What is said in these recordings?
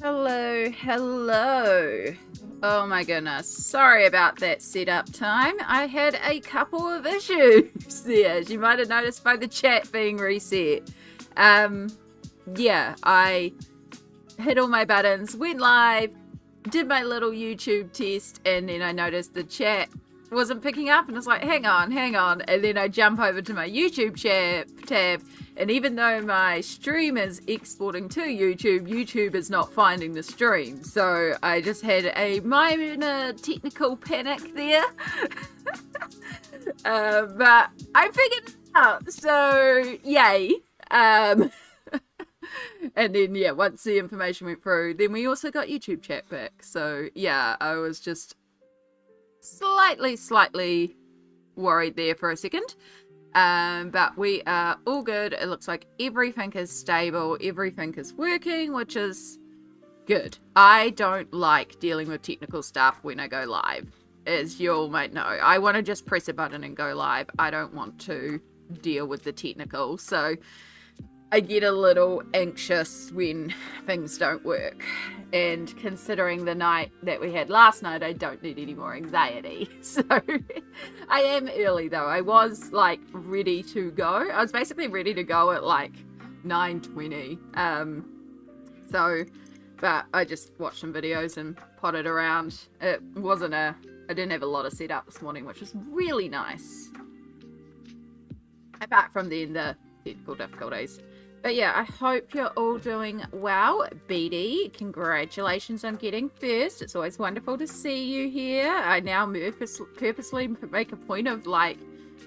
Hello, hello. Oh my goodness. Sorry about that setup time. I had a couple of issues there, as you might have noticed by the chat being reset. Yeah, I hit all my buttons, went live, did my little YouTube test, and then I noticed the chat wasn't picking up, and I was like, hang on. And then I jump over to my YouTube chat tab, and even though my stream is exporting to YouTube, YouTube is not finding the stream. So I just had a minor technical panic there. But I figured it out, so yay. And then, yeah, once the information went through, then we also got YouTube chat back. So, yeah, I was just slightly worried there for a second. But we are all good. It looks like everything is stable. Everything is working, which is good. I don't like dealing with technical stuff when I go live, as you all might know. I want to just press a button and go live. I don't want to deal with the technical. So I get a little anxious when things don't work. And considering the night that we had last night, I don't need any more anxiety. So I am early though. I was like ready to go. I was basically ready to go at like 9:20. But I just watched some videos and potted around. I didn't have a lot of setup this morning, which was really nice. Apart from the technical difficulties. But yeah, I hope you're all doing well. BD, congratulations on getting first. It's always wonderful to see you here. I now purposely make a point of like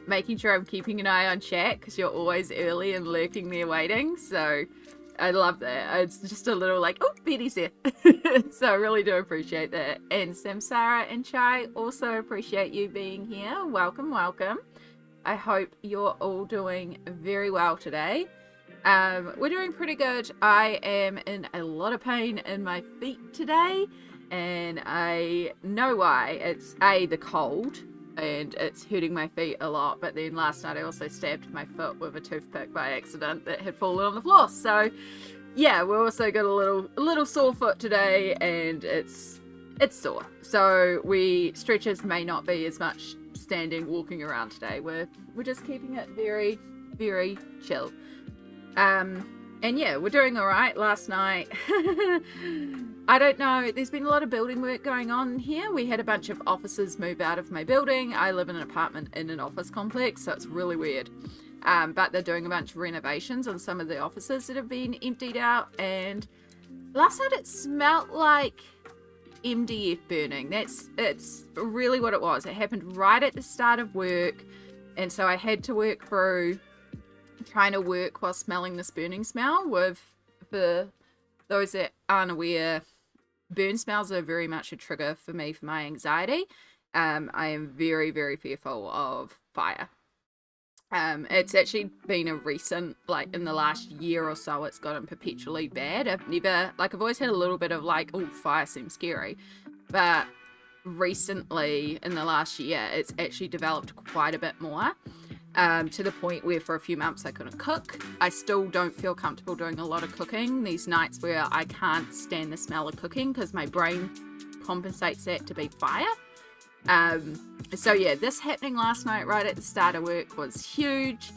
making sure I'm keeping an eye on chat because you're always early and lurking there waiting. So I love that. It's just a little like, oh, BD's there. So I really do appreciate that. And Samsara and Chai also appreciate you being here. Welcome, welcome. I hope you're all doing very well today. We're doing pretty good. I am in a lot of pain in my feet today, and I know why. It's the cold, and it's hurting my feet a lot. But then last night I also stabbed my foot with a toothpick by accident that had fallen on the floor. So yeah, we also got a little sore foot today, and it's sore. So stretches may not be as much standing, walking around today. We're just keeping it very, very chill. And yeah, we're doing all right. Last night, I don't know, there's been a lot of building work going on here. We had a bunch of officers move out of my building. I live in an apartment in an office complex, so it's really weird. But they're doing a bunch of renovations on some of the offices that have been emptied out. And last night it smelled like MDF burning. It's really what it was. It happened right at the start of work. And so I had to work through trying to work while smelling this burning smell. For those that aren't aware, burn smells are very much a trigger for me for my anxiety. I am very, very fearful of fire. It's actually been a recent, like in the last year or so, it's gotten perpetually bad. I've always had a little bit of like, oh, fire seems scary. But recently, in the last year, it's actually developed quite a bit more. To the point where for a few months I couldn't cook. I still don't feel comfortable doing a lot of cooking. These nights where I can't stand the smell of cooking because my brain compensates that to be fire. So yeah, this happening last night right at the start of work was huge.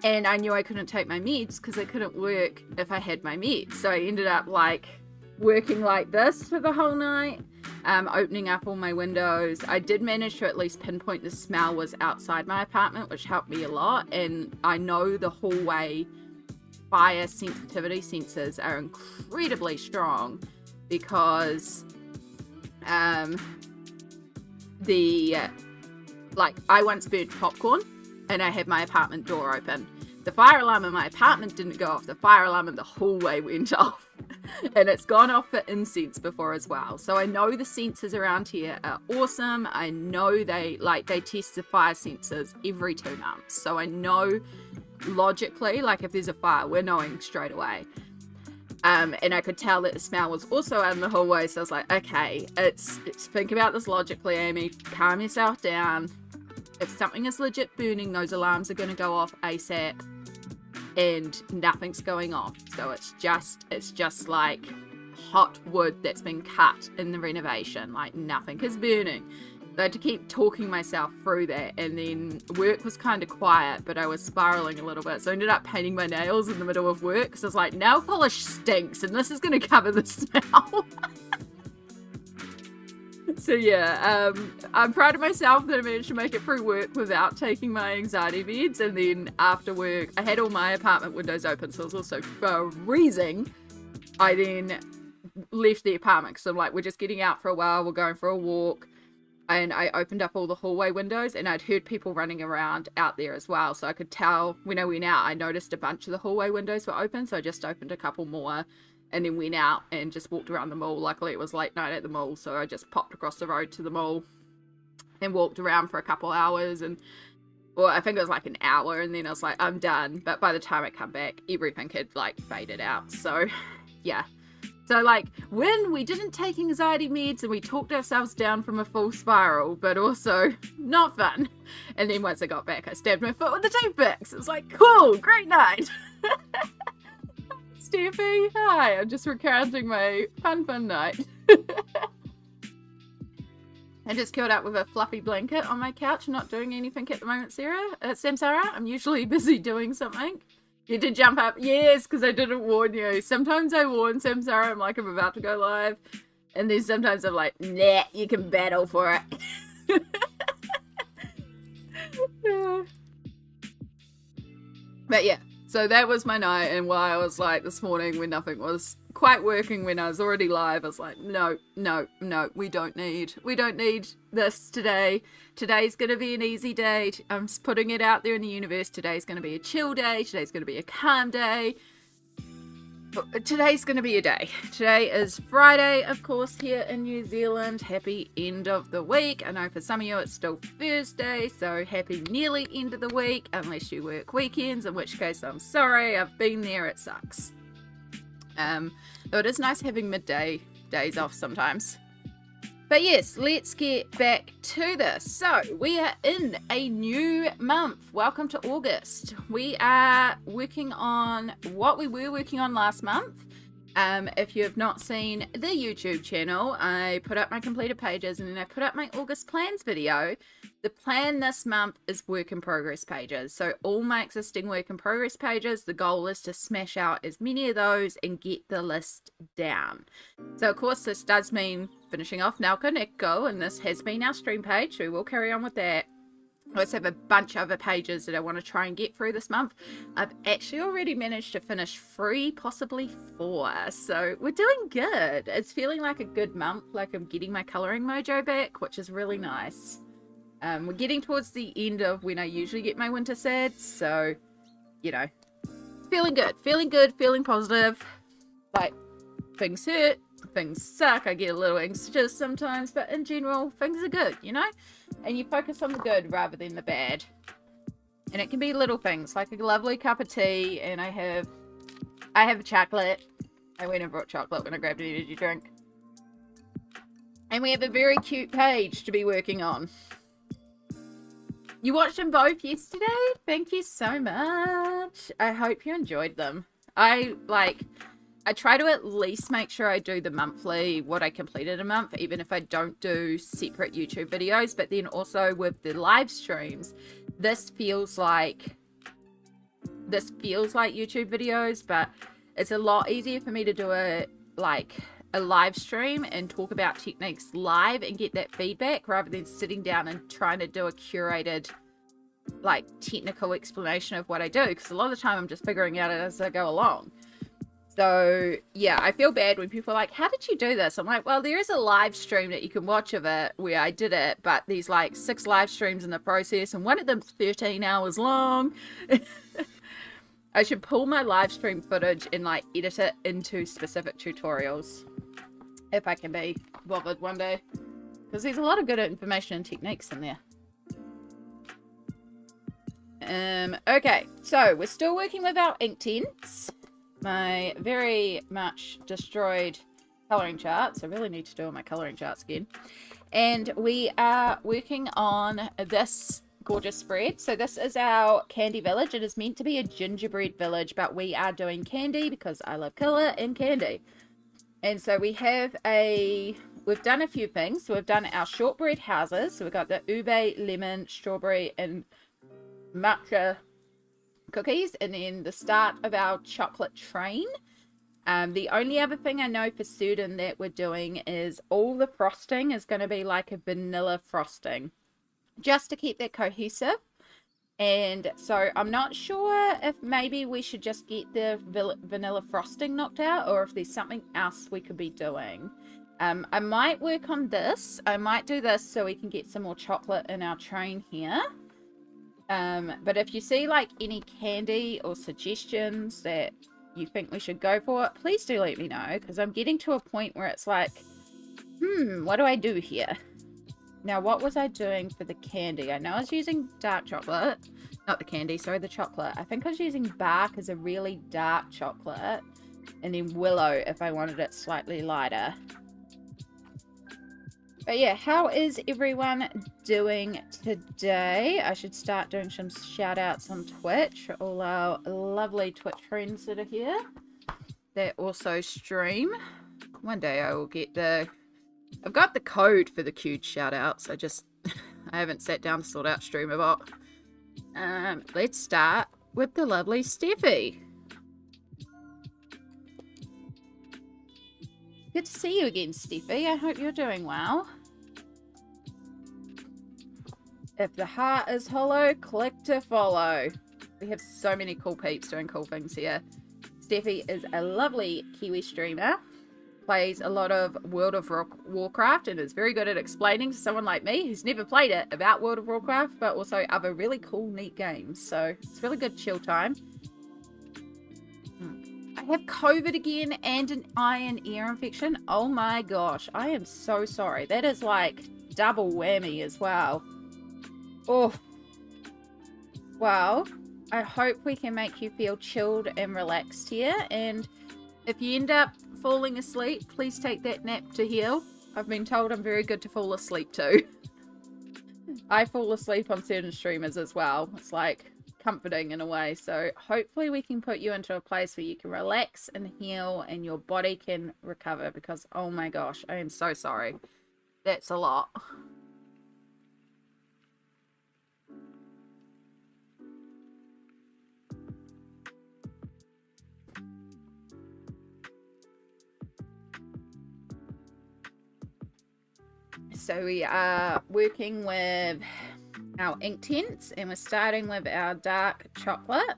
And I knew I couldn't take my meds because I couldn't work if I had my meds. So I ended up like working like this for the whole night. Opening up all my windows. I did manage to at least pinpoint the smell was outside my apartment, which helped me a lot. And I know the hallway fire sensitivity sensors are incredibly strong because I once burnt popcorn and I had my apartment door open. The fire alarm in my apartment didn't go off. The fire alarm in the hallway went off. And it's gone off for incense before as well. So I know the sensors around here are awesome. I know they test the fire sensors every 2 months. So I know logically, like if there's a fire, we're knowing straight away. And I could tell that the smell was also out in the hallway. So I was like, okay, it's think about this logically, Amy. Calm yourself down. If something is legit burning, those alarms are going to go off ASAP. And nothing's going off. So it's just like hot wood that's been cut in the renovation. Like, nothing is burning. So I had to keep talking myself through that, and then work was kind of quiet, but I was spiraling a little bit, so I ended up painting my nails in the middle of work, because I was like, nail polish stinks, and this is going to cover the smell. So yeah, I'm proud of myself that I managed to make it through work without taking my anxiety meds, and then after work, I had all my apartment windows open, so it was also freezing. I then left the apartment, because I'm like, we're just getting out for a while, we're going for a walk. And I opened up all the hallway windows, and I'd heard people running around out there as well. So I could tell when I went out, I noticed a bunch of the hallway windows were open. So I just opened a couple more and then went out and just walked around the mall. Luckily, it was late night at the mall. So I just popped across the road to the mall and walked around for a couple hours. And, well, I think it was like an hour. And then I was like, I'm done. But by the time I come back, everything had like faded out. So, yeah. So, like, when we didn't take anxiety meds and we talked ourselves down from a full spiral, but also not fun. And then once I got back, I stabbed my foot with the toothpicks. It was like, cool, great night. Steffi, hi. I'm just recounting my fun night. I just curled up with a fluffy blanket on my couch, not doing anything at the moment, Samsara. I'm usually busy doing something. You did jump up? Yes, because I didn't warn you. Sometimes I warn Samsara, I'm like, I'm about to go live. And then sometimes I'm like, nah, you can battle for it. But yeah, so that was my night. And while I was like this morning when nothing was quite working, when I was already live, I was like, no, we don't need this today. Today's going to be an easy day. I'm just putting it out there in the universe. Today's going to be a chill day. Today's going to be a calm day. Today's going to be a day. Today is Friday, of course, here in New Zealand. Happy end of the week. I know for some of you it's still Thursday, so happy nearly end of the week, unless you work weekends, in which case I'm sorry. I've been there. It sucks. Though it is nice having midday days off sometimes. But yes, let's get back to this. So we are in a new month. Welcome to August. We are working on what we were working on last month. If you have not seen the YouTube channel, I put up my completed pages and then I put up my August plans video. The plan this month is work in progress pages. So all my existing work in progress pages, the goal is to smash out as many of those and get the list down. So of course this does mean finishing off Nelco Neco, and this has been our stream page, so we'll carry on with that. I also have a bunch of other pages that I want to try and get through this month. I've actually already managed to finish 3, possibly 4. So we're doing good. It's feeling like a good month, like I'm getting my colouring mojo back, which is really nice. We're getting towards the end of when I usually get my winter sads. So, you know, feeling good, feeling positive. Like, things hurt, things suck. I get a little anxious sometimes, but in general, things are good, you know? And you focus on the good rather than the bad. And it can be little things, like a lovely cup of tea, and I have a chocolate. I went and brought chocolate when I grabbed an energy drink. And we have a very cute page to be working on. You watched them both yesterday? Thank you so much. I hope you enjoyed them. I try to at least make sure I do the monthly, what I completed a month, even if I don't do separate YouTube videos. But then also with the live streams, this feels like YouTube videos, but it's a lot easier for me to do a live stream and talk about techniques live and get that feedback rather than sitting down and trying to do a curated technical explanation of what I do, because a lot of the time I'm just figuring out it as I go along. So yeah, I feel bad when people are like, how did you do this? I'm like, well, there is a live stream that you can watch of it where I did it, but there's 6 live streams in the process and one of them's 13 hours long. I should pull my live stream footage and edit it into specific tutorials if I can be bothered one day, because there's a lot of good information and techniques in there. Okay, so we're still working with our ink tints. My very much destroyed colouring charts. I really need to do all my colouring charts again. And we are working on this gorgeous spread. So this is our candy village. It is meant to be a gingerbread village, but we are doing candy because I love colour and candy. And so we've done a few things. So we've done our shortbread houses. So we've got the ube, lemon, strawberry, and matcha cookies. And then the start of our chocolate train. The only other thing I know for certain that we're doing is all the frosting is going to be like a vanilla frosting, just to keep that cohesive. And so I'm not sure if maybe we should just get the vanilla frosting knocked out, or if there's something else we could be doing. I might work on this. I might do this so we can get some more chocolate in our train here. But if you see like any candy or suggestions that you think we should go for, please do let me know, because I'm getting to a point where it's like, what do I do here? Now, what was I doing for the candy? I know I was using dark chocolate. Not the candy, sorry, the chocolate. I think I was using bark as a really dark chocolate. And then willow if I wanted it slightly lighter. But yeah, how is everyone doing today? I should start doing some shout outs on Twitch. All our lovely Twitch friends that are here. They also stream. One day I will get I've got the code for the queued shoutouts. I haven't sat down to sort out StreamerBot. Let's start with the lovely Steffi. Good to see you again, Steffi. I hope you're doing well. If the heart is hollow, click to follow. We have so many cool peeps doing cool things here. Steffi is a lovely Kiwi streamer. Plays a lot of World of Warcraft and is very good at explaining to someone like me who's never played it about World of Warcraft, but also other really cool, neat games. So it's really good chill time. I have COVID again and an eye and ear infection. Oh my gosh, I am so sorry. That is like double whammy as well. Oh, well, I hope we can make you feel chilled and relaxed here. And if you end up falling asleep, please take that nap to heal. I've been told I'm very good to fall asleep too. I fall asleep on certain streamers as well. It's like comforting in a way. So hopefully we can put you into a place where you can relax and heal and your body can recover, because oh my gosh, I am so sorry. That's a lot. So we are working with our ink tints, and we're starting with our dark chocolate.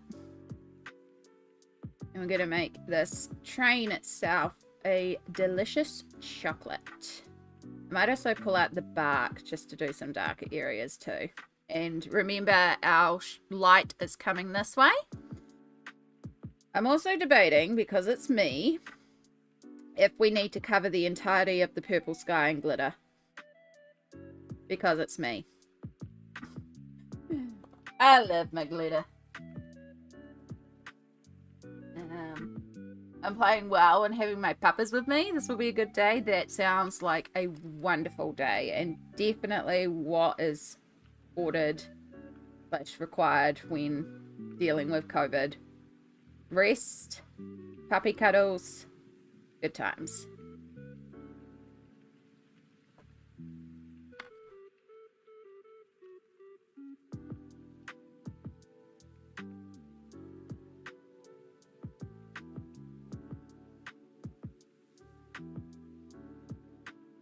And we're going to make this train itself a delicious chocolate. I might also pull out the bark just to do some darker areas too. And remember, our light is coming this way. I'm also debating, because it's me, if we need to cover the entirety of the purple sky in glitter. Because it's me. I love my glitter. I'm playing well and having my papas with me. This will be a good day. That sounds like a wonderful day, and definitely what is ordered / required when dealing with COVID. Rest, puppy cuddles, good times.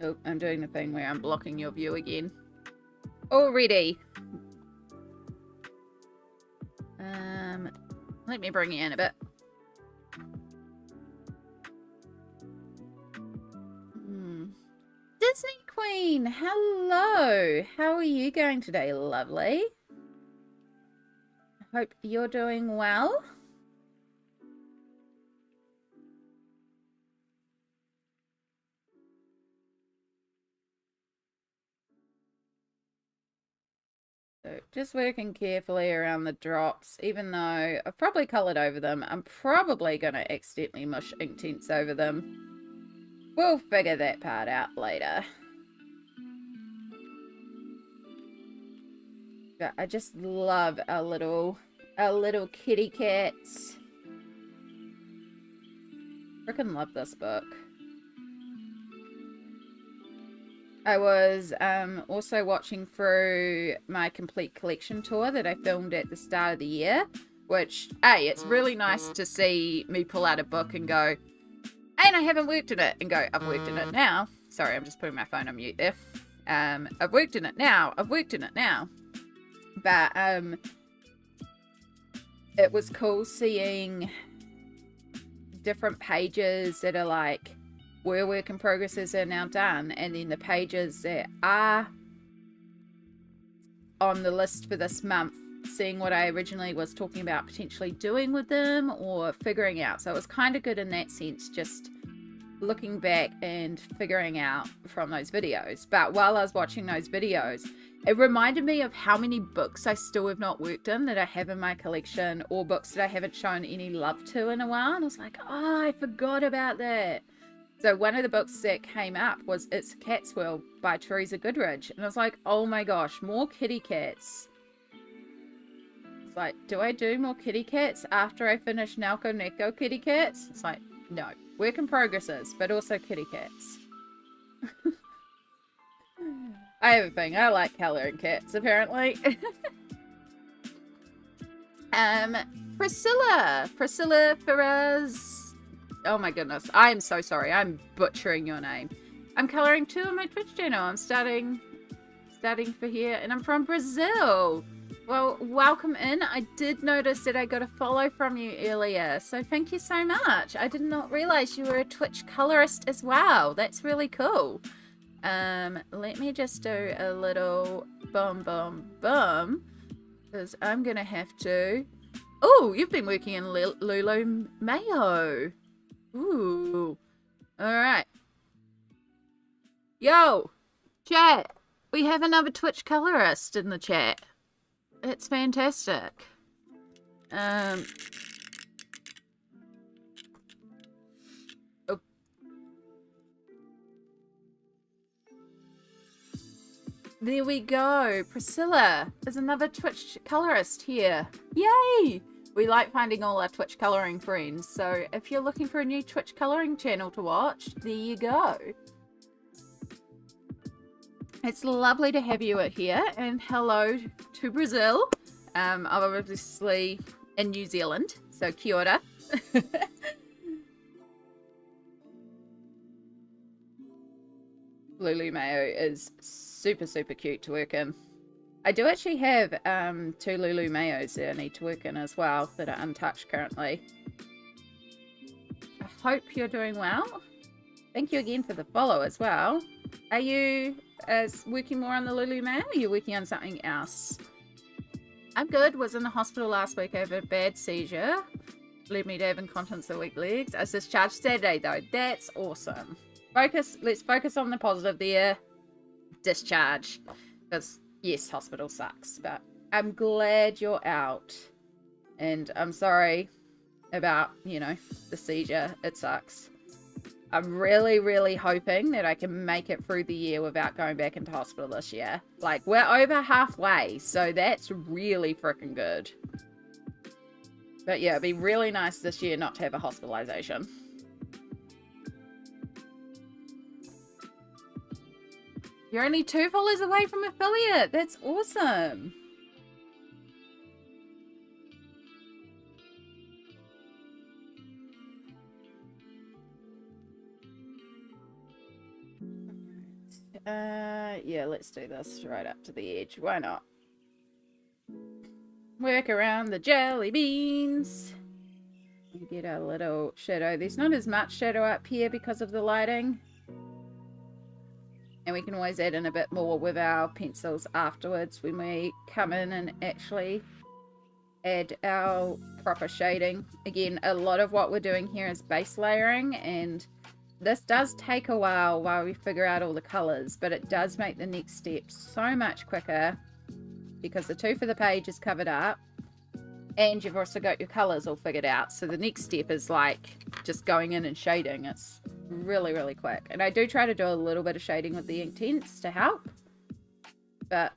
Oh, I'm doing the thing where I'm blocking your view again. Already. Let me bring you in a bit. Disney Queen, hello. How are you going today, lovely? I hope you're doing well. So just working carefully around the drops, even though I've probably coloured over them. I'm probably going to accidentally mush ink tints over them. We'll figure that part out later. But I just love our little kitty cats. Freaking love this book. I was also watching through my complete collection tour that I filmed at the start of the year, which, hey, it's really nice to see me pull out a book and go, and I haven't worked in it, and go, I've worked in it now. Sorry, I'm just putting my phone on mute there. I've worked in it now. I've worked in it now. But it was cool seeing different pages that are like, where work in progresses are now done, and then the pages that are on the list for this month, seeing what I originally was talking about potentially doing with them or figuring out. So it was kind of good in that sense, just looking back and figuring out from those videos. But while I was watching those videos, it reminded me of how many books I still have not worked in that I have in my collection, or books that I haven't shown any love to in a while. And I was like, oh, I forgot about that. So one of the books that came up was It's a Cat's World by Teresa Goodridge. And I was like, oh my gosh, more kitty cats. It's like, do I do more kitty cats after I finish Nelco Neco kitty cats? It's like, no. Work in progresses, but also kitty cats. I have a thing. I like colouring cats, apparently. Priscilla Perez. Oh my goodness. I am so sorry. I'm butchering your name. I'm colouring too on my Twitch channel. I'm starting for here, and I'm from Brazil. Well, welcome in. I did notice that I got a follow from you earlier, so thank you so much. I did not realise you were a Twitch colorist as well. That's really cool. Let me just do a little boom, because I'm gonna have to. Oh, you've been working in Lulu Mayo. Ooh. Alright. Yo, chat. We have another Twitch colorist in the chat. It's fantastic. Oh. There we go. Priscilla is another Twitch colorist here. Yay! We like finding all our Twitch coloring friends. So if you're looking for a new Twitch coloring channel to watch, there you go. It's lovely to have you here, and hello to Brazil. I'm obviously in New Zealand, so kia ora. Lulu Mayo is super cute to work in. I do actually have 2 Lulu Mayos that I need to work in as well that are untouched currently. I hope you're doing well. Thank you again for the follow as well. Are you working more on the Lulu Mayo, or are you working on something else? I'm good. Was in the hospital last week over a bad seizure. Led me to have incontinence and weak legs. I was discharged Saturday though. That's awesome. Let's focus on the positive there. Discharge. Because yes, hospital sucks, but I'm glad you're out. And I'm sorry about, you know, the seizure. It sucks. I'm really hoping that I can make it through the year without going back into hospital this year. Like, we're over halfway, so that's really freaking good. But yeah, it'd be really nice this year not to have a hospitalization. You're only 2 followers away from affiliate. That's awesome. Yeah, let's do this right up to the edge. Why not? Work around the jelly beans. We get a little shadow. There's not as much shadow up here because of the lighting. And we can always add in a bit more with our pencils afterwards when we come in and actually add our proper shading. Again, a lot of what we're doing here is base layering, and this does take a while we figure out all the colors, but it does make the next step so much quicker because the 2 for the page is covered up and you've also got your colors all figured out. So the next step is like just going in and shading. It's really quick. And I do try to do a little bit of shading with the ink tints to help, but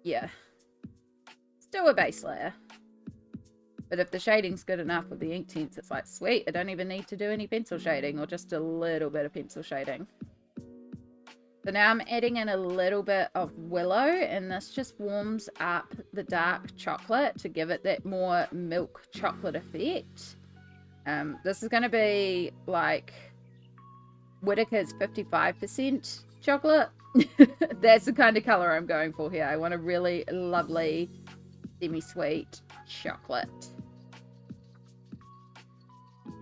yeah, still a base layer. But if the shading's good enough with the ink tints, it's like, sweet, I don't even need to do any pencil shading, or just a little bit of pencil shading. So now I'm adding in a little bit of willow, and this just warms up the dark chocolate to give it that more milk chocolate effect. This is going to be like Whittaker's 55% chocolate. That's the kind of color I'm going for here. I want a really lovely semi-sweet chocolate.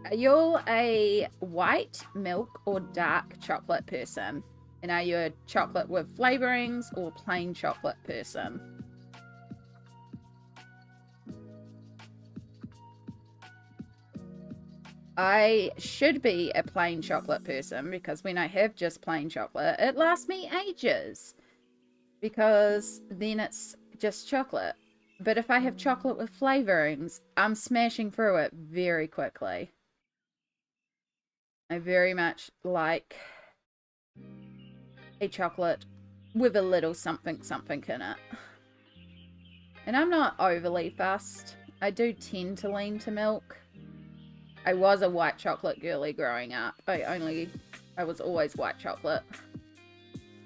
Are you a white milk or dark chocolate person? And are you a chocolate with flavorings or plain chocolate person? I should be a plain chocolate person because when I have just plain chocolate, it lasts me ages because then it's just chocolate. But if I have chocolate with flavorings, I'm smashing through it very quickly. I very much like a chocolate with a little something something in it. And I'm not overly fussed. I do tend to lean to milk. I was a white chocolate girly growing up. I was always white chocolate.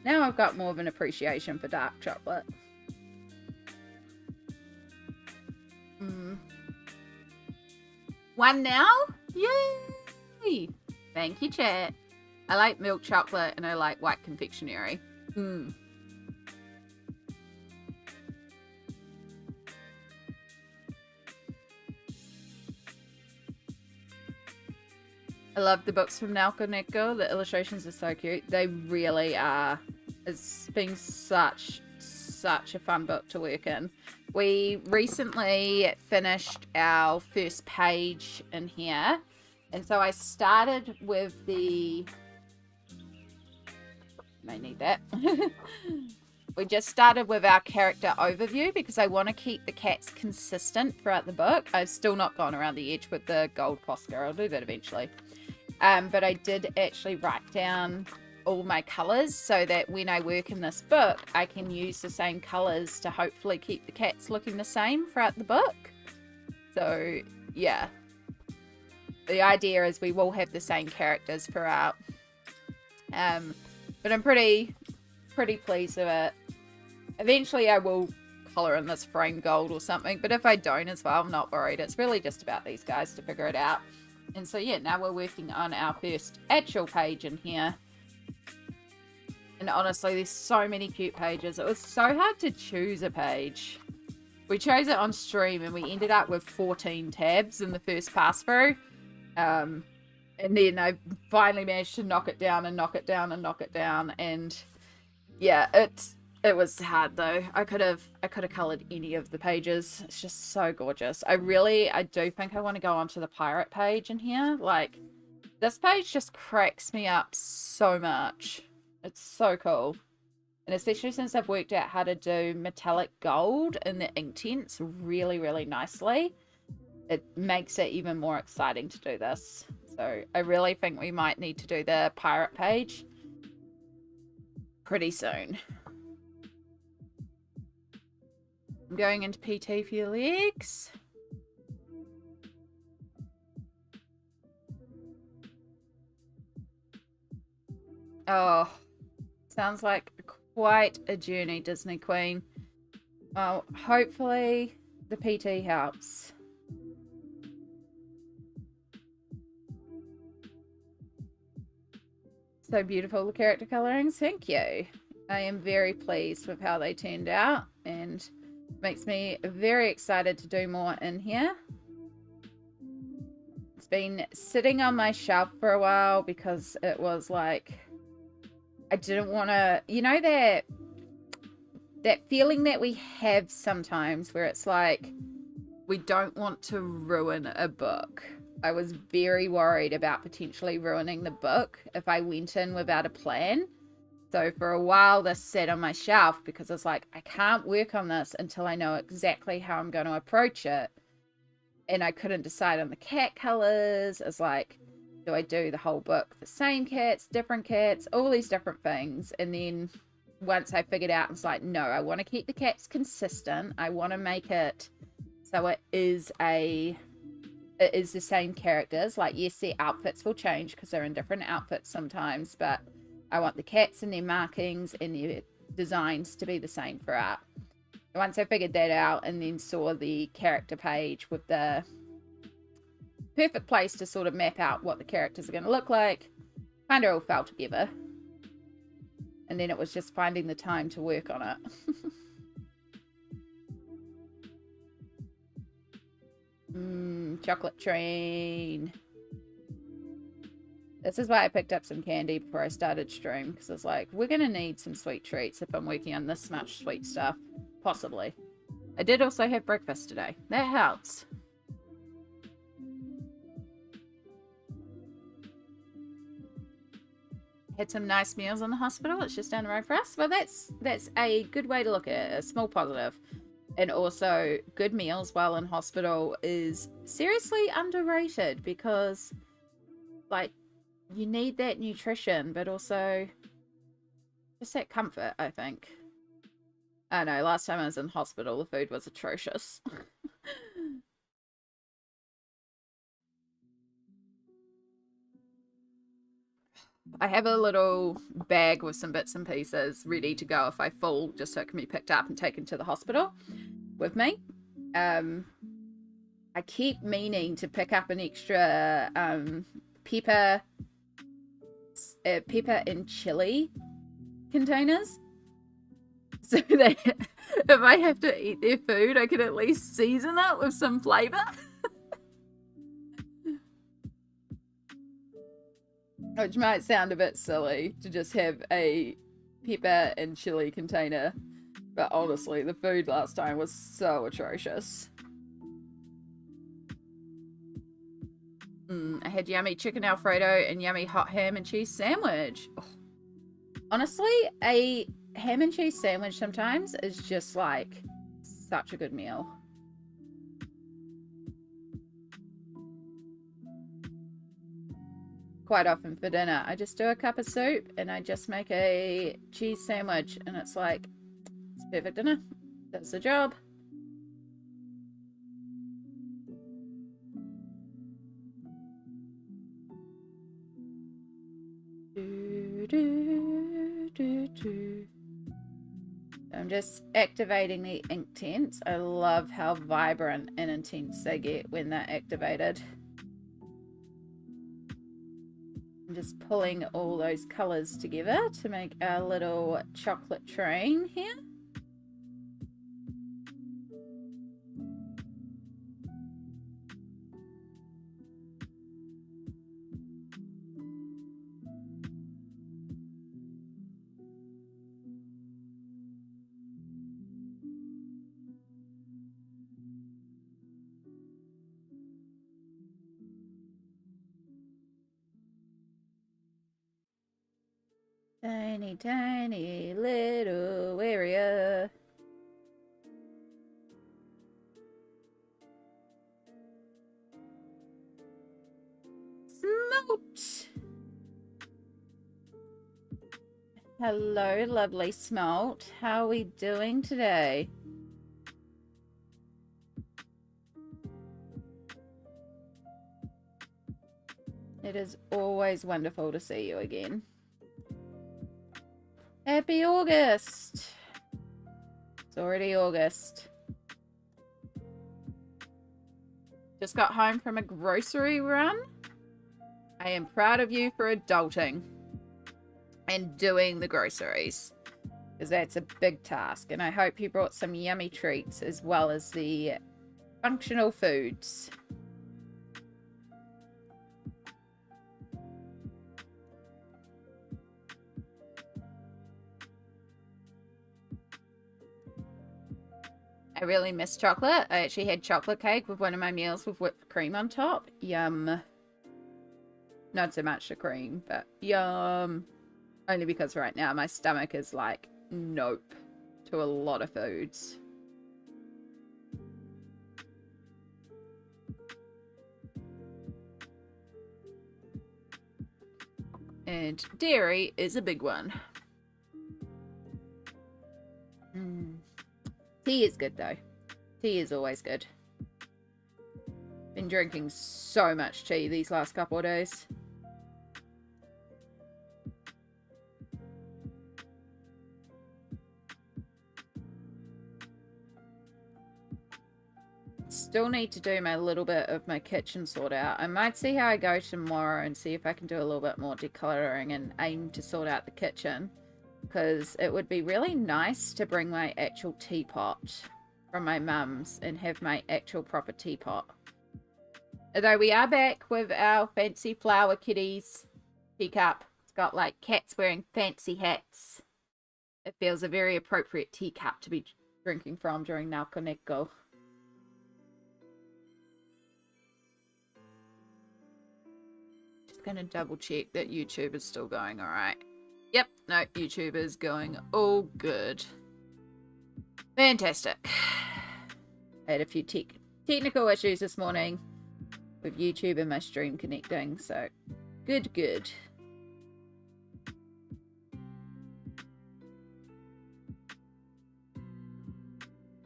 Now I've got more of an appreciation for dark chocolate. One now? Yay! Thank you, chat. I like milk chocolate and I like white confectionery. I love the books from Nelco Neco. The illustrations are so cute. They really are. It's been such a fun book to work in. We recently finished our first page in here. And so I started with the... May need that. We just started with our character overview because I want to keep the cats consistent throughout the book. I've still not gone around the edge with the gold Posca. I'll do that eventually. But I did actually write down all my colors so that when I work in this book, I can use the same colors to hopefully keep the cats looking the same throughout the book. So, yeah. The idea is we will have the same characters throughout. But I'm pretty pleased with it. Eventually I will color in this frame gold or something, but if I don't as well, I'm not worried. It's really just about these guys to figure it out. And so yeah, now we're working on our first actual page in here. And honestly, there's so many cute pages. It was so hard to choose a page. We chose it on stream and we ended up with 14 tabs in the first pass through. And then I finally managed to knock it down and knock it down and knock it down. And yeah, it was hard though. I could have colored any of the pages. It's just so gorgeous. I do think I want to go onto the pirate page in here. Like, this page just cracks me up so much. It's so cool. And especially since I've worked out how to do metallic gold in the Inktense really, really nicely, it makes it even more exciting to do this. So I really think we might need to do the pirate page pretty soon. I'm going into PT for your legs. Oh, sounds like quite a journey, Disney Queen. Well, hopefully the PT helps. So beautiful, the character colorings. Thank you. I am very pleased with how they turned out and makes me very excited to do more in here. It's been sitting on my shelf for a while because it was like, I didn't want to, you know, that feeling that we have sometimes where it's like, we don't want to ruin a book. I was very worried about potentially ruining the book if I went in without a plan. So for a while, this sat on my shelf because I was like, I can't work on this until I know exactly how I'm going to approach it. And I couldn't decide on the cat colors. It's like, do I do the whole book the same cats, different cats, all these different things? And then once I figured out, it's like, no, I want to keep the cats consistent. I want to make it so it is the same characters. Like, yes, their outfits will change because they're in different outfits sometimes, but I want the cats and their markings and their designs to be the same throughout. Once I figured that out and then saw the character page with the perfect place to sort of map out what the characters are going to look like, kind of all fell together. And then it was just finding the time to work on it. Chocolate train. This is why I picked up some candy before I started stream, because I was like, we're going to need some sweet treats if I'm working on this much sweet stuff. Possibly. I did also have breakfast today. That helps. Had some nice meals in the hospital. It's just down the road for us. Well, that's a good way to look at it. A small positive. And also, good meals while in hospital is seriously underrated because, like, you need that nutrition, but also just that comfort, I think. I know, last time I was in hospital, the food was atrocious. I have a little bag with some bits and pieces ready to go if I fall, just so it can be picked up and taken to the hospital with me. I keep meaning to pick up an extra pepper and chili containers, so that if I have to eat their food, I can at least season it with some flavor. Which might sound a bit silly to just have a pepper and chili container, but honestly, the food last time was so atrocious. I had yummy chicken Alfredo and yummy hot ham and cheese sandwich. Oh. Honestly, a ham and cheese sandwich sometimes is just like such a good meal. Quite often for dinner, I just do a cup of soup and I just make a cheese sandwich, and it's like, it's perfect dinner. Does the job. I'm just activating the ink tents. I love how vibrant and intense they get when they're activated. I'm just pulling all those colors together to make our little chocolate train here. Tiny, tiny little area. Smote. Hello, lovely Smote. How are we doing today? It is always wonderful to see you again. Happy August! It's already August. Just got home from a grocery run. I am proud of you for adulting and doing the groceries, because that's a big task. And I hope you brought some yummy treats as well as the functional foods. I really miss chocolate. I actually had chocolate cake with one of my meals with whipped cream on top. Yum. Not so much the cream, but yum. Only because right now my stomach is like, nope, to a lot of foods. And dairy is a big one. Tea is good though. Tea is always good. Been drinking so much tea these last couple of days. still need to do my little bit of my kitchen sort out. I might see how I go tomorrow and see if I can do a little bit more decluttering and aim to sort out the kitchen. Because it would be really nice to bring my actual teapot from my mum's and have my actual proper teapot. Although we are back with our fancy flower kitties teacup. It's got like cats wearing fancy hats. It feels a very appropriate teacup to be drinking from during Nelco Neco. Just gonna double check that YouTube is still going alright. Yep, no, YouTube is going all good. Fantastic. I had a few technical issues this morning with YouTube and my stream connecting, so good, good.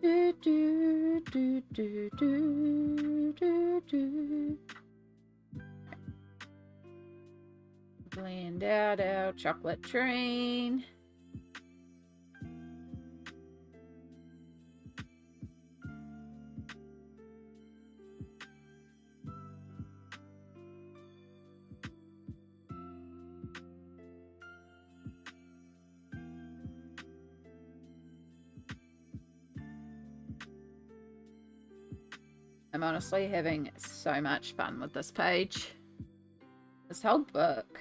Do, do, do, do, do, do, do. Blend out our chocolate train. I'm honestly having so much fun with this page. This whole book.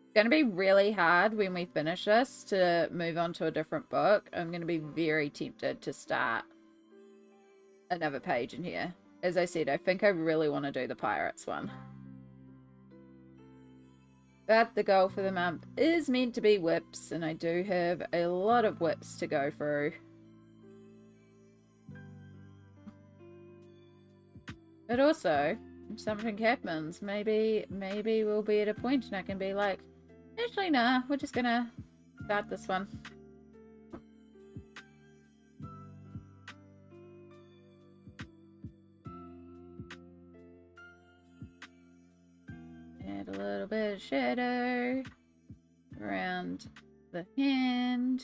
It's going to be really hard when we finish this to move on to a different book. I'm going to be very tempted to start another page in here. As I said, I think I really want to do the Pirates one. But the goal for the month is meant to be whips, and I do have a lot of whips to go through. But also, if something happens, maybe we'll be at a point and I can be like, actually, nah, we're just gonna start this one. Add a little bit of shadow around the hand.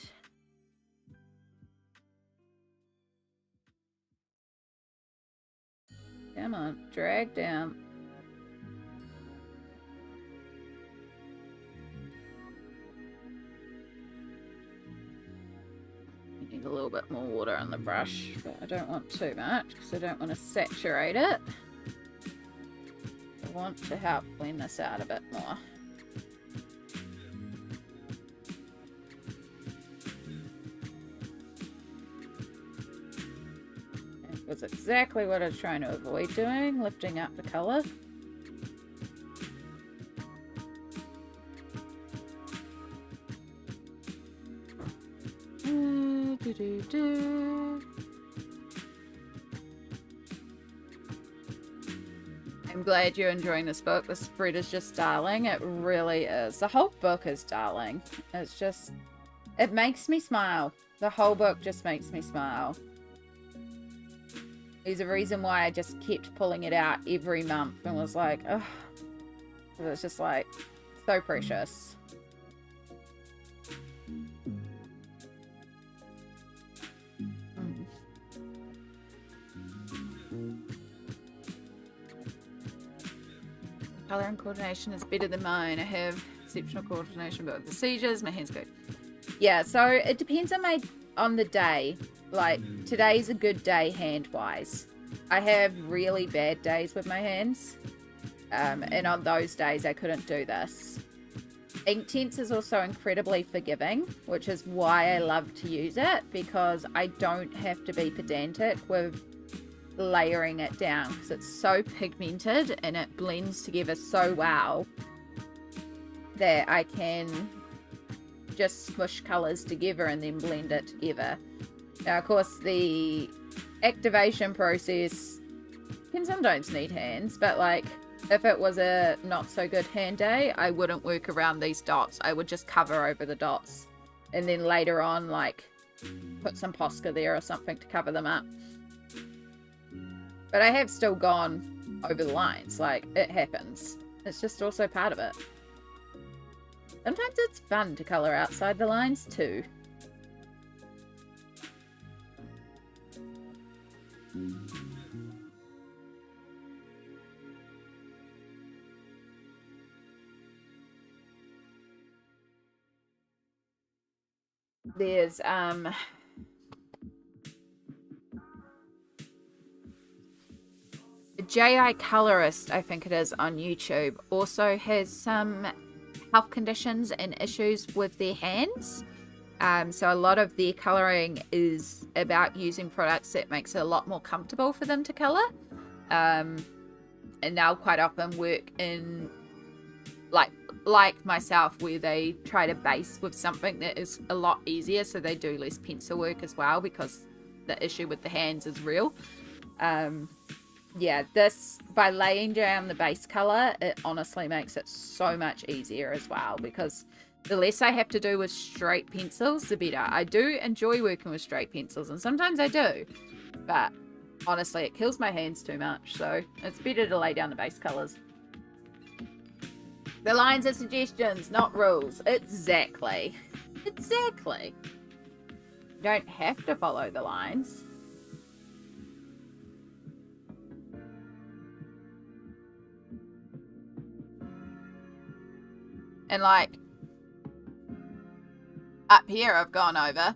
Come on, drag down. You need a little bit more water on the brush, but I don't want too much because I don't want to saturate it. I want to help clean this out a bit more. Was exactly what I was trying to avoid doing, lifting up the colour. I'm glad you're enjoying this book. This spread is just darling. It really is. The whole book is darling. It's just, it makes me smile. The whole book just makes me smile. There's a reason why I just kept pulling it out every month and was like, oh, it was just like so precious. Color and coordination is better than mine. I have exceptional coordination, but with the seizures, my hands go. Yeah, so it depends on the day. Like, today's a good day hand-wise. I have really bad days with my hands. And on those days, I couldn't do this. Inktense is also incredibly forgiving, which is why I love to use it, because I don't have to be pedantic with layering it down, because it's so pigmented and it blends together so well that I can just smush colors together and then blend it together. Now, of course, the activation process can sometimes need hands, but like if it was a not so good hand day, I wouldn't work around these dots. I would just cover over the dots and then later on like put some Posca there or something to cover them up. But I have still gone over the lines. Like, it happens. It's just also part of it. Sometimes it's fun to colour outside the lines too. There's J.I. Colorist, I think it is, on YouTube, also has some health conditions and issues with their hands. So a lot of their colouring is about using products that makes it a lot more comfortable for them to colour. And they'll quite often work in, like myself, where they try to base with something that is a lot easier, so they do less pencil work as well, because the issue with the hands is real. Yeah, this, by laying down the base colour, it honestly makes it so much easier as well, because the less I have to do with straight pencils, the better. I do enjoy working with straight pencils, and sometimes I do, but honestly, it kills my hands too much, so it's better to lay down the base colours. The lines are suggestions, not rules. Exactly. Exactly. You don't have to follow the lines. And like, up here I've gone over.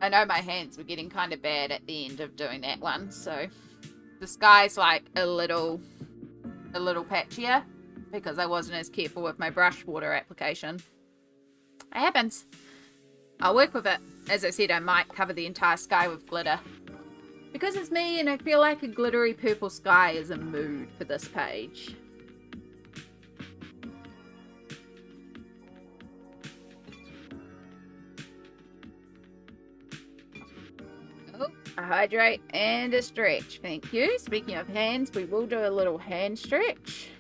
I know my hands were getting kind of bad at the end of doing that one, so the sky's like a little patchier because I wasn't as careful with my brush water application. It happens. I'll work with it. As I said, I might cover the entire sky with glitter. Because it's me and I feel like a glittery purple sky is a mood for this page. Oh, a hydrate and a stretch. Thank you. Speaking of hands, we will do a little hand stretch.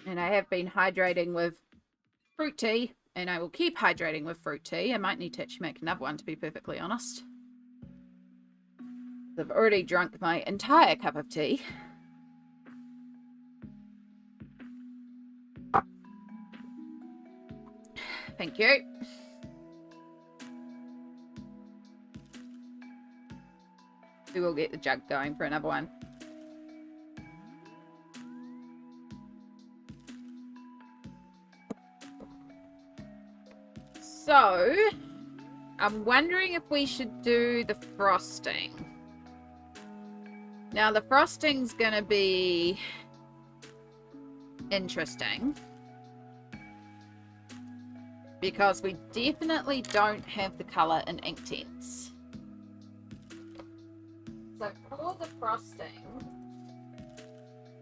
And I have been hydrating with fruit tea, and I will keep hydrating with fruit tea. I might need to actually make another one, to be perfectly honest. I've already drunk my entire cup of tea. Thank you. We will get the jug going for another one. So, I'm wondering if we should do the frosting. Now, the frosting's gonna be interesting because we definitely don't have the colour in Inktense. So for the frosting,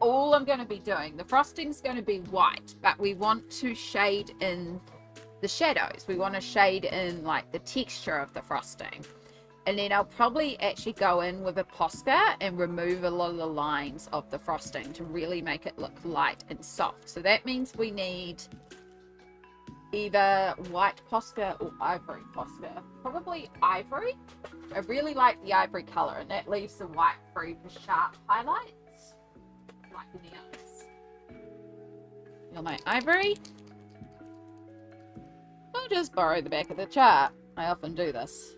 all I'm going to be doing, the frosting's going to be white, but we want to shade in the shadows. We want to shade in like the texture of the frosting. And then I'll probably actually go in with a Posca and remove a lot of the lines of the frosting to really make it look light and soft. So that means we need either white Posca or ivory Posca. Probably ivory. I really like the ivory colour, and that leaves the white free for sharp highlights, like in the others. Feel my ivory. I'll just borrow the back of the chart. I often do this.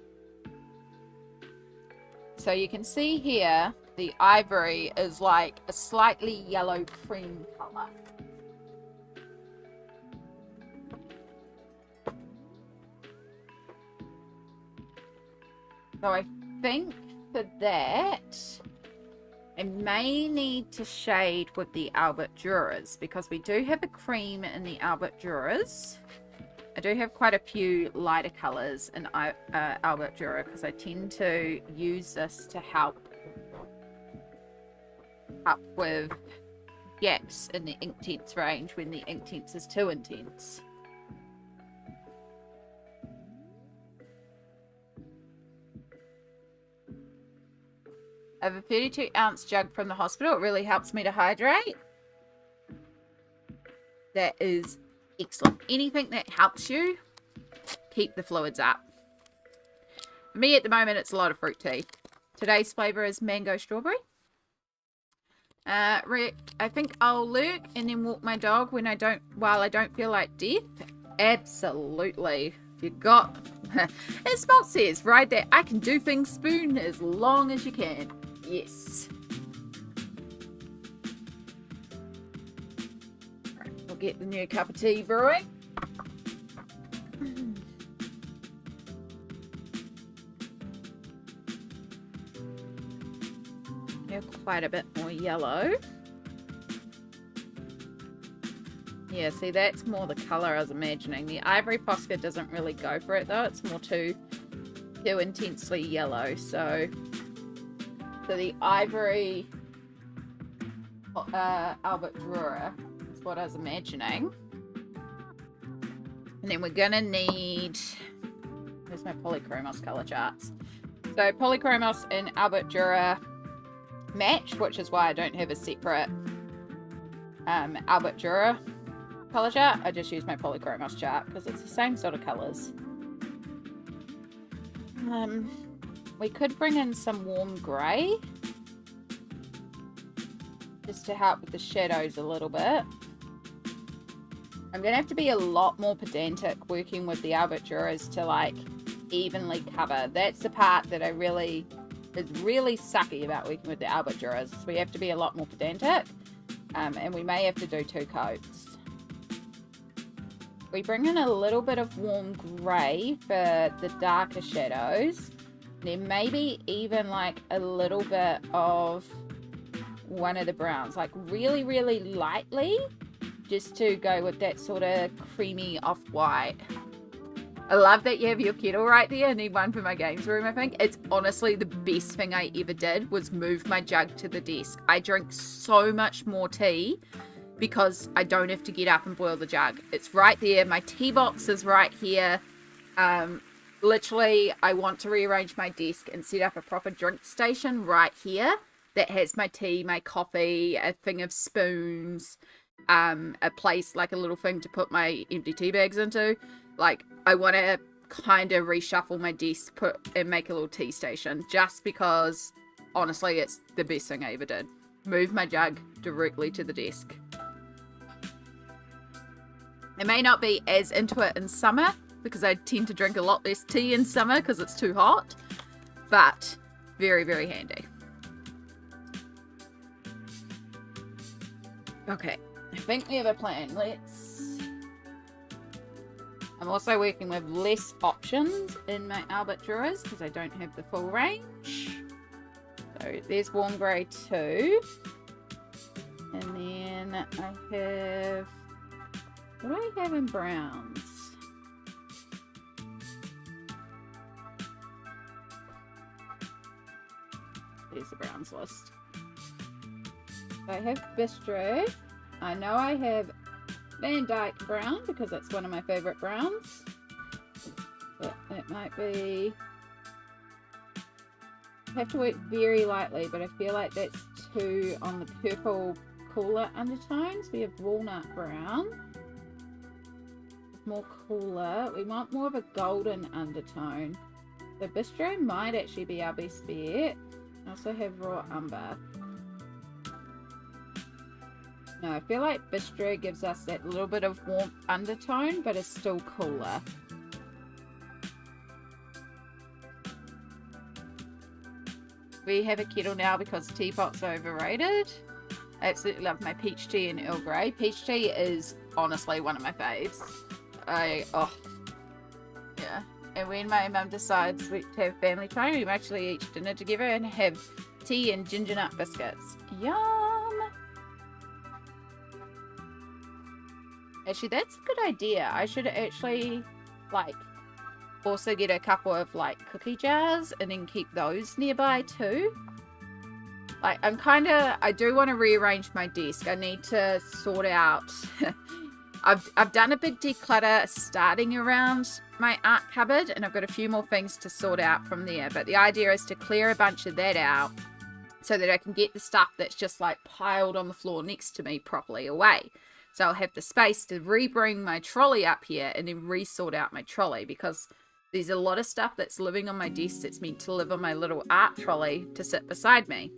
So you can see here, the ivory is like a slightly yellow cream colour. So I think for that, I may need to shade with the Albert Duras, because we do have a cream in the Albert Duras. I do have quite a few lighter colours in Albert Dura, because I tend to use this to help with gaps in the Inktense range when the Inktense is too intense. I have a 32-ounce jug from the hospital. It really helps me to hydrate. That is excellent. Anything that helps you keep the fluids up. For me at the moment, it's a lot of fruit tea. Today's flavour is mango strawberry. Rick, I think I'll lurk and then walk my dog while I don't feel like death. Absolutely. If you got, as Spot says, right there, I can do things spoon as long as you can. Yes. get the new cup of tea brewing. They're quite a bit more yellow. Yeah, see, that's more the colour I was imagining. The Ivory Posca doesn't really go for it, though. It's more too intensely yellow. So the Ivory Albert Dürer is what I was imagining. And then we're going to need... There's my Polychromos colour charts. So Polychromos and Albert Dürer match, which is why I don't have a separate Albert Dürer colour chart. I just use my Polychromos chart because it's the same sort of colours. We could bring in some warm grey just to help with the shadows a little bit. I'm going to have to be a lot more pedantic working with the Albert Dürers to like evenly cover. That's the part that is really sucky about working with the Albert Dürers. So we have to be a lot more pedantic, and we may have to do 2 coats. We bring in a little bit of warm grey for the darker shadows. Then maybe even like a little bit of one of the browns, like really, really lightly, just to go with that sort of creamy off-white. I love that you have your kettle right there. I need one for my games room, I think. It's honestly the best thing I ever did was move my jug to the desk. I drink so much more tea because I don't have to get up and boil the jug. It's right there. My tea box is right here. Literally, I want to rearrange my desk and set up a proper drink station right here that has my tea, my coffee, a thing of spoons, a place, like a little thing to put my empty tea bags into. Like, I want to kind of reshuffle my desk, and make a little tea station, just because, honestly, it's the best thing I ever did. Move my jug directly to the desk. I may not be as into it in summer, because I tend to drink a lot less tea in summer because it's too hot, but very, very handy. Okay, I think we have a plan. I'm also working with less options in my Albert Dürers because I don't have the full range. So there's warm grey too. And then I have... What do I have in browns? There's the browns list. I have Bistro. I know I have Van Dyke Brown because that's one of my favourite browns. But it might be... I have to work very lightly, but I feel like that's too on the purple cooler undertones. We have Walnut Brown. It's more cooler. We want more of a golden undertone. The Bistro might actually be our best bet. I also have Raw Umber. No, I feel like Bistro gives us that little bit of warmth undertone, but is still cooler. We have a kettle now because teapots are overrated. I absolutely love my peach tea and Earl Grey. Peach tea is honestly one of my faves. Yeah. And when my mum decides to have family time, we actually eat dinner together and have tea and ginger nut biscuits. Yum! Actually, that's a good idea. I should actually, like, also get a couple of, like, cookie jars and then keep those nearby too. Like, I do want to rearrange my desk. I need to sort out... I've done a big declutter starting around my art cupboard, and I've got a few more things to sort out from there. But the idea is to clear a bunch of that out so that I can get the stuff that's just like piled on the floor next to me properly away. So I'll have the space to re-bring my trolley up here and then re-sort out my trolley, because there's a lot of stuff that's living on my desk that's meant to live on my little art trolley to sit beside me.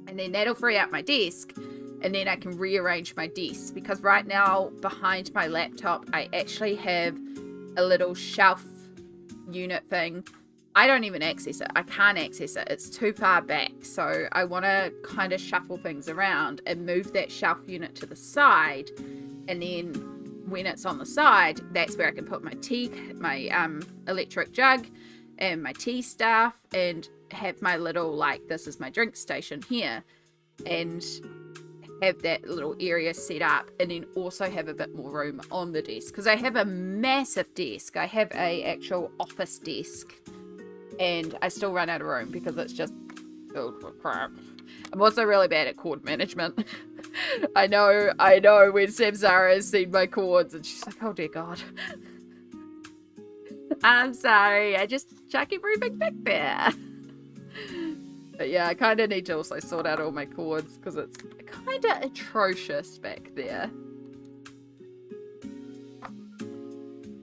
And then that'll free up my desk. And then I can rearrange my desk, because right now behind my laptop I actually have a little shelf unit thing. I don't even access it. I can't access it. It's too far back. So I want to kind of shuffle things around and move that shelf unit to the side And then when it's on the side, that's where I can put my electric jug and my tea stuff, and have my little, like, this is my drink station here, and have that little area set up, and then also have a bit more room on the desk, because I have a massive desk. I have a actual office desk, and I still run out of room because it's just filled with crap. I'm also really bad at cord management. I know when Samsara has seen my cords and she's like, oh dear God. I'm sorry, I just chuck everything back there. But yeah, I kind of need to also sort out all my cords because it's kind of atrocious back there.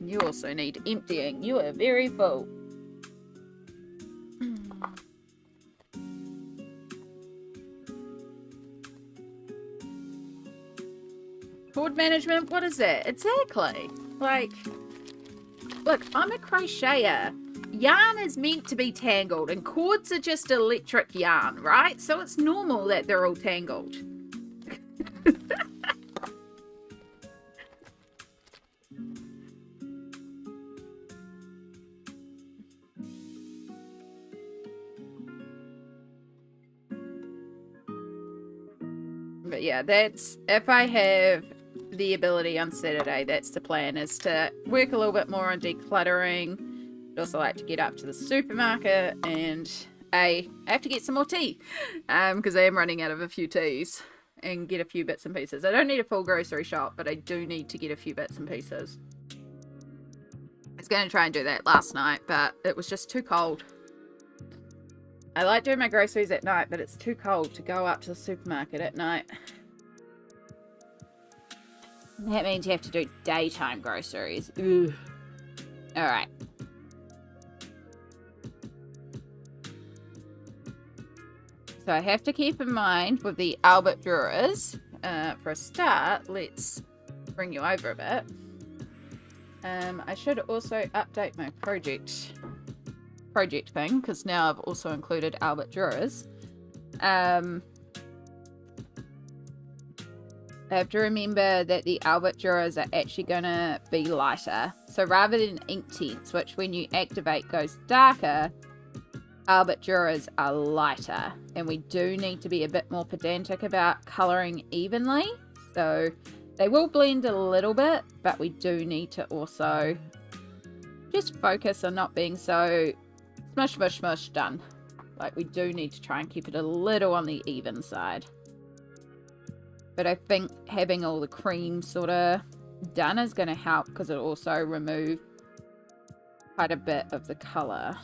You also need emptying. You are very full. Cord management? What is that? Exactly. Like, look, I'm a crocheter. Yarn is meant to be tangled, and cords are just electric yarn, right? So it's normal that they're all tangled. But yeah, that's, if I have the ability on Saturday, that's the plan, is to work a little bit more on decluttering. I'd also like to get up to the supermarket, and I have to get some more tea, because I am running out of a few teas, and get a few bits and pieces. I don't need a full grocery shop, but I do need to get a few bits and pieces. I was going to try and do that last night, but it was just too cold. I like doing my groceries at night, but it's too cold to go up to the supermarket at night. That means you have to do daytime groceries. Ugh. Alright. So I have to keep in mind with the Albert drawers, for a start, let's bring you over a bit. I should also update my project thing, because now I've also included Albert drawers. I have to remember that the Albert drawers are actually going to be lighter. So rather than Inktense, which when you activate goes darker, Albert drawers are lighter. And we do need to be a bit more pedantic about colouring evenly. So they will blend a little bit, but we do need to also just focus on not being so smush, smush, smush done. Like, we do need to try and keep it a little on the even side. But I think having all the cream sort of done is going to help, because it'll also remove quite a bit of the colour.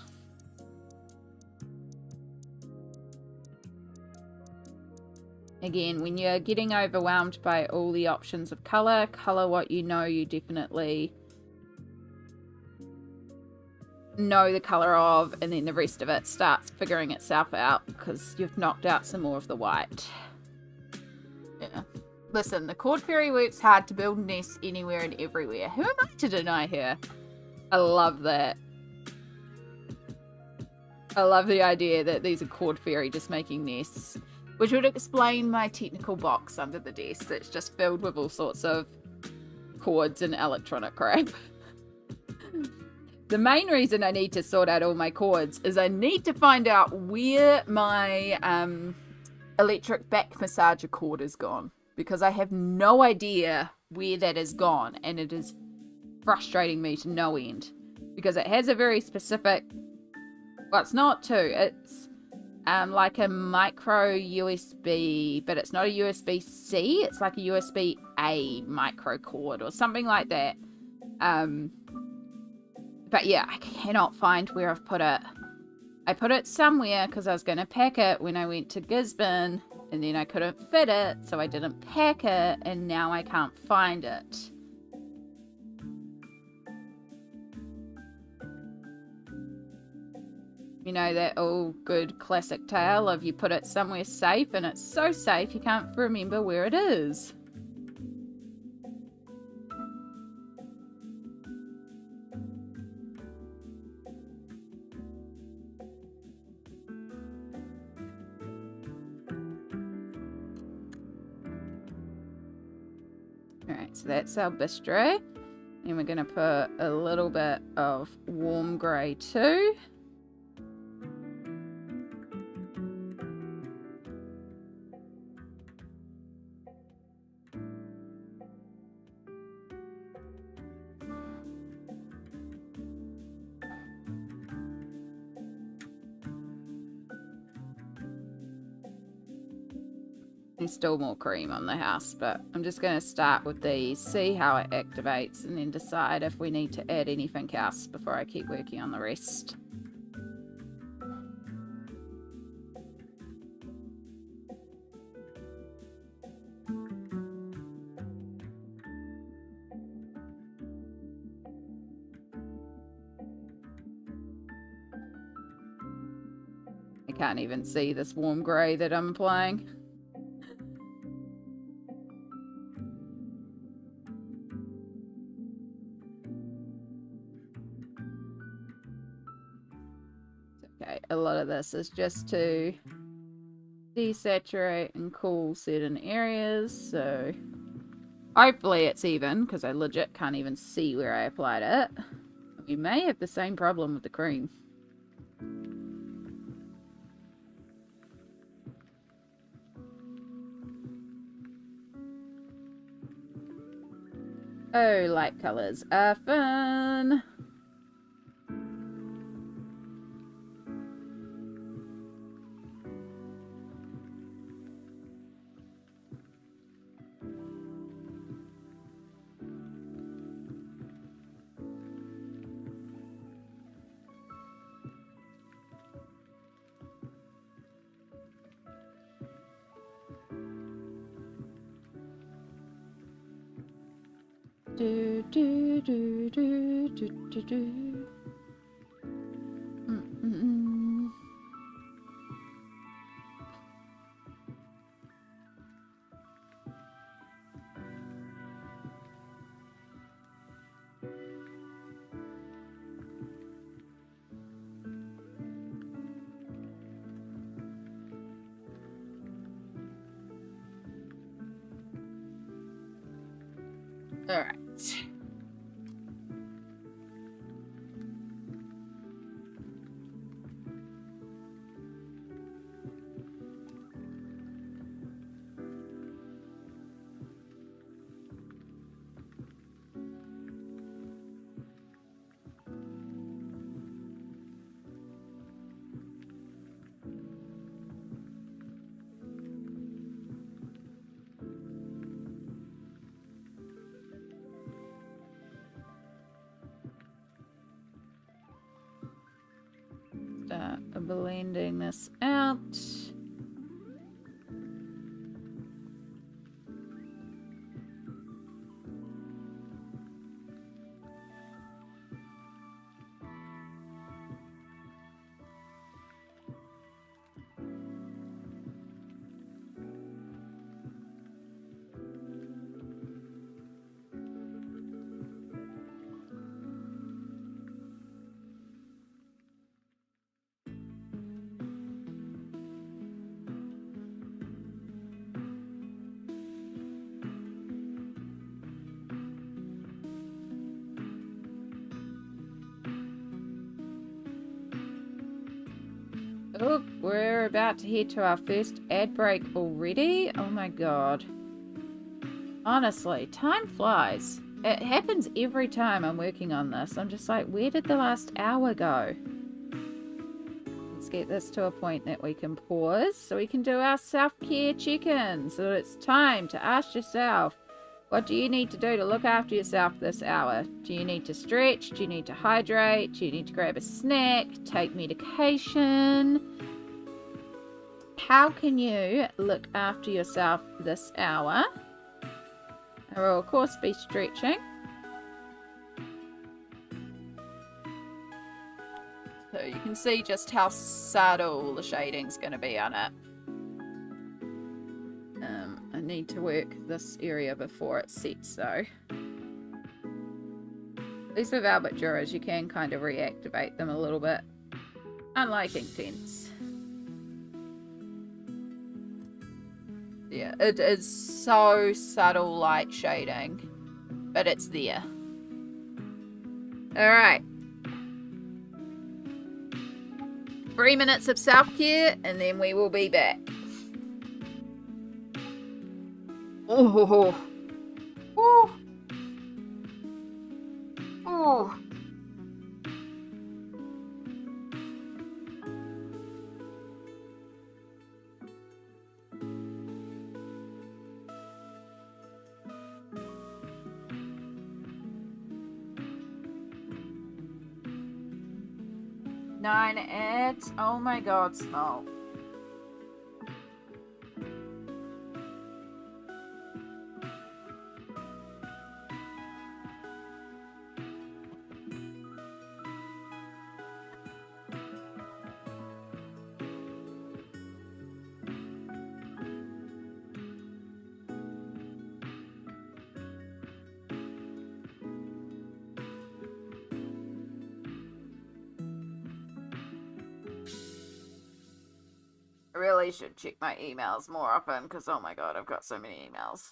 Again, when you're getting overwhelmed by all the options of colour, colour what you know you definitely know the colour of, and then the rest of it starts figuring itself out because you've knocked out some more of the white. Yeah. Listen, the cord fairy works hard to build nests anywhere and everywhere. Who am I to deny her? I love that. I love the idea that these are cord fairy just making nests, which would explain my technical box under the desk that's just filled with all sorts of cords and electronic crap. The main reason I need to sort out all my cords is I need to find out where my electric back massager cord is gone, because I have no idea where that is gone, and it is frustrating me to no end, because it has a very specific, well, it's not two, it's like a micro USB, but it's not a USB-C, it's like a USB-A micro cord or something like that. But yeah, I cannot find where I've put it. I put it somewhere because I was going to pack it when I went to Gisborne, and then I couldn't fit it, so I didn't pack it, and now I can't find it. You know, that old good classic tale of you put it somewhere safe, and it's so safe you can't remember where it is. Alright, so that's our bistro. And we're going to put a little bit of warm grey too. There's still more cream on the house, but I'm just going to start with these, see how it activates, and then decide if we need to add anything else before I keep working on the rest. I can't even see this warm grey that I'm applying. Okay, a lot of this is just to desaturate and cool certain areas, so hopefully it's even, because I legit can't even see where I applied it. We may have the same problem with the cream. Oh, light colours are fun! Do do do do do do do. All right. Start blending this out. Oh, we're about to head to our first ad break already. Oh my god. Honestly, time flies. It happens every time I'm working on this. I'm just like, where did the last hour go? Let's get this to a point that we can pause so we can do our self-care check-in. So it's time to ask yourself, what do you need to do to look after yourself this hour? Do you need to stretch? Do you need to hydrate? Do you need to grab a snack? Take medication? How can you look after yourself this hour? I will, of course, be stretching. So you can see just how subtle the shading's going to be on it. I need to work this area before it sets, though. At least with Albert Duras, you can kind of reactivate them a little bit. Unlike Intense. Yeah, it is so subtle light shading, but it's there. All right. 3 minutes of self-care, and then we will be back. Oh. Oh. Oh. Nine ads. Oh my god, Smoke. I really should check my emails more often because, oh my god, I've got so many emails.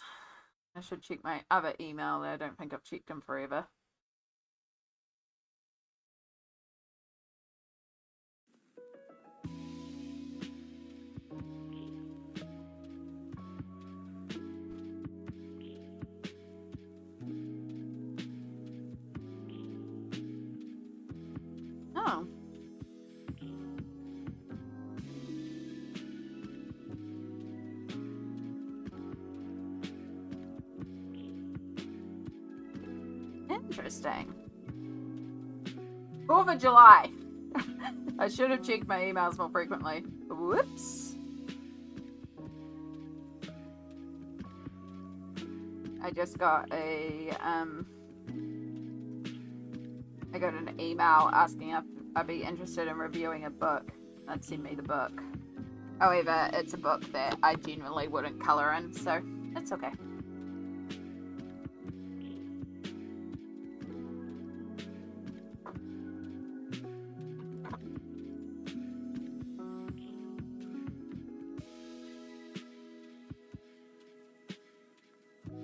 I should check my other email that I don't think I've checked in forever. Oh. Interesting. 4th of July. I should have checked my emails more frequently. Whoops. I just got I got an email asking if I'd be interested in reviewing a book. They'd send me the book. However, it's a book that I generally wouldn't colour in, so it's okay.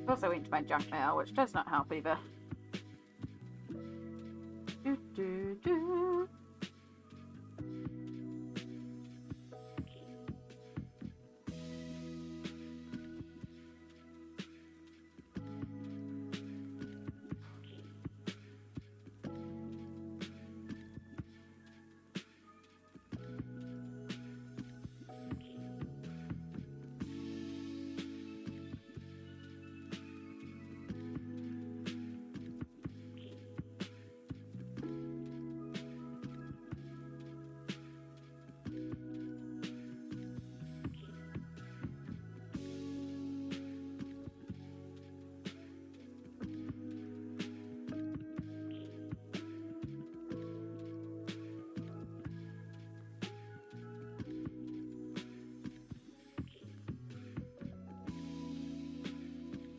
Also went to my junk mail, which does not help either. Do, do, do.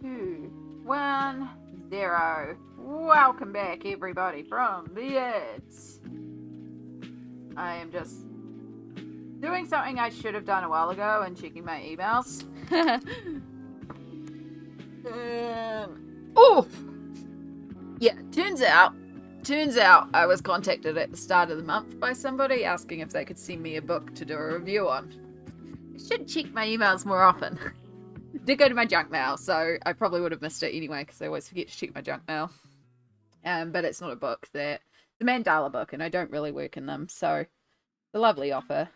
Two, 1, 0. Welcome back, everybody, from the ads. I am just doing something I should have done a while ago and checking my emails. Oh, yeah. Turns out I was contacted at the start of the month by somebody asking if they could send me a book to do a review on. I should check my emails more often. Did go to my junk mail, so I probably would have missed it anyway because I always forget to check my junk mail. But it's not a book. It's a mandala book, and I don't really work in them, so it's a lovely offer.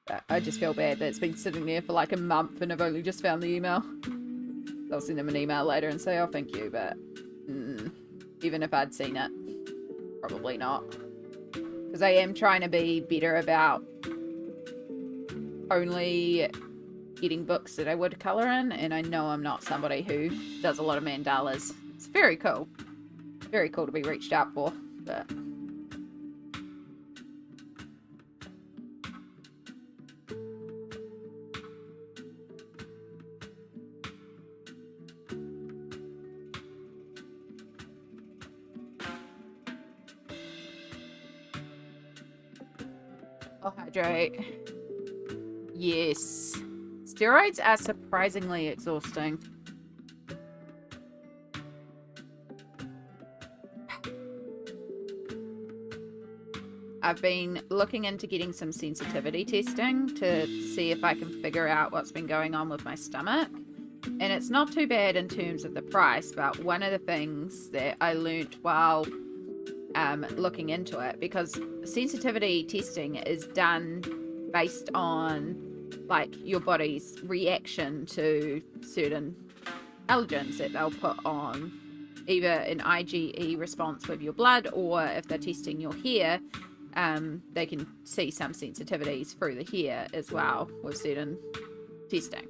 But I just feel bad that it's been sitting there for like a month and I've only just found the email. I'll send them an email later and say, oh, thank you, but even if I'd seen it, probably not. Because I am trying to be better about only getting books that I would colour in, and I know I'm not somebody who does a lot of mandalas. It's very cool. Very cool to be reached out for, but... I'll hydrate. Yes. It's Steroids are surprisingly exhausting. I've been looking into getting some sensitivity testing to see if I can figure out what's been going on with my stomach. And it's not too bad in terms of the price, but one of the things that I learnt while looking into it, because sensitivity testing is done based on like your body's reaction to certain allergens that they'll put on either an IgE response with your blood, or if they're testing your hair, they can see some sensitivities through the hair as well with certain testing.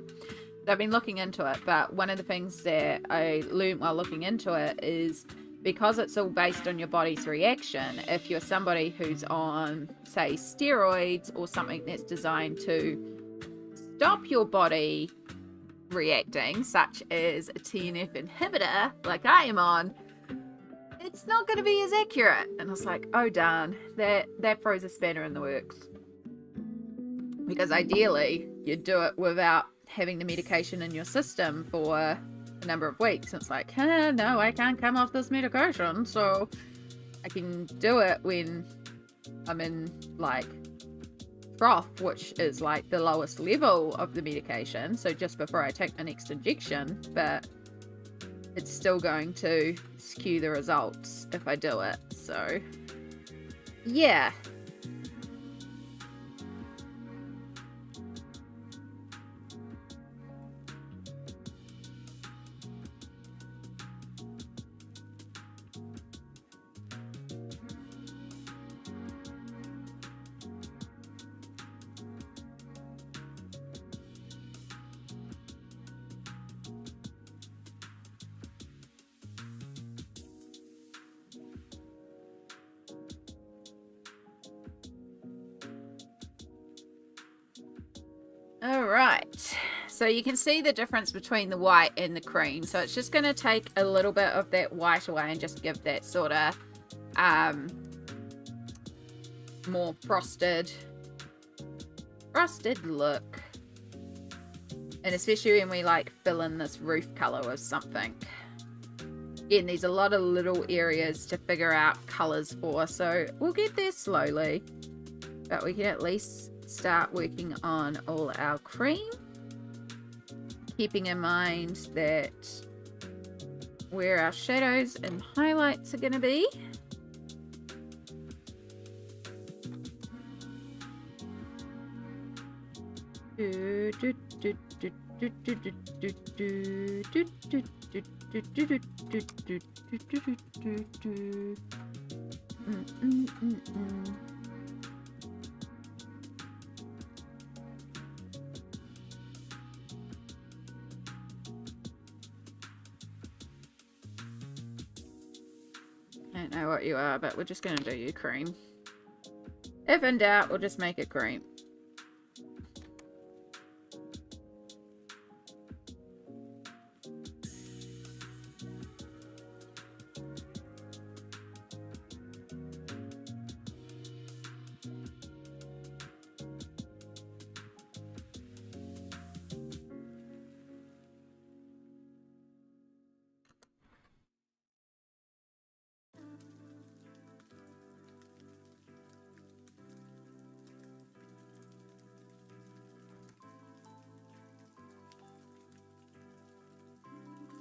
So I've been looking into it, but one of the things that I learned while looking into it is because it's all based on your body's reaction, if you're somebody who's on, say, steroids or something that's designed to stop your body reacting, such as a TNF inhibitor, like I am on, it's not going to be as accurate. And I was like, oh darn, that throws a spanner in the works. Because ideally, you'd do it without having the medication in your system for a number of weeks. And it's like, no, I can't come off this medication, so I can do it when I'm in like trough, which is like the lowest level of the medication, so just before I take my next injection, but it's still going to skew the results if I do it. So yeah. All right, so you can see the difference between the white and the cream. So it's just going to take a little bit of that white away and just give that sort of more frosted look. And especially when we like fill in this roof color with something. Again, there's a lot of little areas to figure out colors for, so we'll get there slowly, but we can at least start working on all our cream, keeping in mind that where our shadows and highlights are going to be. I don't know what you are, but we're just going to do you cream. If in doubt, we'll just make it cream.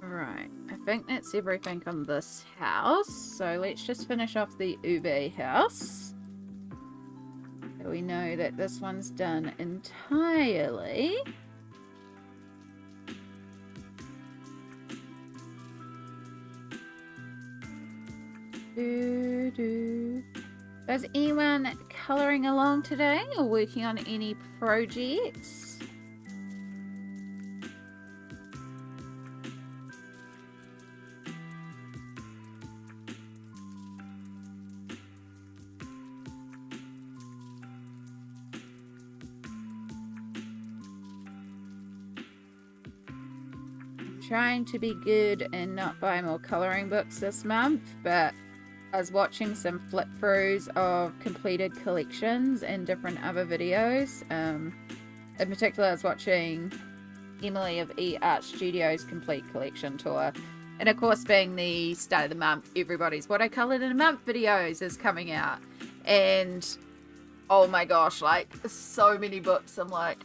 Right, I think that's everything on this house. So let's just finish off the Ube house. So we know that this one's done entirely. Is anyone colouring along today or working on any projects? Trying to be good and not buy more colouring books this month, but I was watching some flip throughs of completed collections and different other videos. In particular, I was watching Emily of E-Art Studios Complete Collection Tour. And of course, being the start of the month, everybody's What I Coloured in a Month videos is coming out. And oh my gosh, like, so many books. I'm like,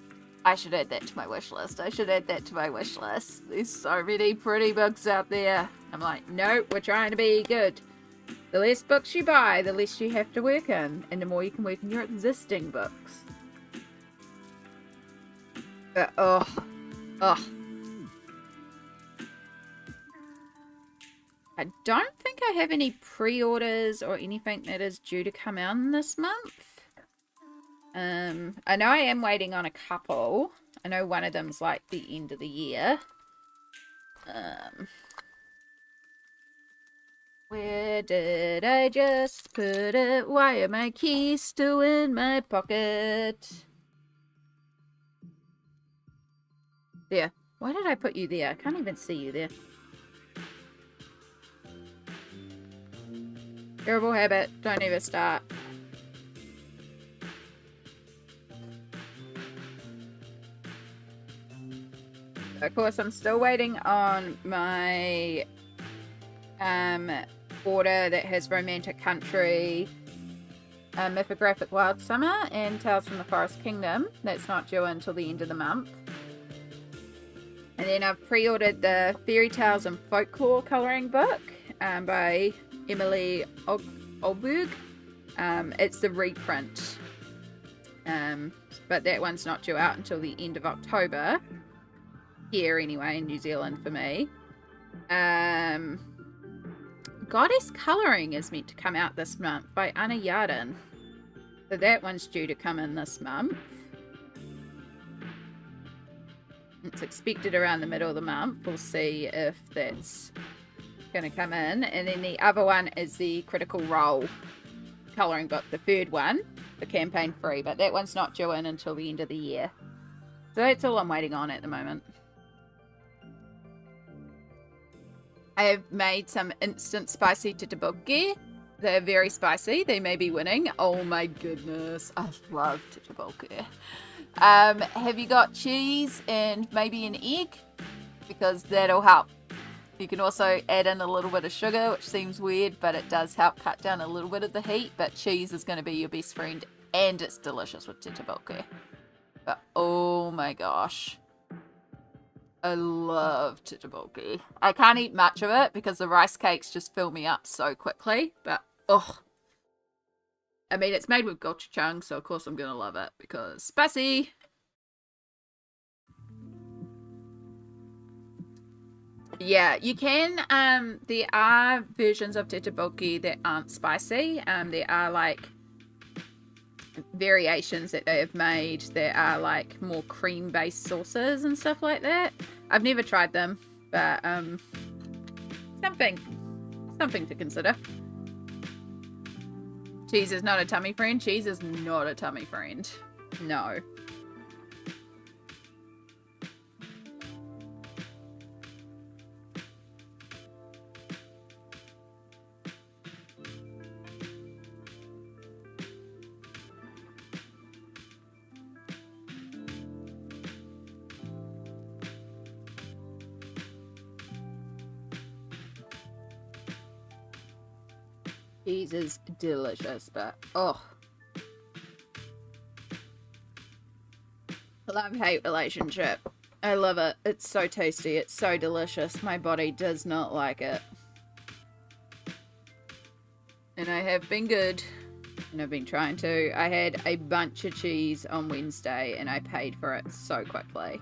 I should add that to my wish list. I should add that to my wish list. There's so many pretty books out there. I'm like, no, we're trying to be good. The less books you buy, the less you have to work in. And the more you can work in your existing books. But, oh. I don't think I have any pre-orders or anything that is due to come out this month. I know I am waiting on a couple. I know one of them's like the end of the year. Where did I just put it? Why are my keys still in my pocket? There. Why did I put you there? I can't even see you there. Terrible habit. Don't ever start. Of course, I'm still waiting on my order that has Romantic Country, Mythographic Wild Summer, and Tales from the Forest Kingdom. That's not due until the end of the month. And then I've pre-ordered the Fairy Tales and Folklore colouring book by Emily Olberg. It's the reprint. But that one's not due out until the end of October. Here, anyway, in New Zealand for me. Goddess Colouring is meant to come out this month by Anna Yarden. So that one's due to come in this month. It's expected around the middle of the month. We'll see if that's going to come in. And then the other one is the Critical Role colouring book, the third one, the campaign free. But that one's not due in until the end of the year. So that's all I'm waiting on at the moment. I have made some instant spicy tteokbokki. They're very spicy. They may be winning. Oh my goodness. I love tteokbokki. Have you got cheese and maybe an egg? Because that'll help. You can also add in a little bit of sugar, which seems weird, but it does help cut down a little bit of the heat. But cheese is going to be your best friend, and it's delicious with tteokbokki. But oh my gosh. I love tteokbokki. I can't eat much of it because the rice cakes just fill me up so quickly. But, oh. I mean, it's made with gochujang, so of course I'm going to love it because spicy. Yeah, you can. There are versions of tteokbokki that aren't spicy. There are, like, variations that they have made that are like more cream-based sauces and stuff like that. I've never tried them, but something to consider. Cheese is not a tummy friend. Cheese is not a tummy friend. No. Cheese is delicious, but oh. Love-hate relationship. I love it. It's so tasty. It's so delicious. My body does not like it. And I have been good. And I've been trying to. I had a bunch of cheese on Wednesday and I paid for it so quickly.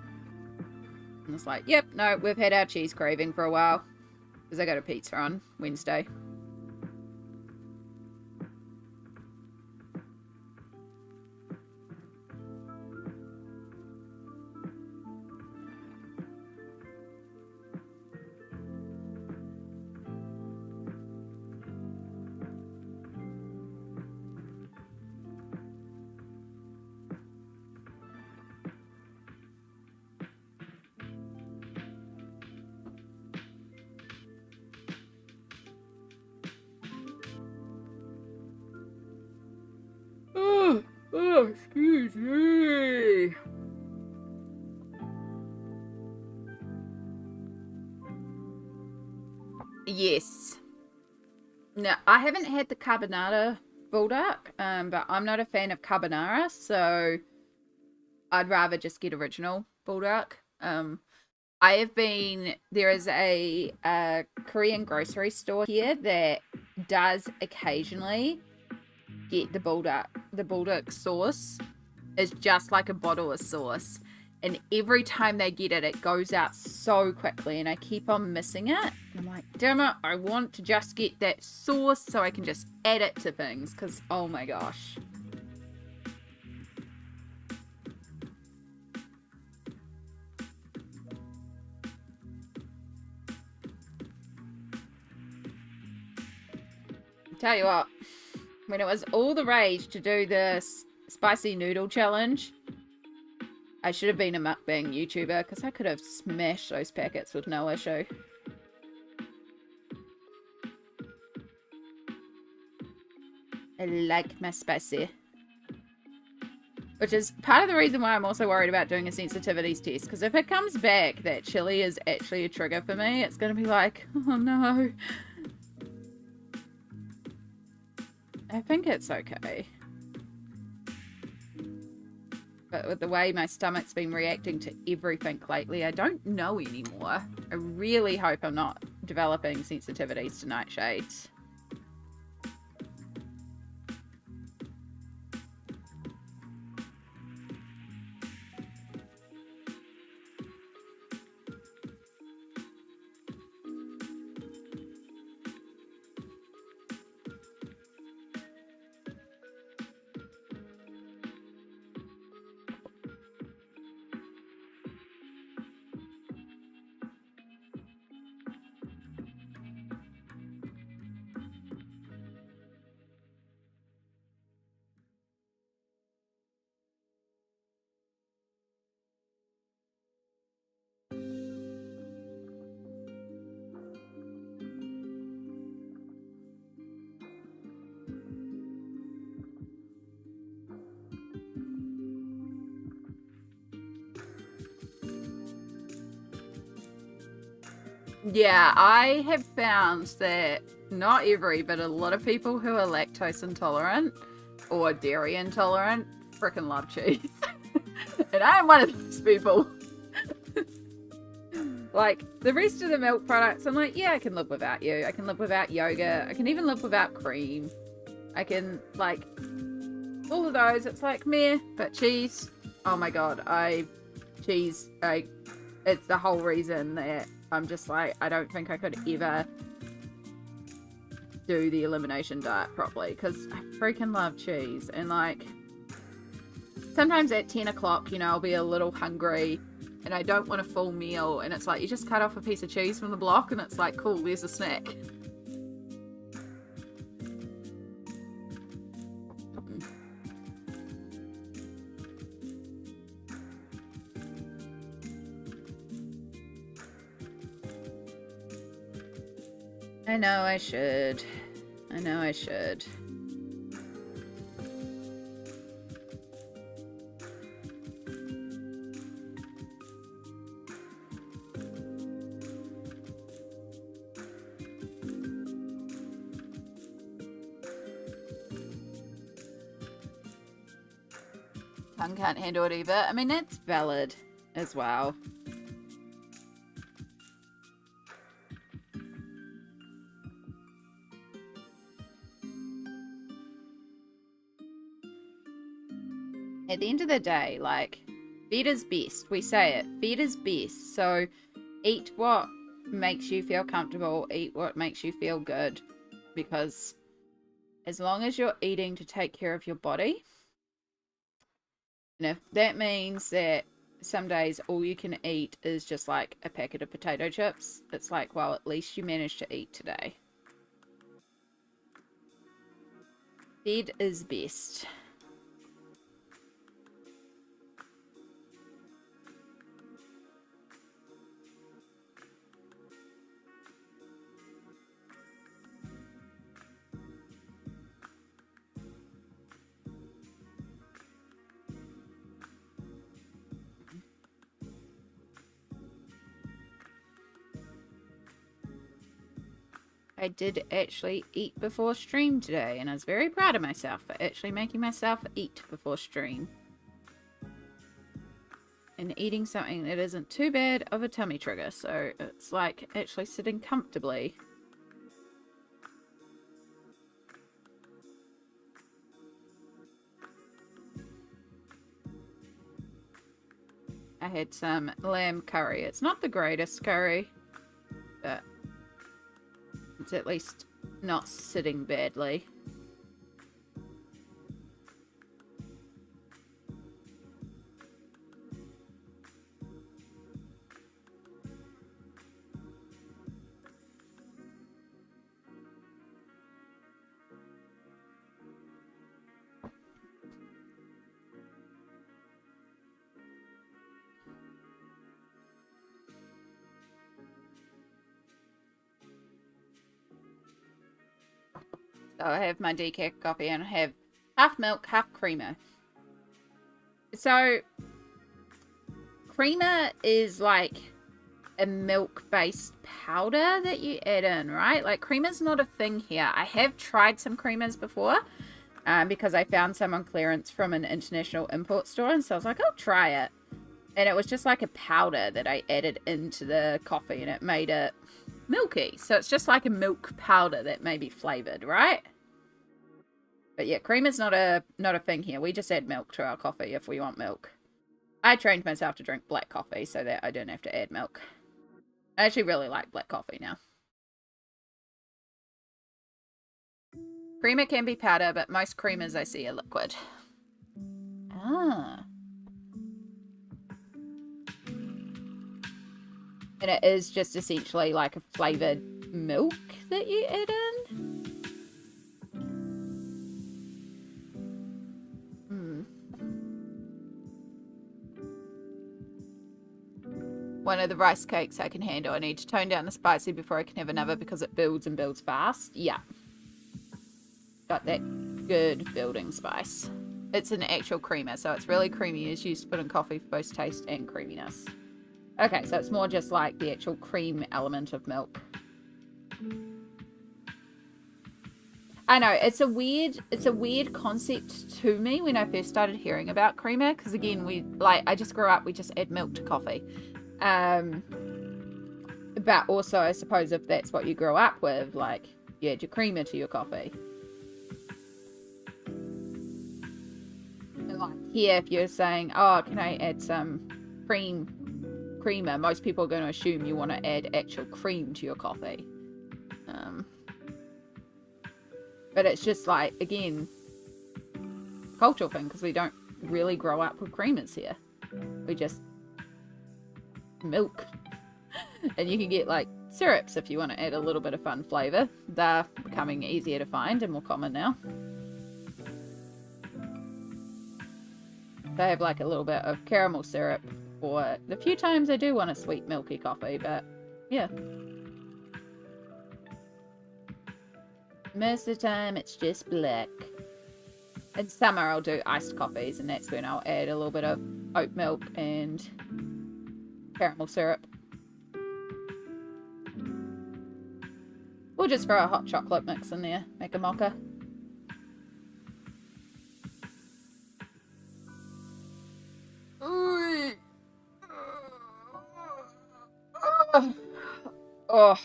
And it's like, yep, no, we've had our cheese craving for a while. Because I got a pizza on Wednesday. Oh, excuse me. Yes. Now, I haven't had the carbonara bulldog, but I'm not a fan of carbonara, so I'd rather just get original bulldog. There is a Korean grocery store here that does occasionally get the bulldog. The bulldog sauce is just like a bottle of sauce. And every time they get it, it goes out so quickly, and I keep on missing it. And I'm like, damn it, I want to just get that sauce so I can just add it to things, because, oh my gosh. Tell you what, when it was all the rage to do this spicy noodle challenge, I should have been a mukbang YouTuber, because I could have smashed those packets with no issue. I like my spicy. Which is part of the reason why I'm also worried about doing a sensitivities test, because if it comes back that chili is actually a trigger for me, it's going to be like, oh no. I think it's okay. But with the way my stomach's been reacting to everything lately, I don't know anymore. I really hope I'm not developing sensitivities to nightshades. Yeah, I have found that not every, but a lot of people who are lactose intolerant or dairy intolerant freaking love cheese. And I am one of those people. Like, the rest of the milk products, I'm like, yeah, I can live without you. I can live without yogurt. I can even live without cream. I can, like, all of those, it's like, meh. But cheese, oh my god, it's the whole reason that I'm just like, I don't think I could ever do the elimination diet properly, because I freaking love cheese. And like, sometimes at 10 o'clock, you know, I'll be a little hungry and I don't want a full meal, and it's like, you just cut off a piece of cheese from the block and it's like, cool, there's a snack. I know I should. I know I should. Tongue can't handle it either. I mean, that's valid as well. At the end of the day, like, feed is best. We say it. Feed is best. So eat what makes you feel comfortable. Eat what makes you feel good. Because as long as you're eating to take care of your body, and if that means that some days all you can eat is just like a packet of potato chips, it's like, well, at least you managed to eat today. Feed is best. I did actually eat before stream today, and I was very proud of myself for actually making myself eat before stream. And eating something that isn't too bad of a tummy trigger, so it's like actually sitting comfortably. I had some lamb curry. It's not the greatest curry, but it's at least not sitting badly. So I have my decaf coffee and I have half milk, half creamer. So creamer is like a milk-based powder that you add in, right? Like creamer's not a thing here. I have tried some creamers before because I found some on clearance from an international import store, and so I was like, I'll try it. And it was just like a powder that I added into the coffee, and it made it milky. So it's just like a milk powder that may be flavored, right? But yeah, cream is not a thing here. We just add milk to our coffee if we want milk. I trained myself to drink black coffee so that I don't have to add milk. I actually really like black coffee now. Creamer can be powder, but most creamers I see are liquid. Ah. And it is just essentially like a flavored milk that you add in. One of the rice cakes I can handle. I need to tone down the spicy before I can have another because it builds and builds fast. Yeah. Got that good building spice. It's an actual creamer, so it's really creamy. It's used to put in coffee for both taste and creaminess. Okay, so it's more just like the actual cream element of milk. I know, it's a weird concept to me when I first started hearing about creamer, because again, I just grew up, we just add milk to coffee. But also, I suppose if that's what you grow up with, like, you add your creamer to your coffee. And like here, if you're saying, oh, can I add some creamer, most people are going to assume you want to add actual cream to your coffee. But it's just like, again, cultural thing, because we don't really grow up with creamers here. We just milk. And you can get like syrups if you want to add a little bit of fun flavor. They're becoming easier to find and more common now. They have like a little bit of caramel syrup for the few times I do want a sweet milky coffee, but yeah. Most of the time it's just black. In summer I'll do iced coffees, and that's when I'll add a little bit of oat milk and caramel syrup. Or just throw a hot chocolate mix in there, make a mocha. Oh.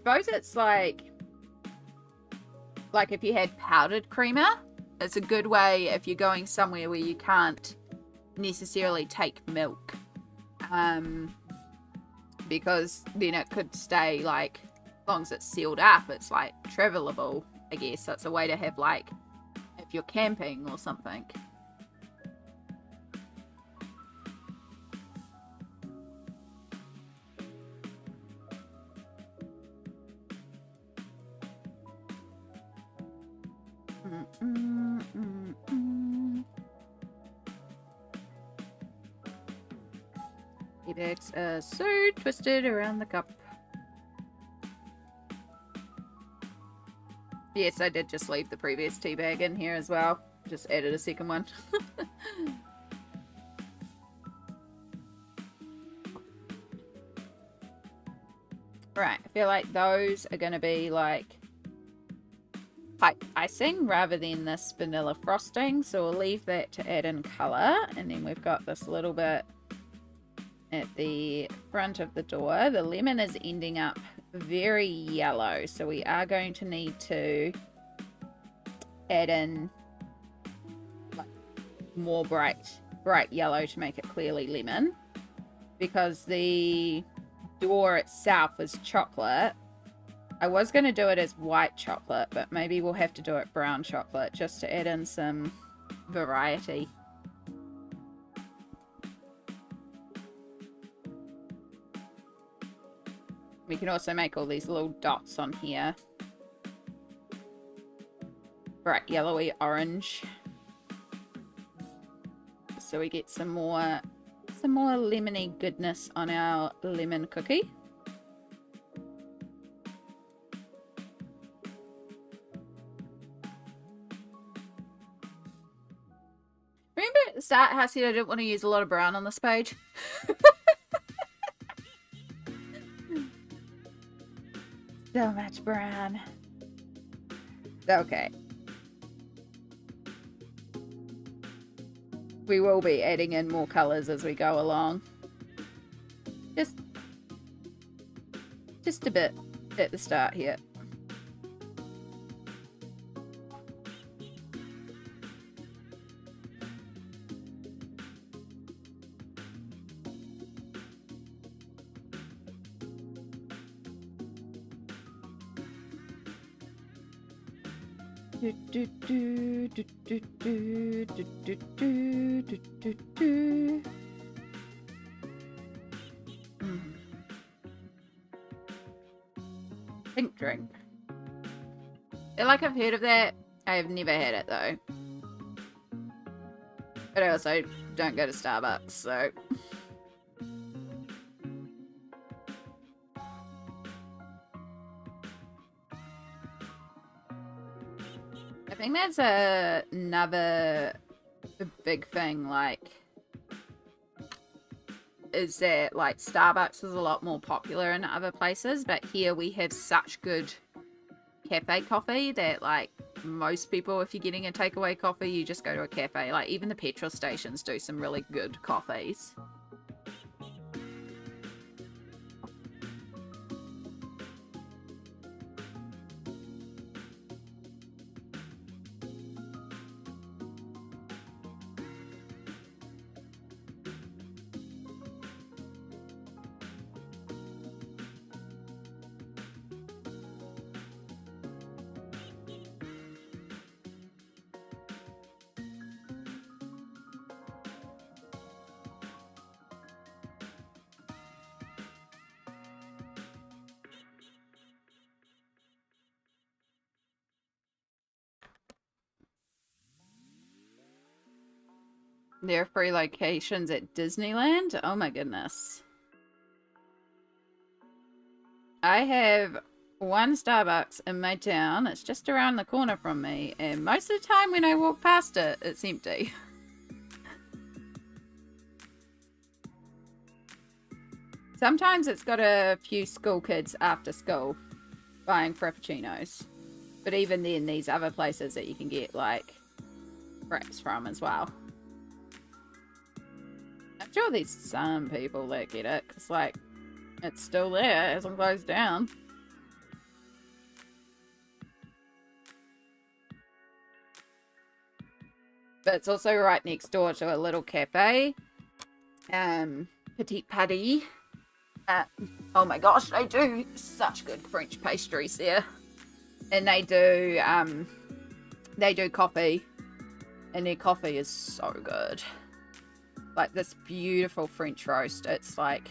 I suppose it's like if you had powdered creamer, it's a good way if you're going somewhere where you can't necessarily take milk, because then it could stay, like, as long as it's sealed up, it's like travelable, I guess. So it's a way to have, like, if you're camping or something. Tea bags are so twisted around the cup. Yes, I did just leave the previous tea bag in here as well. Just added a second one. Right, I feel like those are going to be like pipe icing rather than this vanilla frosting. So we'll leave that to add in colour. And then we've got this little bit at the front of the door. The lemon is ending up very yellow. So we are going to need to add in like more bright yellow to make it clearly lemon. Because the door itself is chocolate. I was going to do it as white chocolate, but maybe we'll have to do it brown chocolate just to add in some variety. We can also make all these little dots on here. Bright yellowy orange. So we get some more lemony goodness on our lemon cookie. Remember at the start how I said I didn't want to use a lot of brown on this page? So much brown. Okay. We will be adding in more colours as we go along. Just a bit at the start here. Pink drink. I feel like I've heard of that. I have never had it though. But I also don't go to Starbucks, so... I think that's another big thing, like, is that, like, Starbucks is a lot more popular in other places, but here we have such good cafe coffee that, like, most people, if you're getting a takeaway coffee, you just go to a cafe. Like, even the petrol stations do some really good coffees. There are free locations at Disneyland? Oh my goodness. I have one Starbucks in my town. It's just around the corner from me. And most of the time when I walk past it, it's empty. Sometimes it's got a few school kids after school buying frappuccinos. But even then, these other places that you can get, like, fraps from as well. I'm sure there's some people that get it, because, like, it's still there. It hasn't closed down. But it's also right next door to a little cafe. Petite Patty. Oh my gosh, they do such good French pastries there. And they do coffee. And their coffee is so good. Like this beautiful French roast. It's like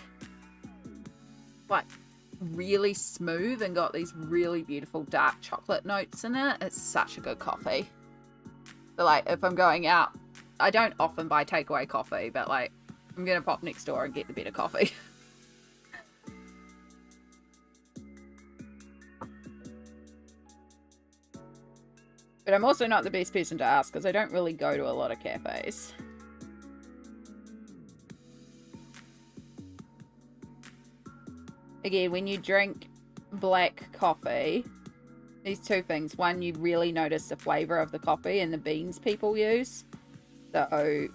really smooth and got these really beautiful dark chocolate notes in it. It's such a good coffee. But like if I'm going out, I don't often buy takeaway coffee, but like I'm gonna pop next door and get the better coffee. But I'm also not the best person to ask because I don't really go to a lot of cafes. Again, when you drink black coffee, these two things. One, you really notice the flavour of the coffee and the beans people use. So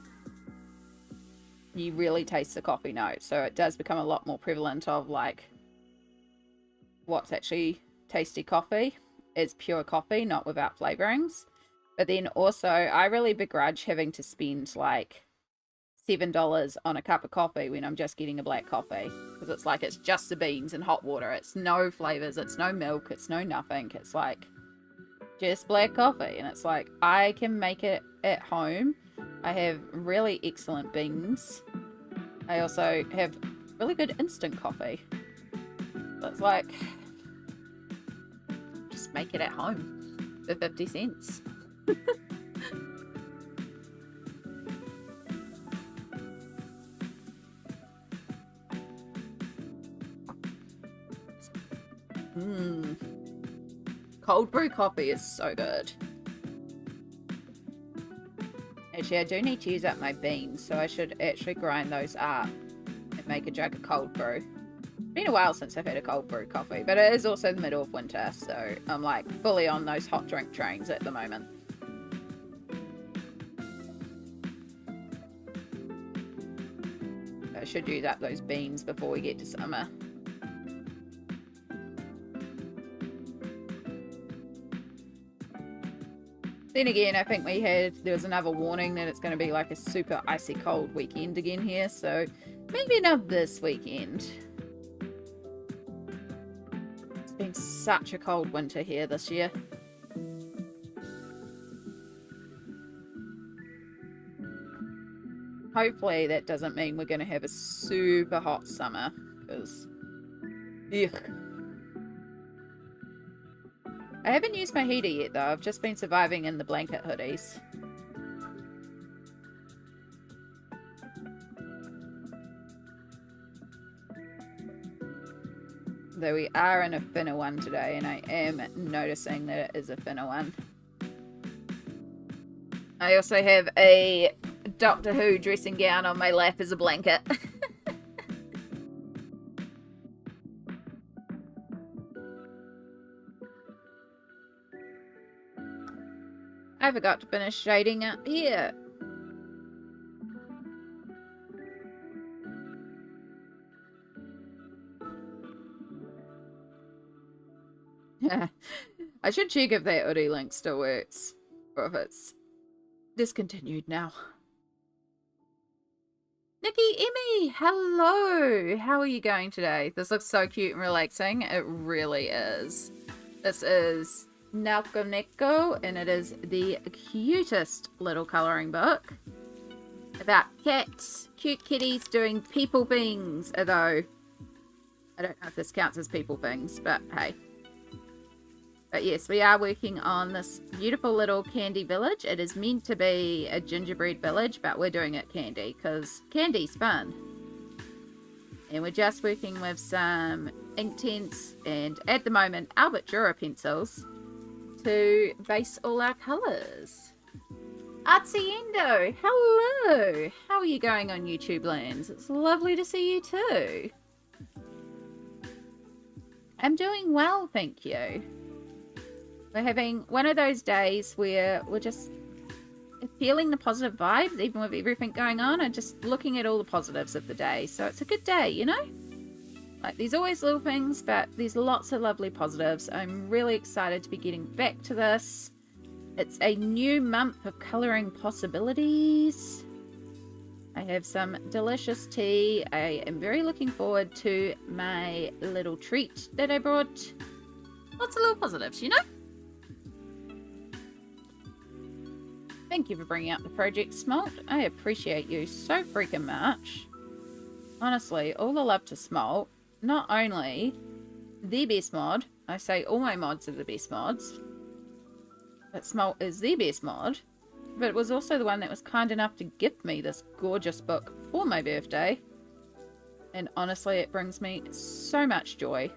you really taste the coffee note. So it does become a lot more prevalent of like what's actually tasty coffee. It's pure coffee, not without flavorings. But then also, I really begrudge having to spend like $7 on a cup of coffee when I'm just getting a black coffee, because it's like it's just the beans and hot water. It's no flavors, it's no milk, it's no nothing. It's like just black coffee, and it's like I can make it at home. I have really excellent beans. I also have really good instant coffee. So it's like just make it at home for 50 cents. Cold brew coffee is so good. Actually, I do need to use up my beans, so I should actually grind those up and make a jug of cold brew. It's been a while since I've had a cold brew coffee, but it is also the middle of winter, so I'm like fully on those hot drink trains at the moment. I should use up those beans before we get to summer. Then again, I think there was another warning that it's going to be like a super icy cold weekend again here, so maybe not this weekend. It's been such a cold winter here this year. Hopefully that doesn't mean we're going to have a super hot summer, because I haven't used my heater yet, though. I've just been surviving in the blanket hoodies. Though we are in a thinner one today, and I am noticing that it is a thinner one. I also have a Doctor Who dressing gown on my lap as a blanket. I forgot to finish shading up here. I should check if that hoodie link still works, or if it's discontinued now. Nikki, Emmy, hello! How are you going today? This looks so cute and relaxing. It really is. This is Nelco Neco, and it is the cutest little colouring book about cats, cute kitties doing people things, although I don't know if this counts as people things, but hey. But yes, we are working on this beautiful little candy village. It is meant to be a gingerbread village, but we're doing it candy because candy's fun. And we're just working with some Inktense and, at the moment, Albert Dürer pencils to base all our colours. Artsiendo, hello! How are you going on YouTube lands? It's lovely to see you too. I'm doing well, thank you. We're having one of those days where we're just feeling the positive vibes, even with everything going on, and just looking at all the positives of the day. So it's a good day, you know? Like, there's always little things, but there's lots of lovely positives. I'm really excited to be getting back to this. It's a new month of colouring possibilities. I have some delicious tea. I am very looking forward to my little treat that I brought. Lots of little positives, you know? Thank you for bringing up the project, Smalt. I appreciate you so freaking much. Honestly, all the love to Smalt. Not only the best mod, I say all my mods are the best mods, but Smalt is the best mod, but it was also the one that was kind enough to gift me this gorgeous book for my birthday. And honestly, it brings me so much joy.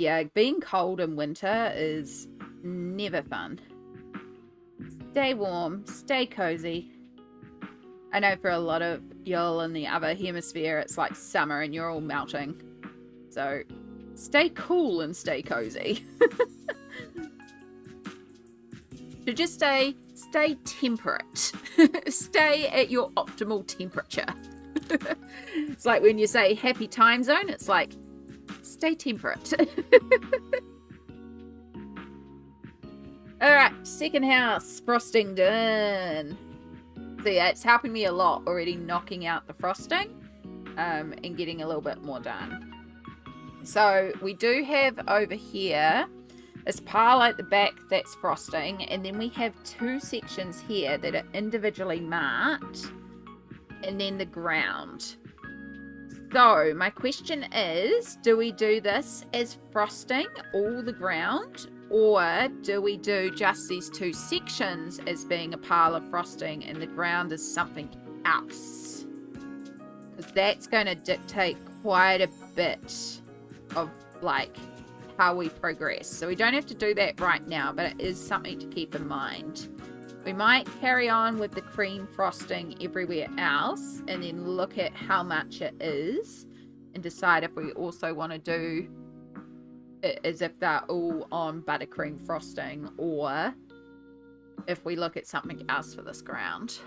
Yeah, being cold in winter is never fun. Stay warm, stay cozy. I know for a lot of y'all in the other hemisphere, it's like summer and you're all melting. So stay cool and stay cozy. So just stay temperate. Stay at your optimal temperature. It's like when you say happy time zone, it's like stay temperate. All right, second house, frosting done. So yeah, it's helping me a lot already, knocking out the frosting and getting a little bit more done. So we do have over here this pile at the back that's frosting, and then we have two sections here that are individually marked, and then the ground. So my question is, do we do this as frosting all the ground, or do we do just these two sections as being a pile of frosting and the ground is something else? Because that's going to dictate quite a bit of like how we progress. So we don't have to do that right now, but it is something to keep in mind. We might carry on with the cream frosting everywhere else and then look at how much it is and decide if we also want to do it as if they're all on buttercream frosting, or if we look at something else for this ground.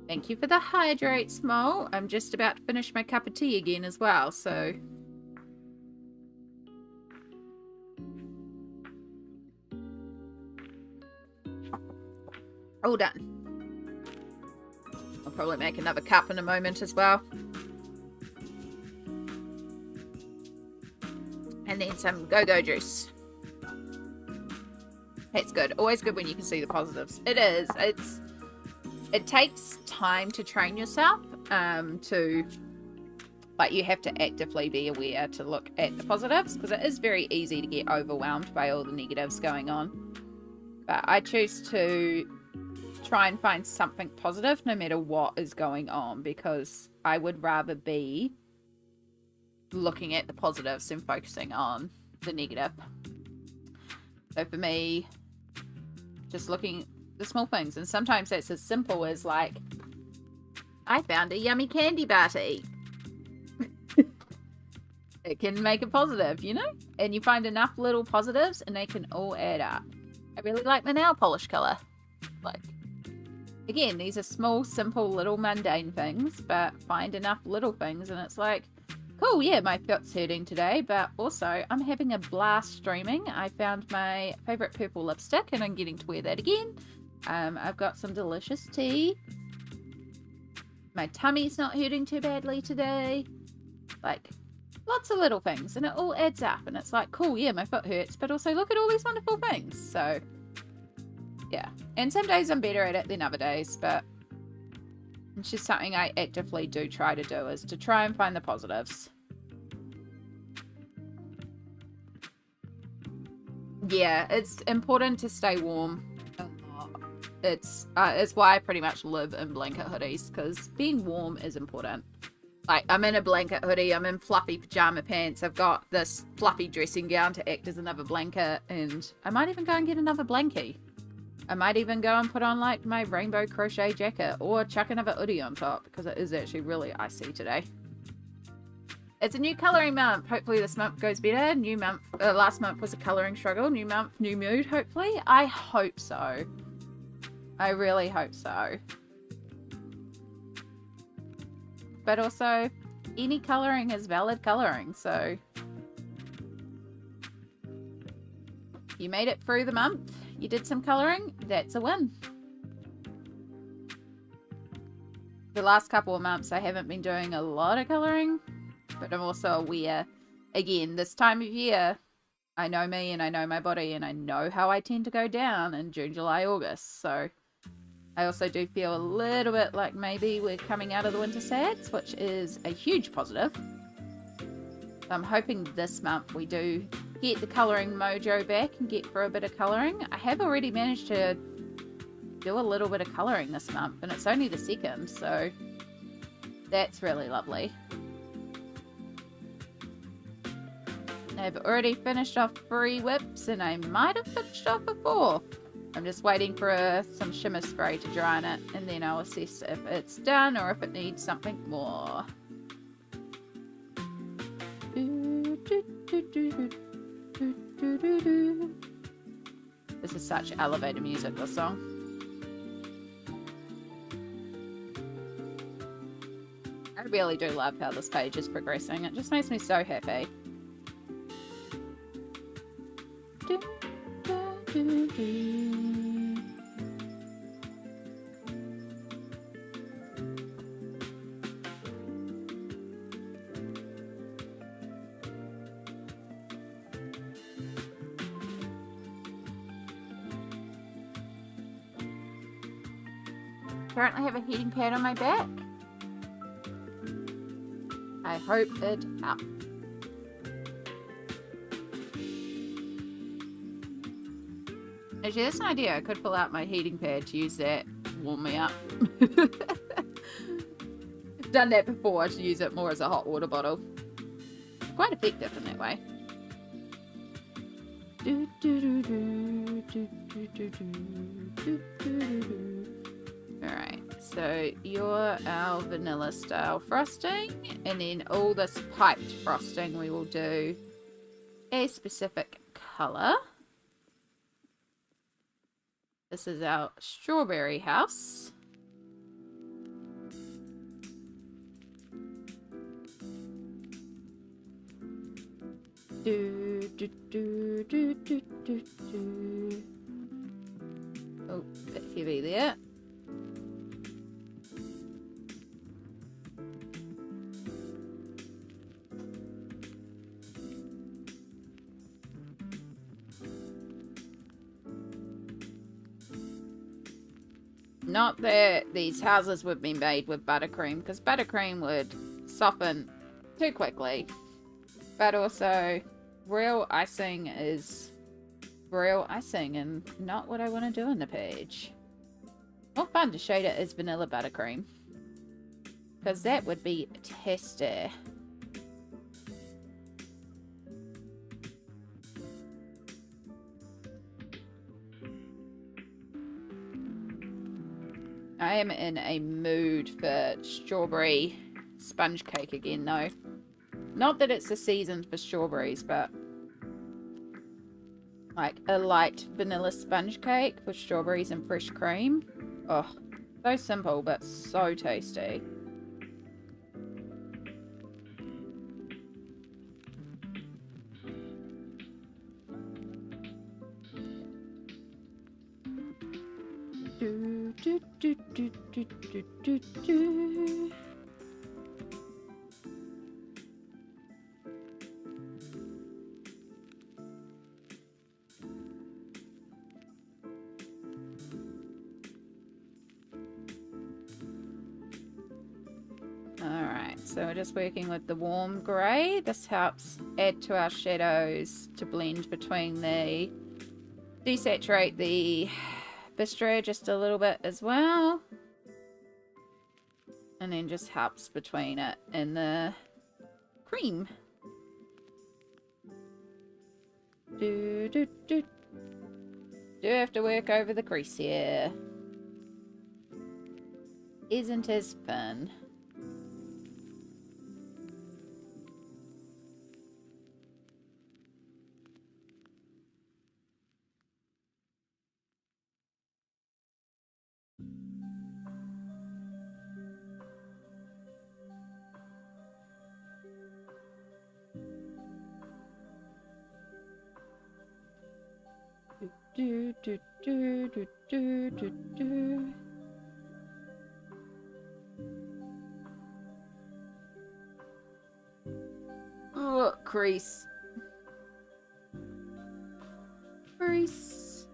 Thank you for the hydrate, Small. I'm just about to finish my cup of tea again as well, so all done. I'll probably make another cup in a moment as well. And then some go-go juice. It's good. Always good when you can see the positives. It is. It takes time to train yourself to, like, you have to actively be aware to look at the positives, because it is very easy to get overwhelmed by all the negatives going on. But I choose to try and find something positive no matter what is going on, because I would rather be looking at the positives than focusing on the negative. So for me, just looking at the small things, and sometimes that's as simple as like, I found a yummy candy bar to eat. It can make a positive, you know, and you find enough little positives and they can all add up. I really like my nail polish color. Like, again, these are small, simple, little mundane things, but find enough little things and it's like, cool, yeah, my foot's hurting today, but also I'm having a blast streaming. I found my favorite purple lipstick and I'm getting to wear that again. I've got some delicious tea. My tummy's not hurting too badly today. Like, lots of little things, and it all adds up, and it's like, cool, yeah, my foot hurts, but also look at all these wonderful things. So yeah, and some days I'm better at it than other days, but it's just something I actively do try to do, is to try and find the positives. Yeah, it's important to stay warm. It's why I pretty much live in blanket hoodies, because being warm is important. Like, I'm in a blanket hoodie, I'm in fluffy pajama pants, I've got this fluffy dressing gown to act as another blanket, and I might even go and get another blankie. I might even go and put on like my rainbow crochet jacket, or chuck another hoodie on top, because it is actually really icy today. It's a new colouring month. Hopefully this month goes better. New month, last month was a colouring struggle. New month, new mood, hopefully. I hope so. I really hope so. But also, any colouring is valid colouring, so you made it through the month, you did some colouring, that's a win. The last couple of months I haven't been doing a lot of colouring, but I'm also aware, again, this time of year, I know me and I know my body and I know how I tend to go down in June, July, August, so I also do feel a little bit like maybe we're coming out of the winter sads, which is a huge positive. So I'm hoping this month we do get the colouring mojo back and get for a bit of colouring. I have already managed to do a little bit of colouring this month, and it's only the 2nd, so that's really lovely. I've already finished off 3 whips, and I might have finished off a 4th. I'm just waiting for some shimmer spray to dry on it, and then I'll assess if it's done or if it needs something more. This is such elevator music, this song. I really do love how this page is progressing. It just makes me so happy. Currently have a heating pad on my back. I hope it helps. Actually, that's an idea. I could pull out my heating pad to use that to warm me up. I've done that before. I should use it more as a hot water bottle. It's quite effective in that way. Alright, so you're our vanilla style frosting, and then all this piped frosting we will do a specific colour. This is our strawberry house. Oh, a bit heavy there. Not that these houses would be made with buttercream, because buttercream would soften too quickly. But also, real icing is real icing and not what I want to do on the page. More fun to shade it as vanilla buttercream, because that would be tasty. I am in a mood for strawberry sponge cake again, though. Not that it's the season for strawberries, but like a light vanilla sponge cake with strawberries and fresh cream. Oh, so simple, but so tasty. Alright, so we're just working with the warm grey. This helps add to our shadows to blend between the... desaturate the bistre just a little bit as well. And then just helps between it and the cream. Do have to work over the crease here. Isn't as fun. Oh, crease. Crease.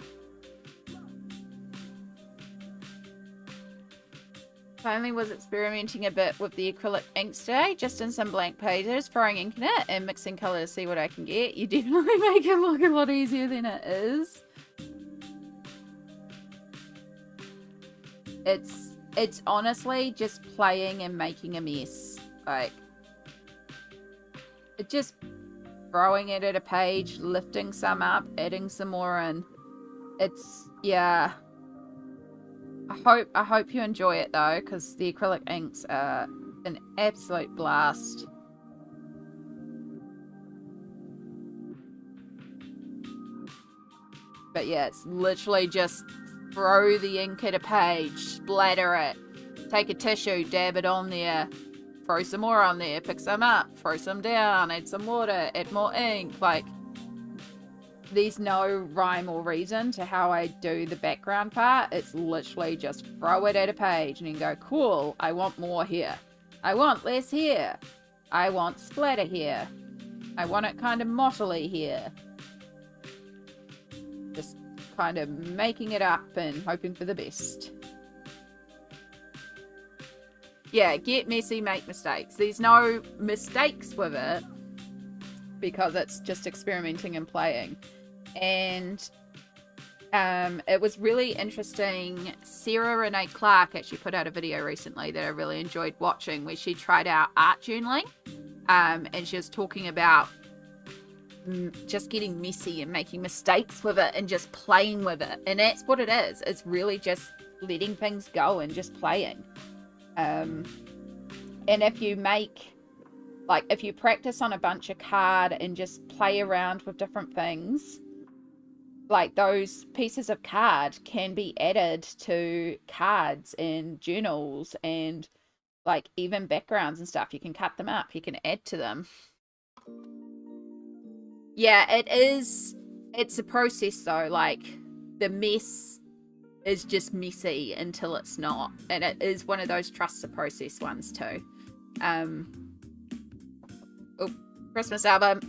Finally was experimenting a bit with the acrylic inks today, just in some blank pages, throwing ink in it and mixing colour to see what I can get. You definitely make it look a lot easier than it is. It's honestly just playing and making a mess. Like, it just throwing it at a page, lifting some up, adding some more in. It's, yeah. I hope you enjoy it though, because the acrylic inks are an absolute blast. But yeah, it's literally just throw the ink at a page, splatter it, take a tissue, dab it on there, throw some more on there, pick some up, throw some down, add some water, add more ink. Like, there's no rhyme or reason to how I do the background part. It's literally just throw it at a page and you go, cool, I want more here. I want less here. I want splatter here. I want it kind of mottly here. Just kind of making it up and hoping for the best. Yeah, get messy, make mistakes. There's no mistakes with it because it's just experimenting and playing. And it was really interesting. Sarah Renee Clark actually put out a video recently that I really enjoyed watching, where she tried out art journaling, and she was talking about just getting messy and making mistakes with it and just playing with it. And that's what it is. It's really just letting things go and just playing. And if you make, like, if you practice on a bunch of card and just play around with different things, like, those pieces of card can be added to cards and journals and, like, even backgrounds and stuff. You can cut them up, you can add to them. Yeah, it is. It's a process though. Like, the mess is just messy until it's not. And it is one of those trust the process ones too. Oh, Christmas album.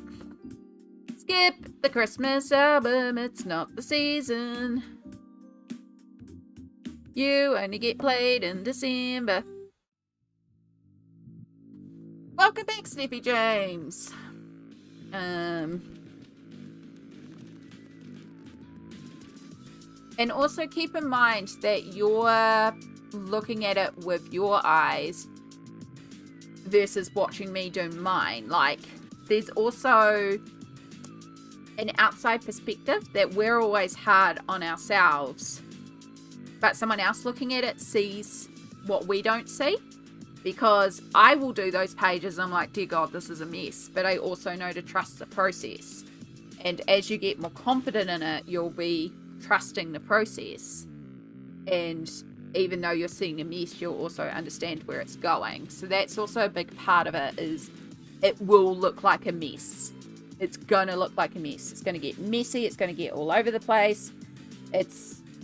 Skip the Christmas album. It's not the season. You only get played in December. Welcome back, Sniffy James. And also keep in mind that you're looking at it with your eyes versus watching me do mine. Like, there's also an outside perspective that we're always hard on ourselves, but someone else looking at it sees what we don't see. Because I will do those pages and I'm like, dear God, this is a mess. But I also know to trust the process. And as you get more confident in it, you'll be trusting the process. And even though you're seeing a mess, you'll also understand where it's going. So that's also a big part of it, is it will look like a mess. It's going to look like a mess. It's going to get messy. It's going to get all over the place.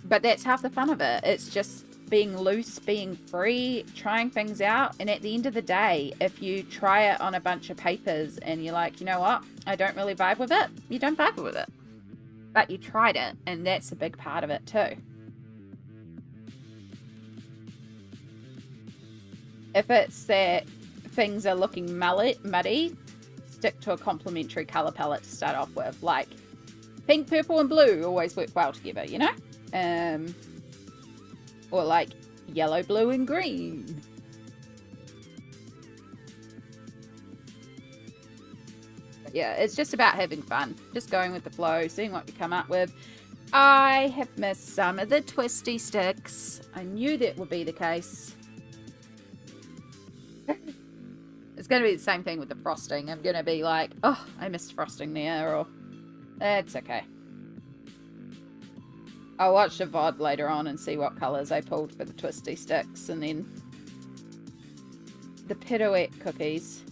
But that's half the fun of it. It's just being loose, being free, trying things out. And at the end of the day, if you try it on a bunch of papers and you're like, you know what, I don't really vibe with it, you don't vibe with it. But you tried it, and that's a big part of it too. If it's that things are looking muddy, stick to a complementary colour palette to start off with. Like, pink, purple and blue always work well together, you know? Or like yellow, blue and green. But yeah, it's just about having fun. Just going with the flow, seeing what you come up with. I have missed some of the twisty sticks. I knew that would be the case. It's going to be the same thing with the frosting. I'm going to be like, oh, I missed frosting there, or it's okay. I'll watch the VOD later on and see what colours I pulled for the twisty sticks, and then the pirouette cookies.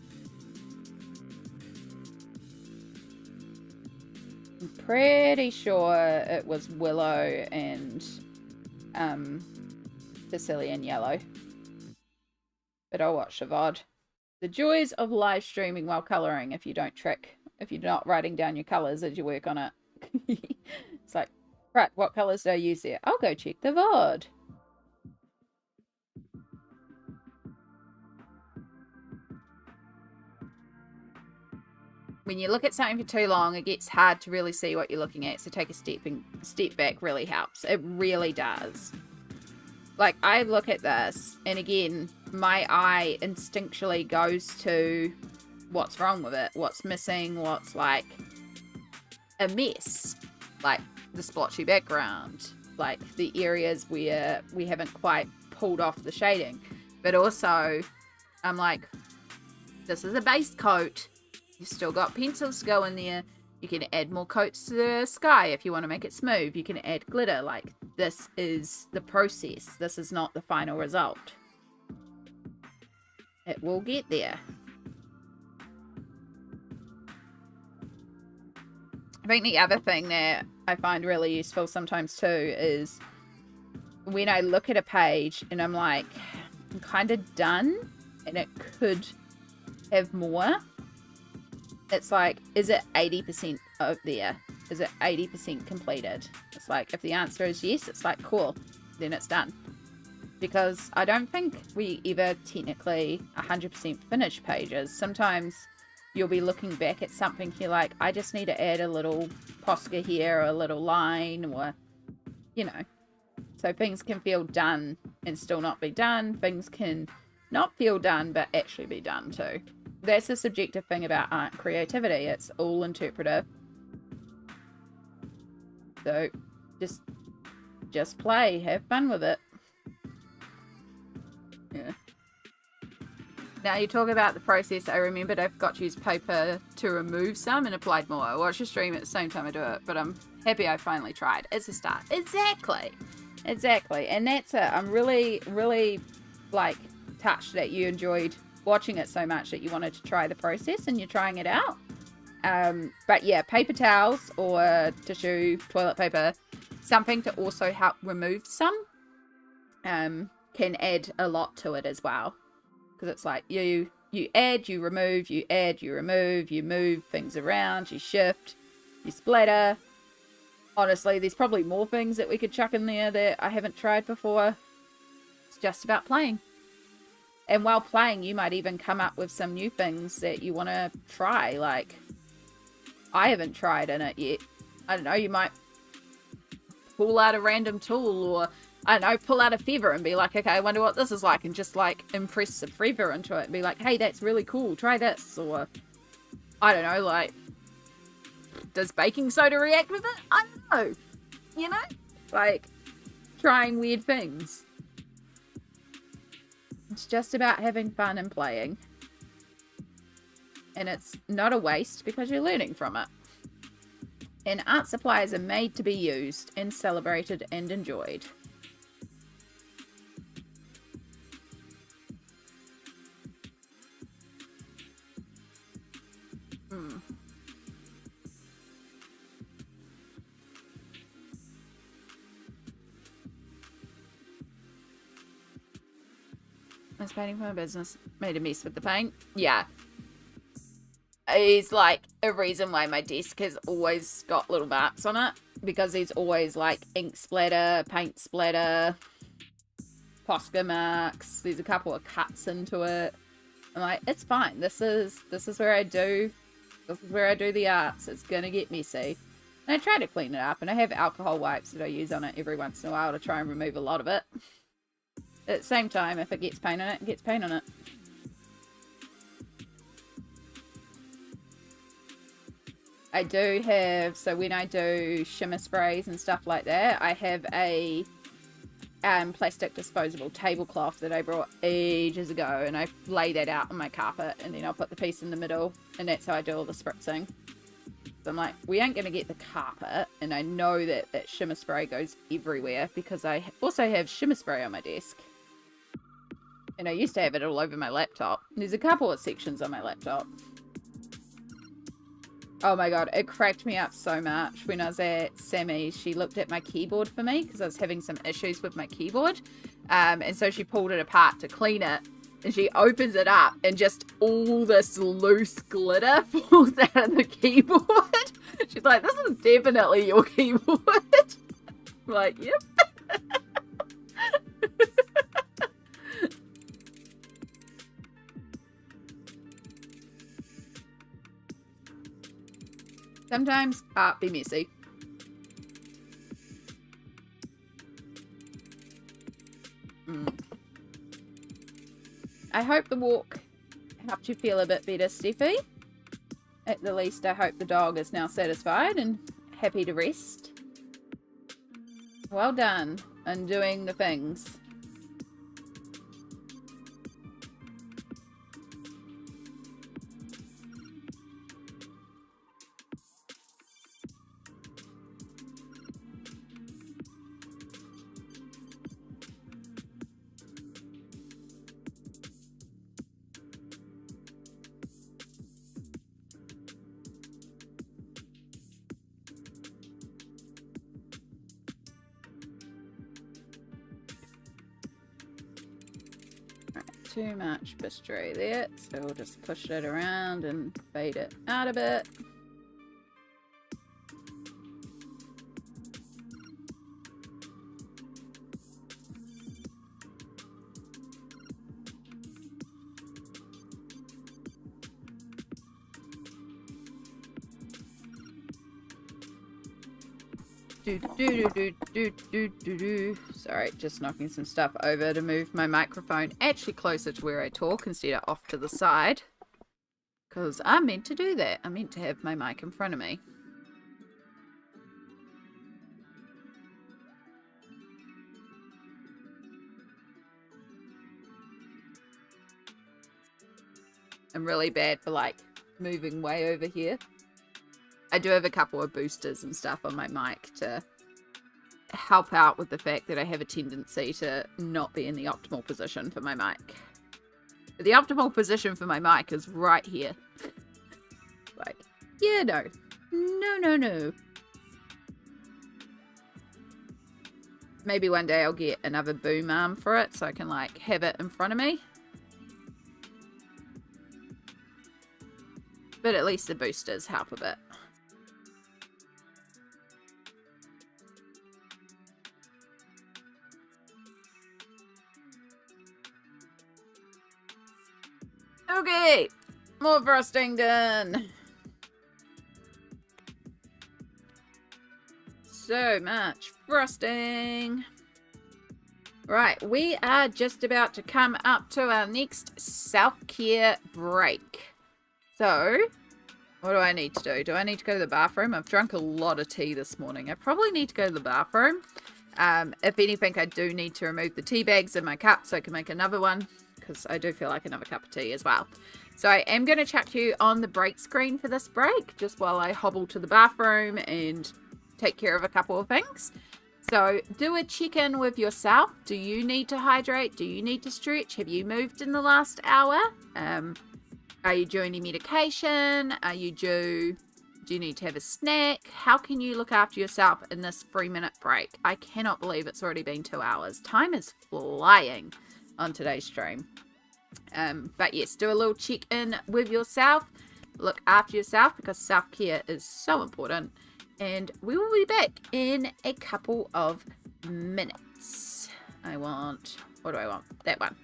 I'm pretty sure it was willow and Sicilian yellow. But I'll watch the VOD. The joys of live streaming while colouring if you're not writing down your colours as you work on it. It's like, right, what colours do I use there? I'll go check the VOD. When you look at something for too long, it gets hard to really see what you're looking at. So take a step back really helps. It really does. Like, I look at this, and again, my eye instinctually goes to what's wrong with it, what's missing, what's like a mess, like the splotchy background, like the areas where we haven't quite pulled off the shading. But also, I'm like, this is a base coat. You've still got pencils to go in there. You can add more coats to the sky if you want to make it smooth. You can add glitter. Like, this is the process. This is not the final result. It will get there. I think the other thing that I find really useful sometimes too is when I look at a page and I'm like, I'm kind of done and it could have more. It's like, is it 80% up there? Is it 80% completed? It's like, if the answer is yes, it's like, cool, then it's done. Because I don't think we ever technically 100% finish pages. Sometimes you'll be looking back at something, you're like, I just need to add a little Posca here, or a little line, or, you know. So things can feel done and still not be done. Things can not feel done, but actually be done too. That's the subjective thing about art creativity. It's all interpretive. So just play, have fun with it. Yeah. Now you talk about the process. I remembered I forgot to use paper to remove some and applied more. I watch your stream at the same time I do it, but I'm happy I finally tried. It's a start. Exactly. And that's it. I'm really, really like touched that you enjoyed watching it so much that you wanted to try the process and you're trying it out. But yeah, paper towels or tissue, toilet paper, something to also help remove some, can add a lot to it as well. Because it's like you add, you remove, you add, you remove, you move things around, you shift, you splatter. Honestly, there's probably more things that we could chuck in there that I haven't tried before. It's just about playing. And while playing, you might even come up with some new things that you want to try. Like, I haven't tried in it yet. I don't know, you might pull out a random tool, or, I don't know, pull out a feather and be like, okay, I wonder what this is like. And just, like, impress the feather into it and be like, hey, that's really cool. Try this. Or, I don't know, like, does baking soda react with it? I don't know. You know? Like, trying weird things. It's just about having fun and playing. And it's not a waste because you're learning from it. And art supplies are made to be used and celebrated and enjoyed. I was painting for my business. Made a mess with the paint. Yeah. It's like a reason why my desk has always got little marks on it. Because there's always like ink splatter, paint splatter, Posca marks. There's a couple of cuts into it. I'm like, it's fine. This is where I do the arts. It's gonna get messy. And I try to clean it up, and I have alcohol wipes that I use on it every once in a while to try and remove a lot of it. At the same time, if it gets paint on it, it gets paint on it. I do have, so when I do shimmer sprays and stuff like that, I have a plastic disposable tablecloth that I brought ages ago, and I lay that out on my carpet, and then I'll put the piece in the middle, and that's how I do all the spritzing. So I'm like, we ain't going to get the carpet, and I know that that shimmer spray goes everywhere because I also have shimmer spray on my desk. And I used to have it all over my laptop. There's a couple of sections on my laptop. Oh my god, it cracked me up so much. When I was at Sammy's, she looked at my keyboard for me because I was having some issues with my keyboard. And so she pulled it apart to clean it. And she opens it up and just all this loose glitter falls out of the keyboard. She's like, this is definitely your keyboard. I'm like, yep. Sometimes art be messy. I hope the walk helped you feel a bit better, Steffi. At the least, I hope the dog is now satisfied and happy to rest. Well done on doing the things. Too much bistro there, so we'll just push it around and fade it out a bit. Sorry, just knocking some stuff over to move my microphone actually closer to where I talk instead of off to the side. Because I'm meant to do that. I'm meant to have my mic in front of me. I'm really bad for like moving way over here. I do have a couple of boosters and stuff on my mic to help out with the fact that I have a tendency to not be in the optimal position for my mic. The optimal position for my mic is right here. Like, yeah, no. No. Maybe one day I'll get another boom arm for it so I can like have it in front of me. But at least the boosters help a bit. Okay, more frosting done. So much frosting. Right, we are just about to come up to our next self-care break. So, what do I need to do? Do I need to go to the bathroom? I've drunk a lot of tea this morning. I probably need to go to the bathroom. If anything, I do need to remove the tea bags in my cup so I can make another one, because I do feel like another cup of tea as well. So I am going to chuck you on the break screen for this break, just while I hobble to the bathroom and take care of a couple of things. So do a check-in with yourself. Do you need to hydrate? Do you need to stretch? Have you moved in the last hour? Are you due any medication? Do you need to have a snack? How can you look after yourself in this 3-minute break? I cannot believe it's already been 2 hours. Time is flying on today's stream. But yes, do a little check-in with yourself. Look after yourself because self-care is so important. And we will be back in a couple of minutes. What do I want? That one.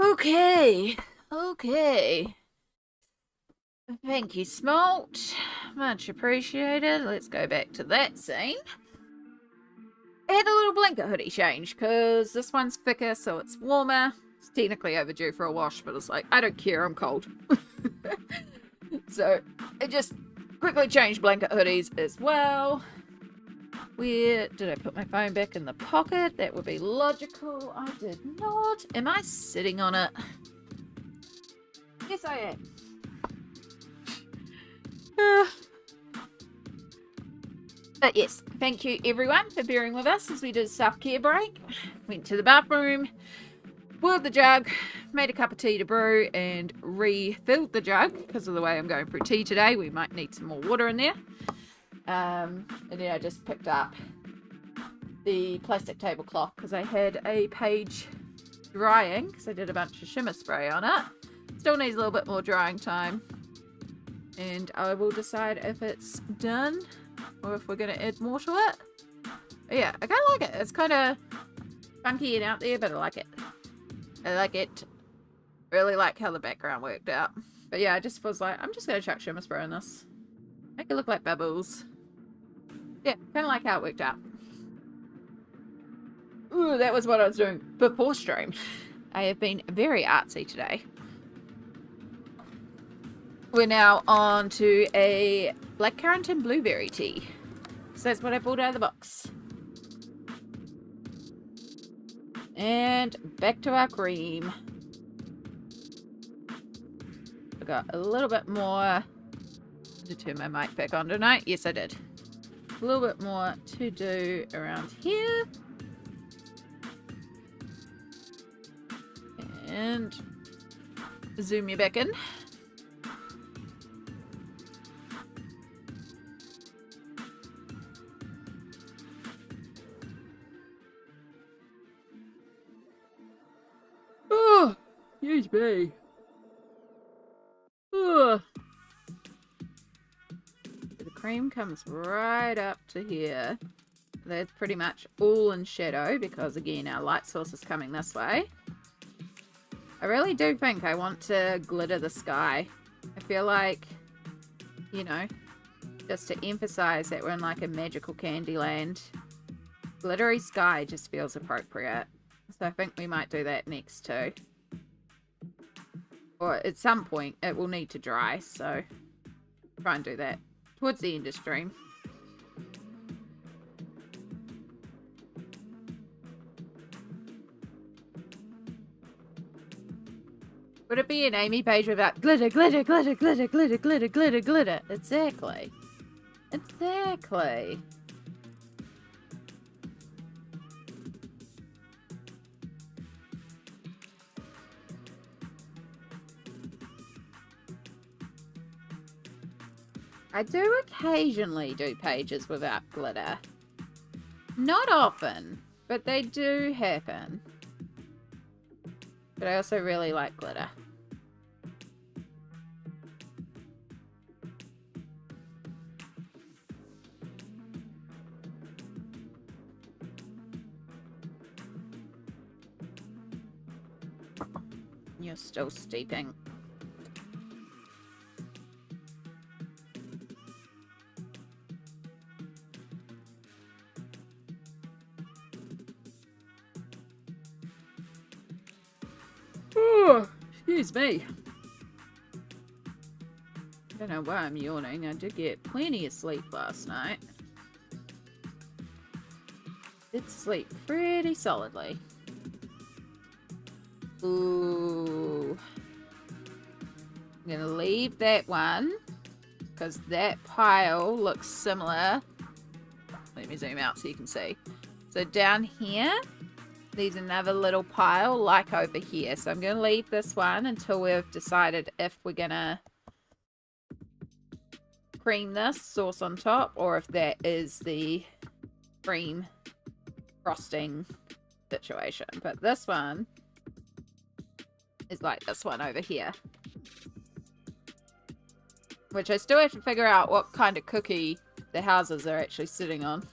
Okay. Okay. Thank you, Smalt. Much appreciated. Let's go back to that scene. I had a little blanket hoodie change because this one's thicker, so it's warmer. It's technically overdue for a wash, but it's like, I don't care, I'm cold. So I just quickly changed blanket hoodies as well. Where did I put my phone back in the pocket? That would be logical. I did not. Am I sitting on it? Yes, I am. But yes, thank you everyone for bearing with us as we did a self-care break. Went to the bathroom, boiled the jug, made a cup of tea to brew, and refilled the jug because of the way I'm going through tea today. We might need some more water in there. And then I just picked up the plastic tablecloth because I had a page drying because I did a bunch of shimmer spray on it. Still needs a little bit more drying time. And I will decide if it's done or if we're going to add more to it. But yeah, I kind of like it. It's kind of funky and out there, but I like it. I like it. Really like how the background worked out. But yeah, I just was like, I'm just going to chuck shimmer spray on this. Make it look like bubbles. Yeah, kind of like how it worked out. Ooh, that was what I was doing before stream. I have been very artsy today. We're now on to a blackcurrant and blueberry tea. So that's what I pulled out of the box. And back to our cream. I got a little bit more. Did I turn my mic back on tonight? Yes, I did. A little bit more to do around here. And zoom you back in. Oh, excuse me. Oh. The cream comes right up to here. That's pretty much all in shadow because, again, our light source is coming this way. I really do think I want to glitter the sky. I feel like, you know, just to emphasize that we're in like a magical candy land, glittery sky just feels appropriate. So I think we might do that next too. Or at some point it will need to dry, so try and do that towards the end of stream. Would it be an Amy page without glitter, glitter, glitter, glitter, glitter, glitter, glitter, glitter? Exactly. Exactly. I do occasionally do pages without glitter. Not often, but they do happen. But I also really like glitter. You're still steeping. Oh, excuse me. I don't know why I'm yawning. I did get plenty of sleep last night. Did sleep pretty solidly. Ooh. I'm going to leave that one because that pile looks similar. Let me zoom out so you can see. So down here, there's another little pile like over here. So I'm going to leave this one until we've decided if we're going to cream this sauce on top or if that is the cream frosting situation. But this one is like this one over here. Which I still have to figure out what kind of cookie the houses are actually sitting on.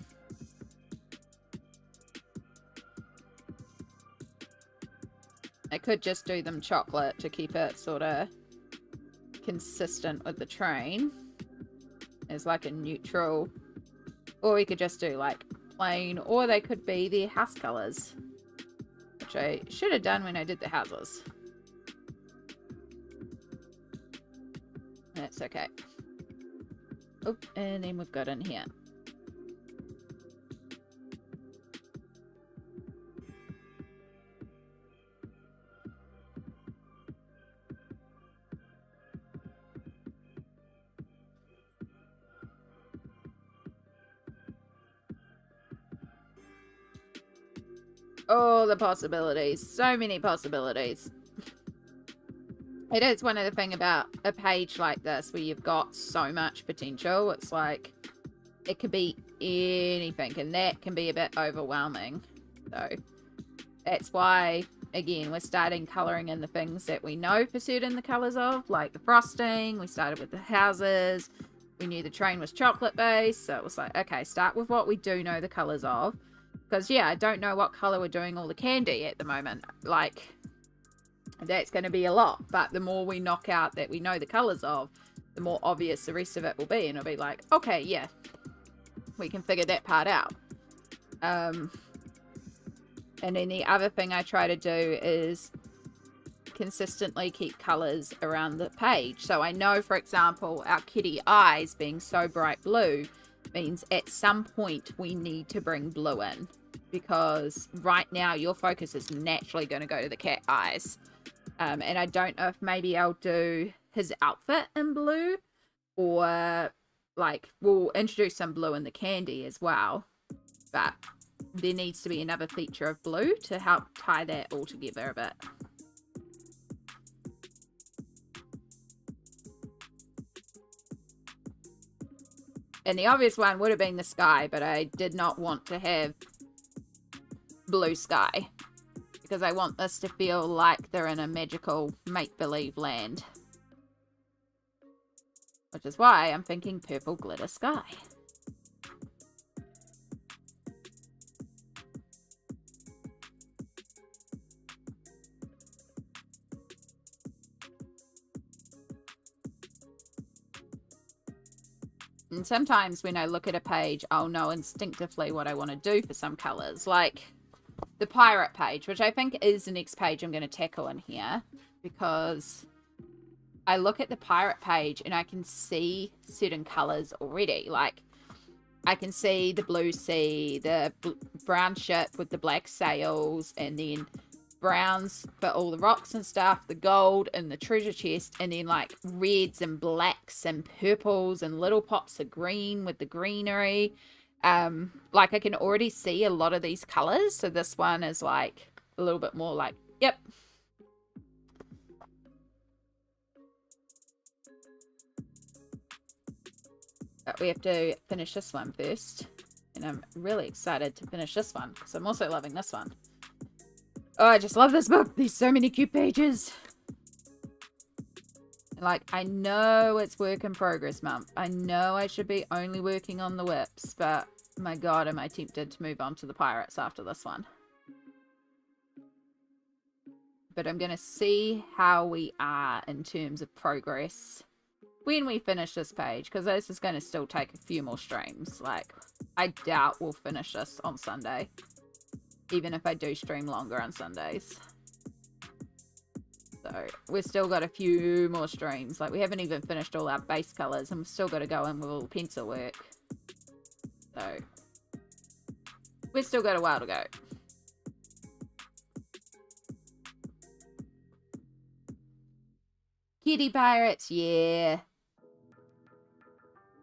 I could just do them chocolate to keep it sort of consistent with the train as like a neutral, or we could just do like plain, or they could be the house colors, which I should have done when I did the houses. That's okay. Oh, and then we've got in here. Oh, the possibilities. So many possibilities. It is one of the things about a page like this where you've got so much potential. It's like, it could be anything, and that can be a bit overwhelming. So, that's why, again, we're starting colouring in the things that we know for certain the colours of, like the frosting. We started with the houses. We knew the train was chocolate based, so it was like, okay, start with what we do know the colours of. Because, yeah, I don't know what colour we're doing all the candy at the moment. Like, that's going to be a lot. But the more we knock out that we know the colours of, the more obvious the rest of it will be. And it'll be like, okay, yeah, we can figure that part out. And then the other thing I try to do is consistently keep colours around the page. So I know, for example, our kitty eyes being so bright blue means at some point we need to bring blue in, because right now your focus is naturally going to go to the cat eyes. And I don't know if maybe I'll do his outfit in blue, or like we'll introduce some blue in the candy as well, but there needs to be another feature of blue to help tie that all together a bit. And the obvious one would have been the sky, but I did not want to have blue sky, because I want this to feel like they're in a magical make-believe land. Which is why I'm thinking purple glitter sky. And sometimes when I look at a page, I'll know instinctively what I want to do for some colours. Like the pirate page, which I think is the next page I'm going to tackle in here. Because I look at the pirate page and I can see certain colours already. Like I can see the blue sea, the brown ship with the black sails, and then browns for all the rocks and stuff, the gold and the treasure chest, and then like reds and blacks and purples and little pops of green with the greenery. Like I can already see a lot of these colors, so this one is like a little bit more like, yep. But we have to finish this one first, and I'm really excited to finish this one because I'm also loving this one. Oh, I just love this book. There's so many cute pages. Like, I know it's work in progress month. I know I should be only working on the whips, but my god, am I tempted to move on to the pirates after this one. But I'm going to see how we are in terms of progress when we finish this page, because this is going to still take a few more streams. Like, I doubt we'll finish this on Sunday, even if I do stream longer on Sundays. So we've still got a few more streams. Like, we haven't even finished all our base colors, and we've still got to go in with all the pencil work. So we've still got a while to go. Kitty pirates, yeah.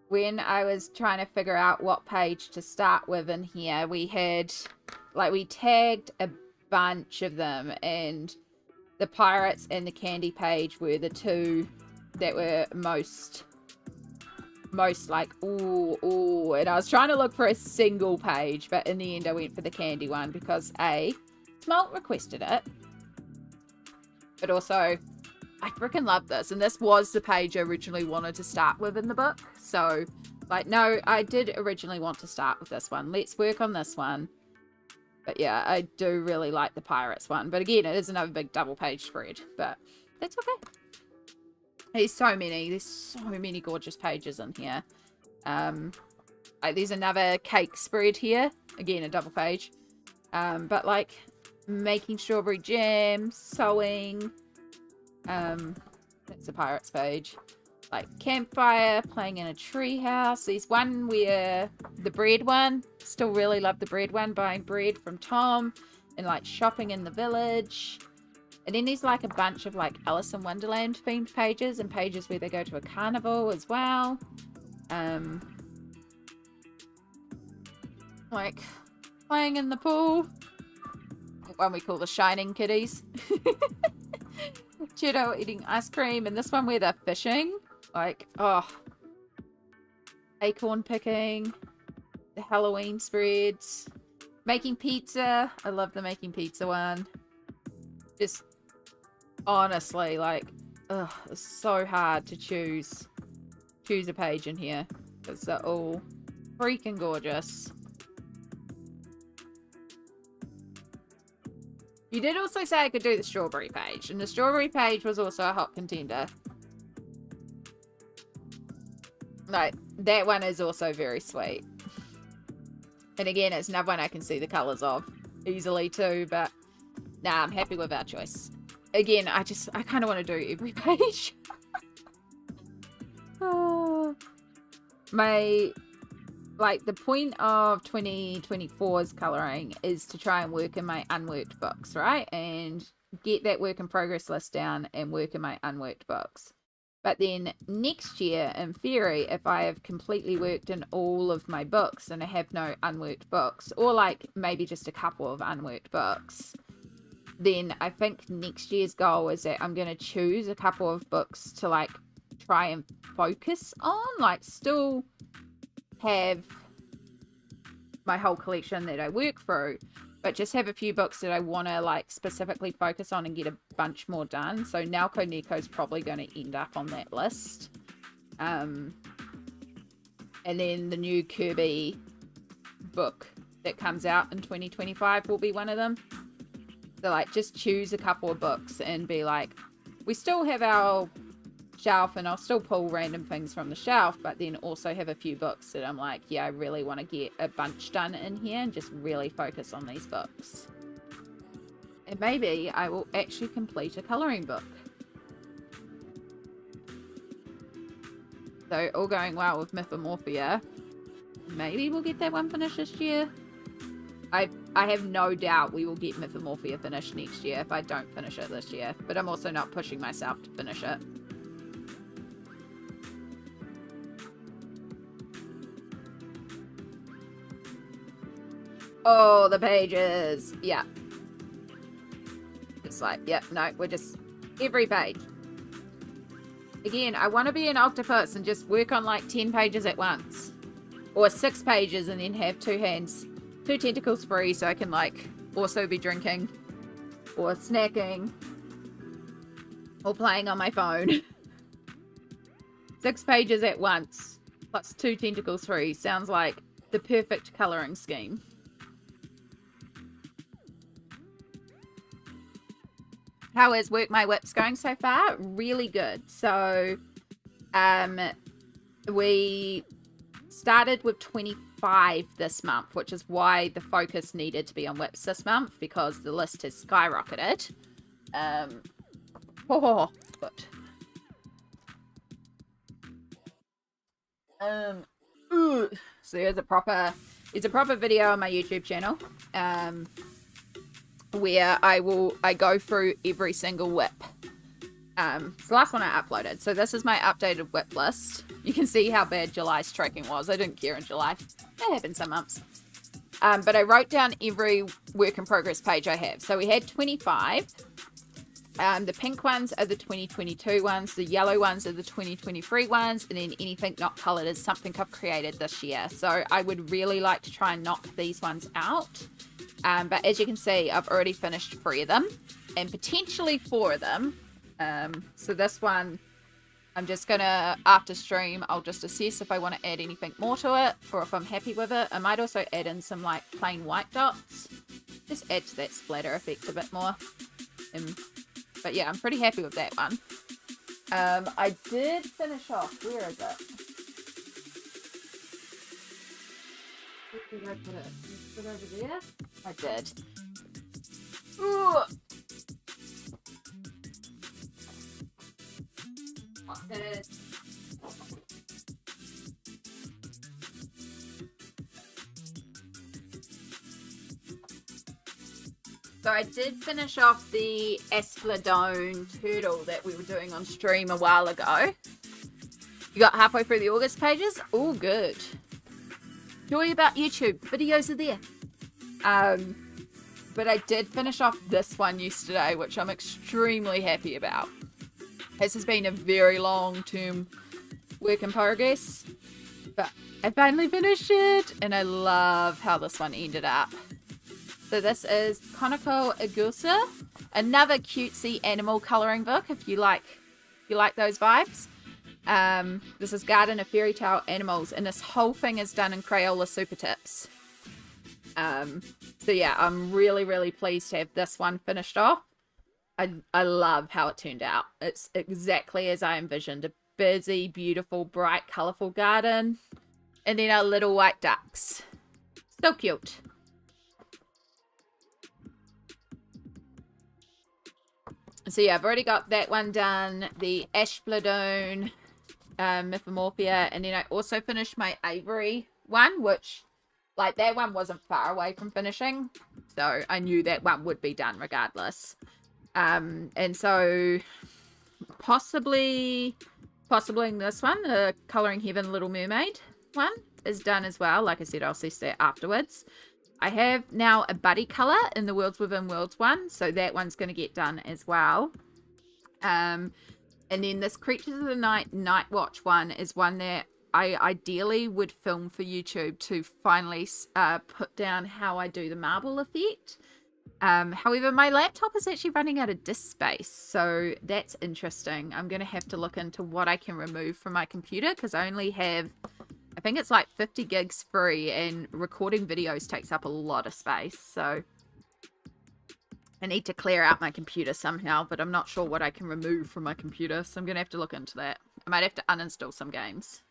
When I was trying to figure out what page to start with in here, we had, like, we tagged a bunch of them, and the pirates and the candy page were the two that were most like, ooh, and I was trying to look for a single page, but in the end I went for the candy one because A, Smalt requested it, but also I freaking love this, and this was the page I originally wanted to start with in the book. So, like, no, I did originally want to start with this one. Let's work on this one. But yeah, I do really like the Pirates one. But again, it is another big double page spread. But that's okay. There's so many gorgeous pages in here. There's another cake spread here. Again, a double page. But like making strawberry jam, sewing. That's the Pirates page. Like campfire, playing in a tree house. There's one where the bread one. Still really love the bread one. Buying bread from Tom. And like shopping in the village. And then there's like a bunch of like Alice in Wonderland themed pages. And pages where they go to a carnival as well. Like playing in the pool. One we call the Shining Kitties. Cheeto eating ice cream. And this one where they're fishing. Like, oh. Acorn picking. The Halloween spreads. Making pizza. I love the making pizza one. Just, honestly, like, ugh, it's so hard to choose a page in here. Because they're all freaking gorgeous. You did also say I could do the strawberry page. And the strawberry page was also a hot contender. Like, that one is also very sweet. And again, it's another one I can see the colours of easily too. But, nah, I'm happy with our choice. Again, I kind of want to do every page. The point of 2024's colouring is to try and work in my unworked books, right? And get that work in progress list down and work in my unworked books. But then next year, in theory, if I have completely worked in all of my books and I have no unworked books, or like maybe just a couple of unworked books, then I think next year's goal is that I'm going to choose a couple of books to like try and focus on, like still have my whole collection that I work through, but just have a few books that I want to like specifically focus on and get a bunch more done. So Nelco Neco is probably going to end up on that list. And then the new Kirby book that comes out in 2025 will be one of them. So like just choose a couple of books and be like, we still have our shelf and I'll still pull random things from the shelf, but then also have a few books that I'm like, yeah, I really want to get a bunch done in here and just really focus on these books. And maybe I will actually complete a colouring book. So all going well with Mythomorphia, maybe we'll get that one finished this year. I have no doubt we will get Mythomorphia finished next year if I don't finish it this year, but I'm also not pushing myself to finish it. Oh, the pages. Yeah. It's like, yep, no, we're just every page. Again, I want to be an octopus and just work on like 10 pages at once. Or 6 pages and then have 2 hands, 2 tentacles free so I can like also be drinking or snacking or playing on my phone. 6 pages at once plus 2 tentacles free sounds like the perfect colouring scheme. How is Work My Whips going so far? Really good. So, we started with 25 this month, which is why the focus needed to be on whips this month, because the list has skyrocketed. Good. So there's a proper video on my YouTube channel. Where I go through every single whip. It's the last one I uploaded. So this is my updated whip list. You can see how bad July's tracking was. I didn't care in July. That happens some months. But I wrote down every work in progress page I have. So we had 25. The pink ones are the 2022 ones. The yellow ones are the 2023 ones. And then anything not coloured is something I've created this year. So I would really like to try and knock these ones out. But as you can see, I've already finished 3 of them and potentially 4 of them. So this one, I'm just going to, after stream, I'll just assess if I want to add anything more to it or if I'm happy with it. I might also add in some like plain white dots just add to that splatter effect a bit more. But yeah, I'm pretty happy with that one. I did finish off, where is it? Where did I put it? Is it over there? I did. Ooh. So I did finish off the Asphodone turtle that we were doing on stream a while ago. You got halfway through the August pages? All good. Joy about YouTube. Videos are there. But I did finish off this one yesterday, which I'm extremely happy about. This has been a very long-term work in progress. But I finally finished it, and I love how this one ended up. So this is Konoko Igusa, another cutesy animal colouring book if you like those vibes. This is Garden of Fairy Tale Animals, and this whole thing is done in Crayola Super Tips. So yeah, I'm really, really pleased to have this one finished off. I love how it turned out. It's exactly as I envisioned. A busy, beautiful, bright, colourful garden. And then our little white ducks. So cute. So yeah, I've already got that one done. The Asphodone Mythomorphia. And then I also finished my Avery one, which, like, that one wasn't far away from finishing. So I knew that one would be done regardless. And so possibly this one, the Colouring Heaven Little Mermaid one, is done as well. Like I said, I'll see that afterwards. I have now a buddy colour in the Worlds Within Worlds one, so that one's going to get done as well. And then this Creatures of the Night Night Watch one is one that I ideally would film for YouTube to finally put down how I do the marble effect. However, my laptop is actually running out of disk space, so that's interesting. I'm going to have to look into what I can remove from my computer, because I only have, I think it's like 50 gigs free, and recording videos takes up a lot of space, so I need to clear out my computer somehow, but I'm not sure what I can remove from my computer, so I'm going to have to look into that. I might have to uninstall some games.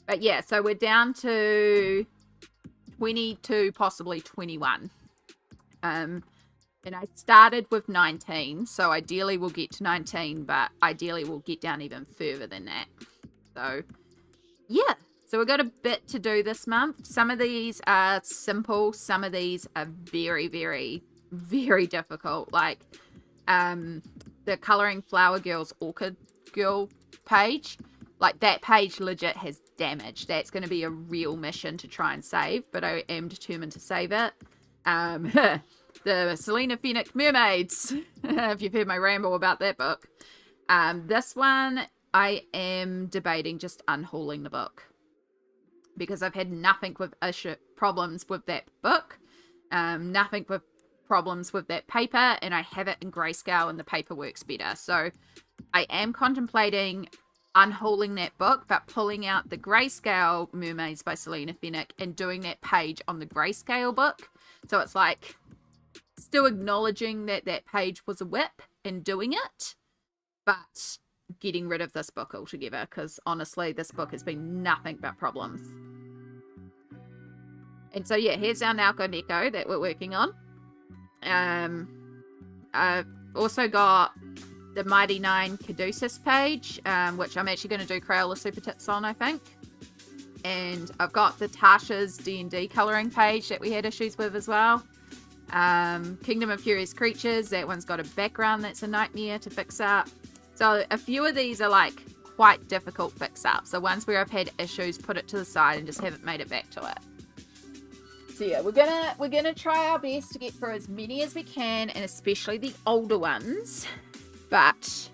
But yeah, so we're down to 22, possibly 21. And I started with 19, so ideally we'll get to 19, but ideally we'll get down even further than that. So, yeah. So we've got a bit to do this month. Some of these are simple. Some of these are very, very, very difficult. Like, the Colouring Flower Girls Orchid Girl page. Like, that page legit has damage. That's going to be a real mission to try and save, but I am determined to save it. The Selena Phoenix Mermaids, if you've heard my ramble about that book. This one, I am debating just unhauling the book, because I've had nothing with problems with that book, nothing with problems with that paper, and I have it in grayscale and the paper works better. So I am contemplating unhauling that book, but pulling out the grayscale Mermaids by Selena Phoenix and doing that page on the grayscale book. So it's like still acknowledging that that page was a whip and doing it, but getting rid of this book altogether, because honestly this book has been nothing but problems. And so yeah, here's our Nelco Neco that we're working on. I've also got the Mighty Nine Caduceus page, which I'm actually going to do Crayola Super Tips on, I think. And I've got the Tasha's D&D colouring page that we had issues with as well. Kingdom of Curious Creatures, that one's got a background that's a nightmare to fix up. So a few of these are like quite difficult fix ups. So ones where I've had issues, put it to the side and just haven't made it back to it. So yeah, we're gonna try our best to get through as many as we can, and especially the older ones. But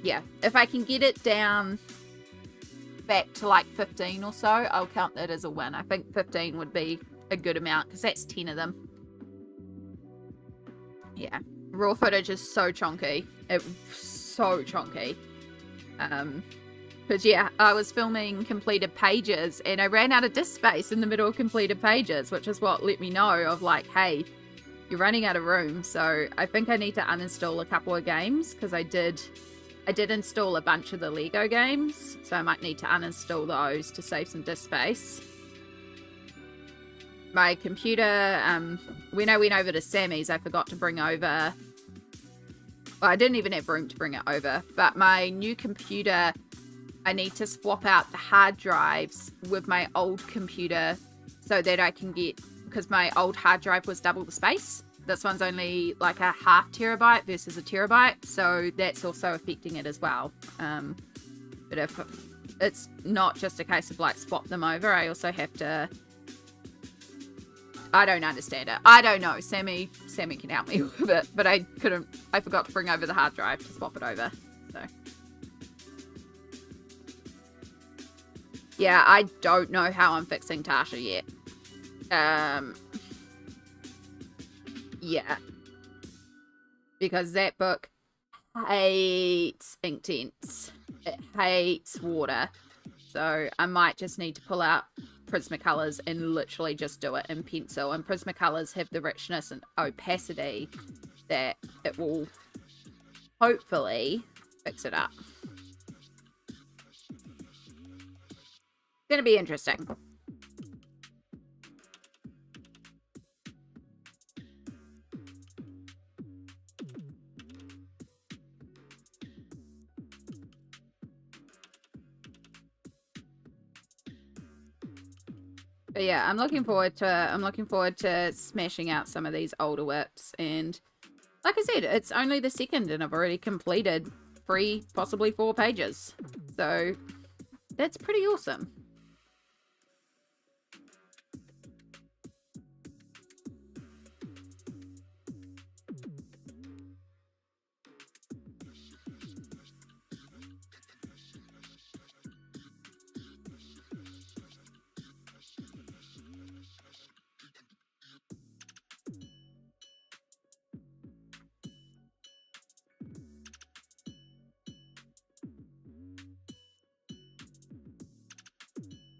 yeah, if I can get it down back to like 15 or so, I'll count that as a win. I think 15 would be a good amount, because that's 10 of them. Yeah, raw footage is so chonky. It's so chonky. Because yeah, I was filming completed pages and I ran out of disk space in the middle of completed pages, which is what let me know of like, hey, you're running out of room. So I think I need to uninstall a couple of games because I did install a bunch of the Lego games. So I might need to uninstall those to save some disk space. My computer, when I went over to Sammy's, I forgot to bring over... Well, I didn't even have room to bring it over. But my new computer, I need to swap out the hard drives with my old computer so that I can get... Because my old hard drive was double the space. This one's only like a 0.5 terabyte versus a terabyte. So that's also affecting it as well. But if it's not just a case of like swap them over, I also have to... I don't understand it. I don't know. Sammy can help me with it, but I forgot to bring over the hard drive to swap it over. So yeah, I don't know how I'm fixing Tasha yet. Yeah. Because that book hates Inktense. It hates water. So I might just need to pull out Prismacolors and literally just do it in pencil. And Prismacolors have the richness and opacity that it will hopefully fix it up. It's going to be interesting. But yeah, I'm looking forward to smashing out some of these older whips. And like I said, it's only the second and I've already completed 3, possibly 4 pages. So that's pretty awesome.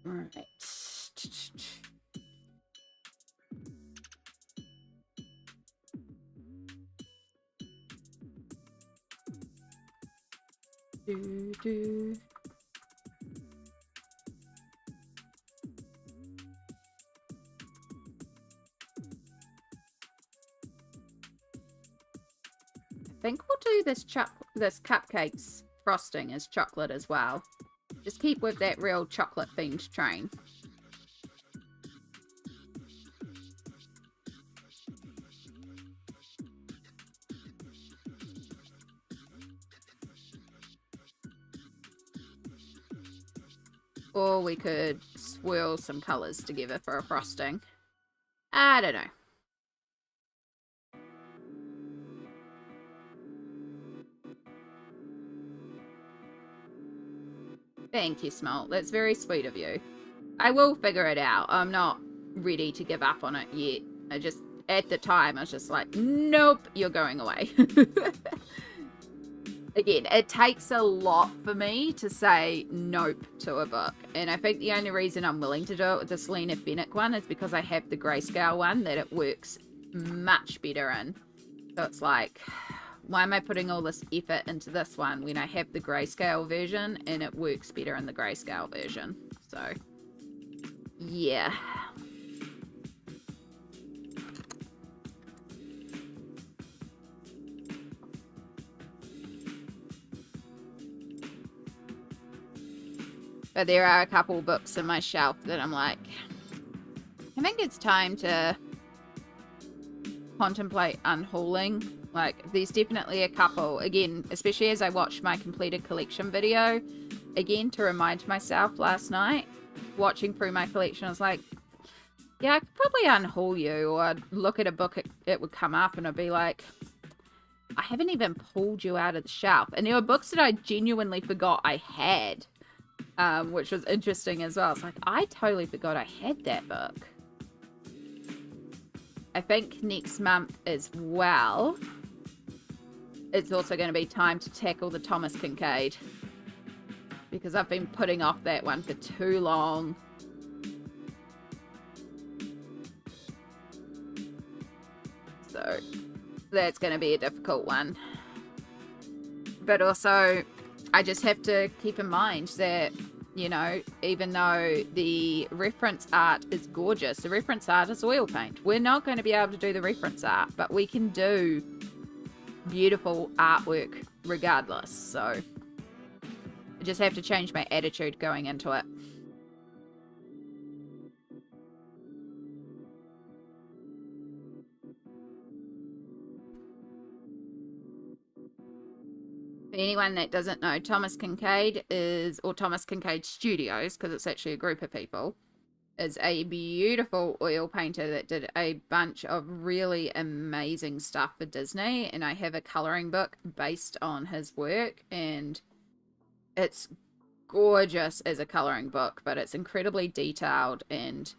Alright. Do. I think we'll do this cupcakes frosting as chocolate as well. Just keep with that real chocolate themed train. Or we could swirl some colours together for a frosting. I don't know. Thank you, Smalt. That's very sweet of you. I will figure it out. I'm not ready to give up on it yet. At the time, I was just like, nope, you're going away. Again, it takes a lot for me to say nope to a book. And I think the only reason I'm willing to do it with the Selena Fenwick one is because I have the grayscale one that it works much better in. So it's like... Why am I putting all this effort into this one when I have the grayscale version and it works better in the grayscale version? So, yeah. But there are a couple books in my shelf that I'm like, I think it's time to contemplate unhauling. Like, there's definitely a couple, again, especially as I watched my completed collection video, again, to remind myself last night, watching through my collection, I was like, yeah, I could probably unhaul you, or I'd look at a book, it would come up, and I'd be like, I haven't even pulled you out of the shelf. And there were books that I genuinely forgot I had, which was interesting as well. It's like, I totally forgot I had that book. I think next month as well, it's also going to be time to tackle the Thomas Kincaid. Because I've been putting off that one for too long. So, That's going to be a difficult one. But also, I just have to keep in mind that, you know, even though the reference art is gorgeous, the reference art is oil paint. We're not going to be able to do the reference art, but we can do beautiful artwork regardless. So I just have to change my attitude going into it. For anyone that doesn't know, Thomas Kincaid is, or Thomas Kincaid Studios, because it's actually a group of people, is a beautiful oil painter that did a bunch of really amazing stuff for Disney. And I have a coloring book based on his work, and it's gorgeous as a coloring book, but it's incredibly detailed. And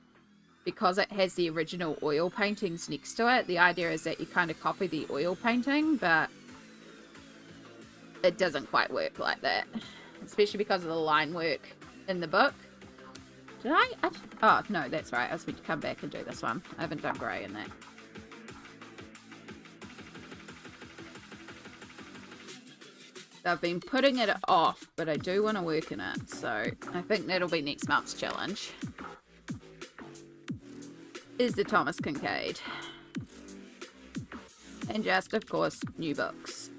because it has the original oil paintings next to it, the idea is that you kind of copy the oil painting, but it doesn't quite work like that, especially because of the line work in the book. Did I? Oh, no, that's right. I was meant to come back and do this one. I haven't done grey in that. I've been putting it off, but I do want to work in it, so I think that'll be next month's challenge. Is the Thomas Kincaid. And just, of course, new books.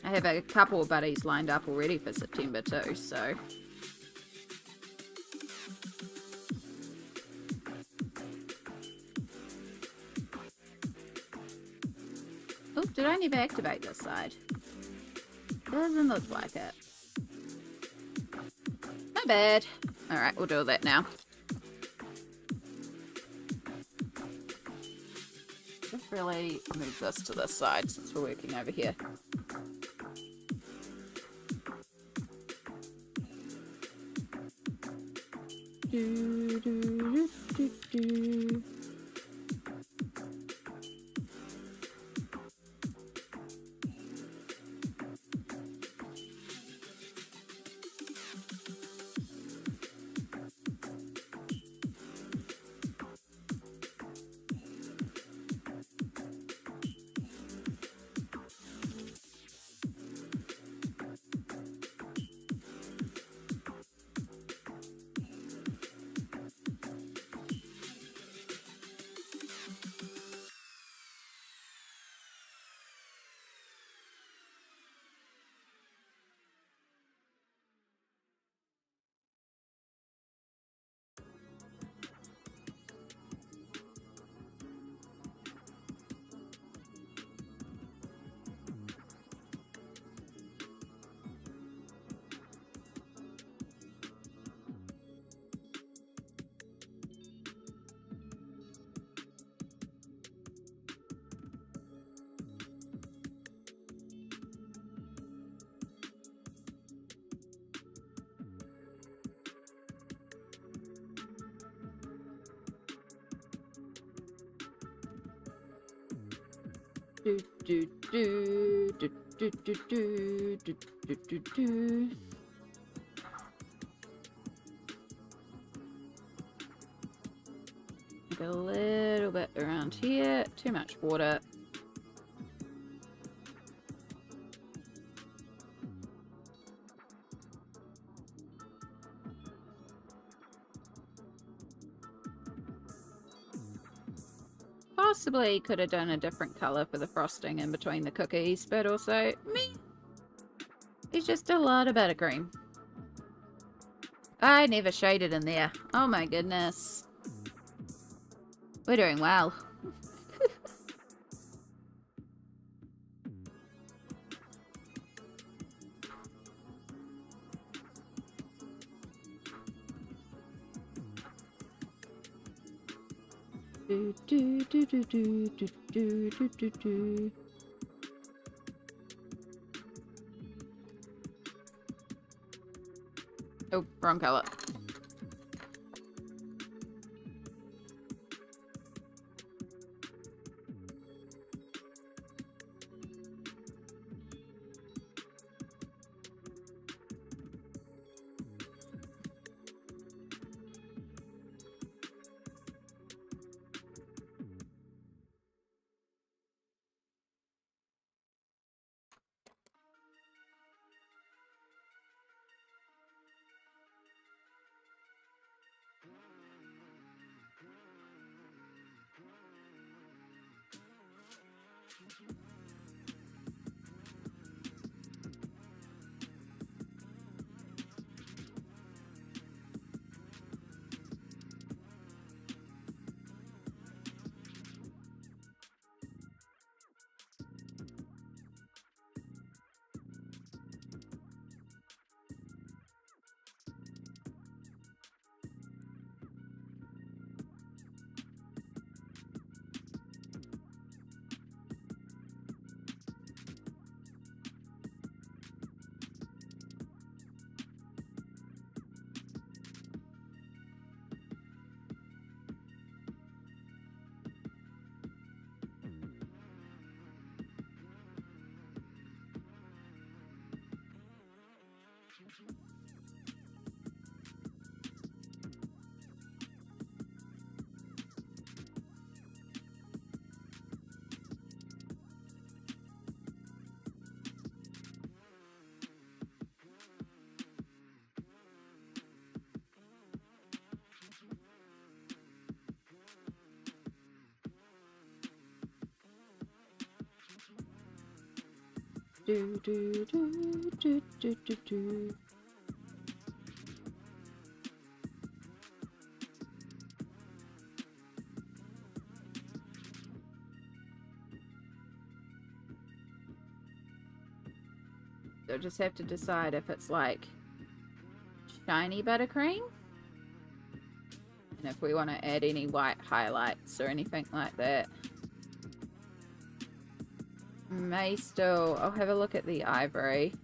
I have a couple of buddies lined up already for September too, so. Oh, did I never activate this side? Doesn't look like it. Not bad. Alright, we'll do that now. Just really move this to this side since we're working over here. Do, do, do, do, do. Do, do, do, do, do, do, do, do, do, do, do. Get a little bit around here. Too much water. Possibly could have done a different color for the frosting in between the cookies, but also, it's just a lot of buttercream. I never shaded in there. Oh my goodness. We're doing well. Do, do, do, do, do, do, do, do, do, do. Oh, wrong color. Do, do, do, do, do, do, do. So just have to decide if it's like shiny buttercream. And if we want to add any white highlights or anything like that. May still, I'll have a look at the ivory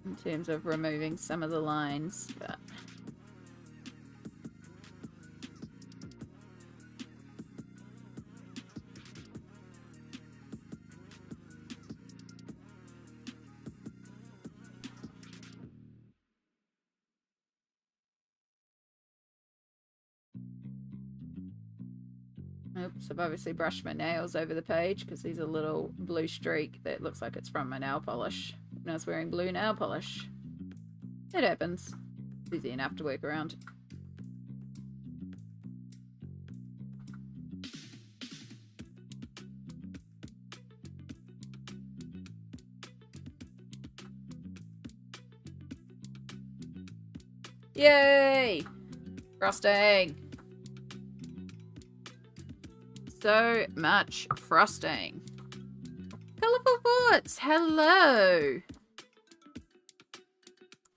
in terms of removing some of the lines, but oops, I've obviously brushed my nails over the page because there's a little blue streak that looks like it's from my nail polish when I was wearing blue nail polish. It happens. It's easy enough to work around. Yay! Frosting! So much frosting. Colourful Thoughts, hello!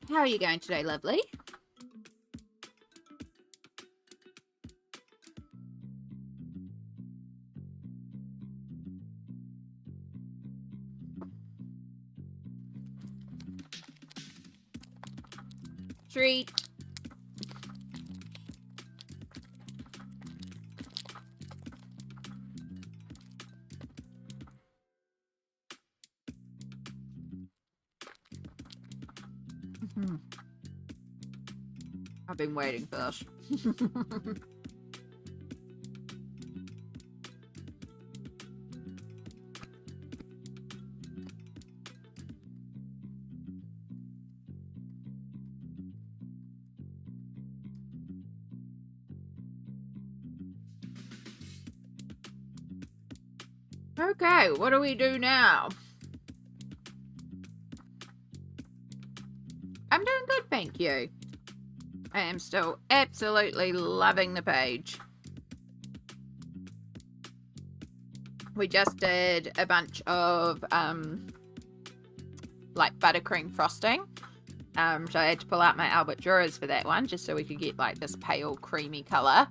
How are you going today, lovely? Treat. I've been waiting for this. Okay, what do we do now? I'm doing good, thank you. I am still absolutely loving the page. We just did a bunch of like buttercream frosting. So I had to pull out my Albert drawers for that one just so we could get like this pale creamy colour.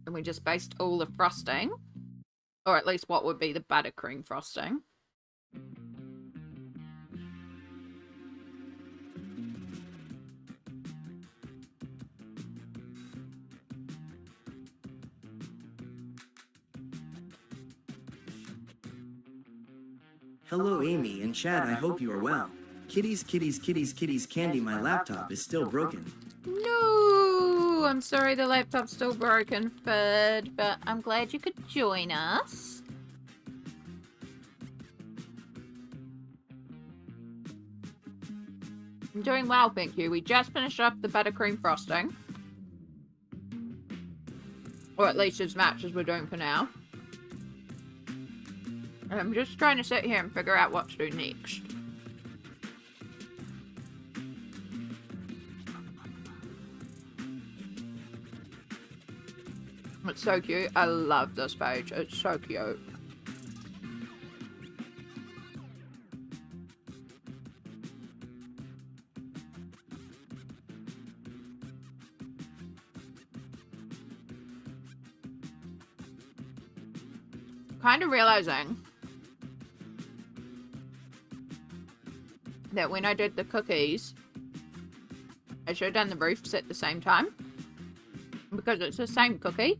And we just based all the frosting, or at least what would be the buttercream frosting. Hello Amy and Chad, I hope you are well. Kitties, kitties, kitties, kitties, Candy, my laptop is still broken. No, I'm sorry the laptop's still broken, Ferd, but I'm glad you could join us. I'm doing well, thank you. We just finished up the buttercream frosting. Or at least as much as we're doing for now. I'm just trying to sit here and figure out what to do next. It's so cute. I love this page. It's so cute. Kind of realizing that when I did the cookies, I should have done the roofs at the same time, because it's the same cookie.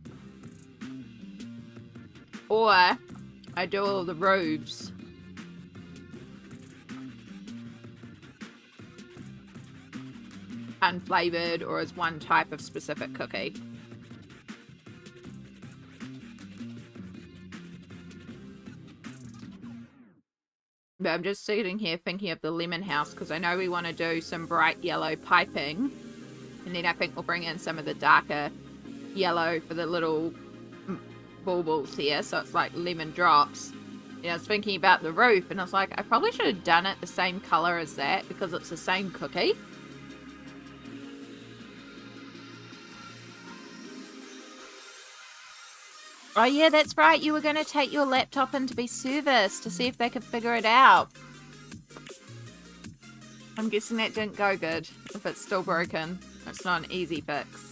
Or I do all the roofs unflavored or as one type of specific cookie. But I'm just sitting here thinking of the lemon house because I know we want to do some bright yellow piping. And then I think we'll bring in some of the darker yellow for the little baubles here. So it's like lemon drops. You know, I was thinking about the roof, and I was like, I probably should have done it the same color as that because it's the same cookie. Oh yeah, that's right. You were going to take your laptop in to be serviced to see if they could figure it out. I'm guessing that didn't go good. If it's still broken, it's not an easy fix.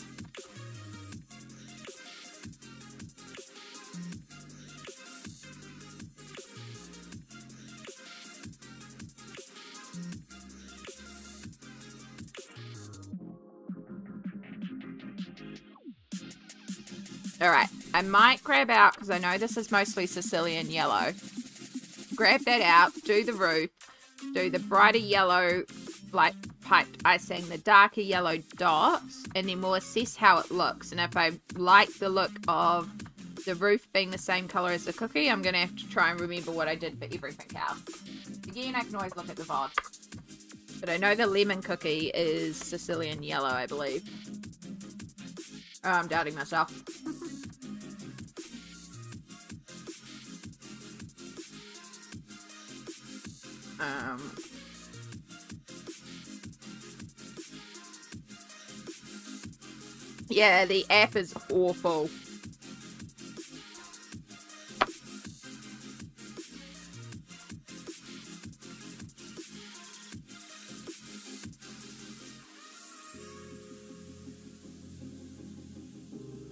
Alright, I might grab out, because I know this is mostly Sicilian yellow. Grab that out, do the roof, do the brighter yellow, like, piped icing, the darker yellow dots, and then we'll assess how it looks. And if I like the look of the roof being the same color as the cookie, I'm going to have to try and remember what I did for everything else. Again, I can always look at the VOD. But I know the lemon cookie is Sicilian yellow, I believe. Oh, I'm doubting myself. Yeah, the app is awful.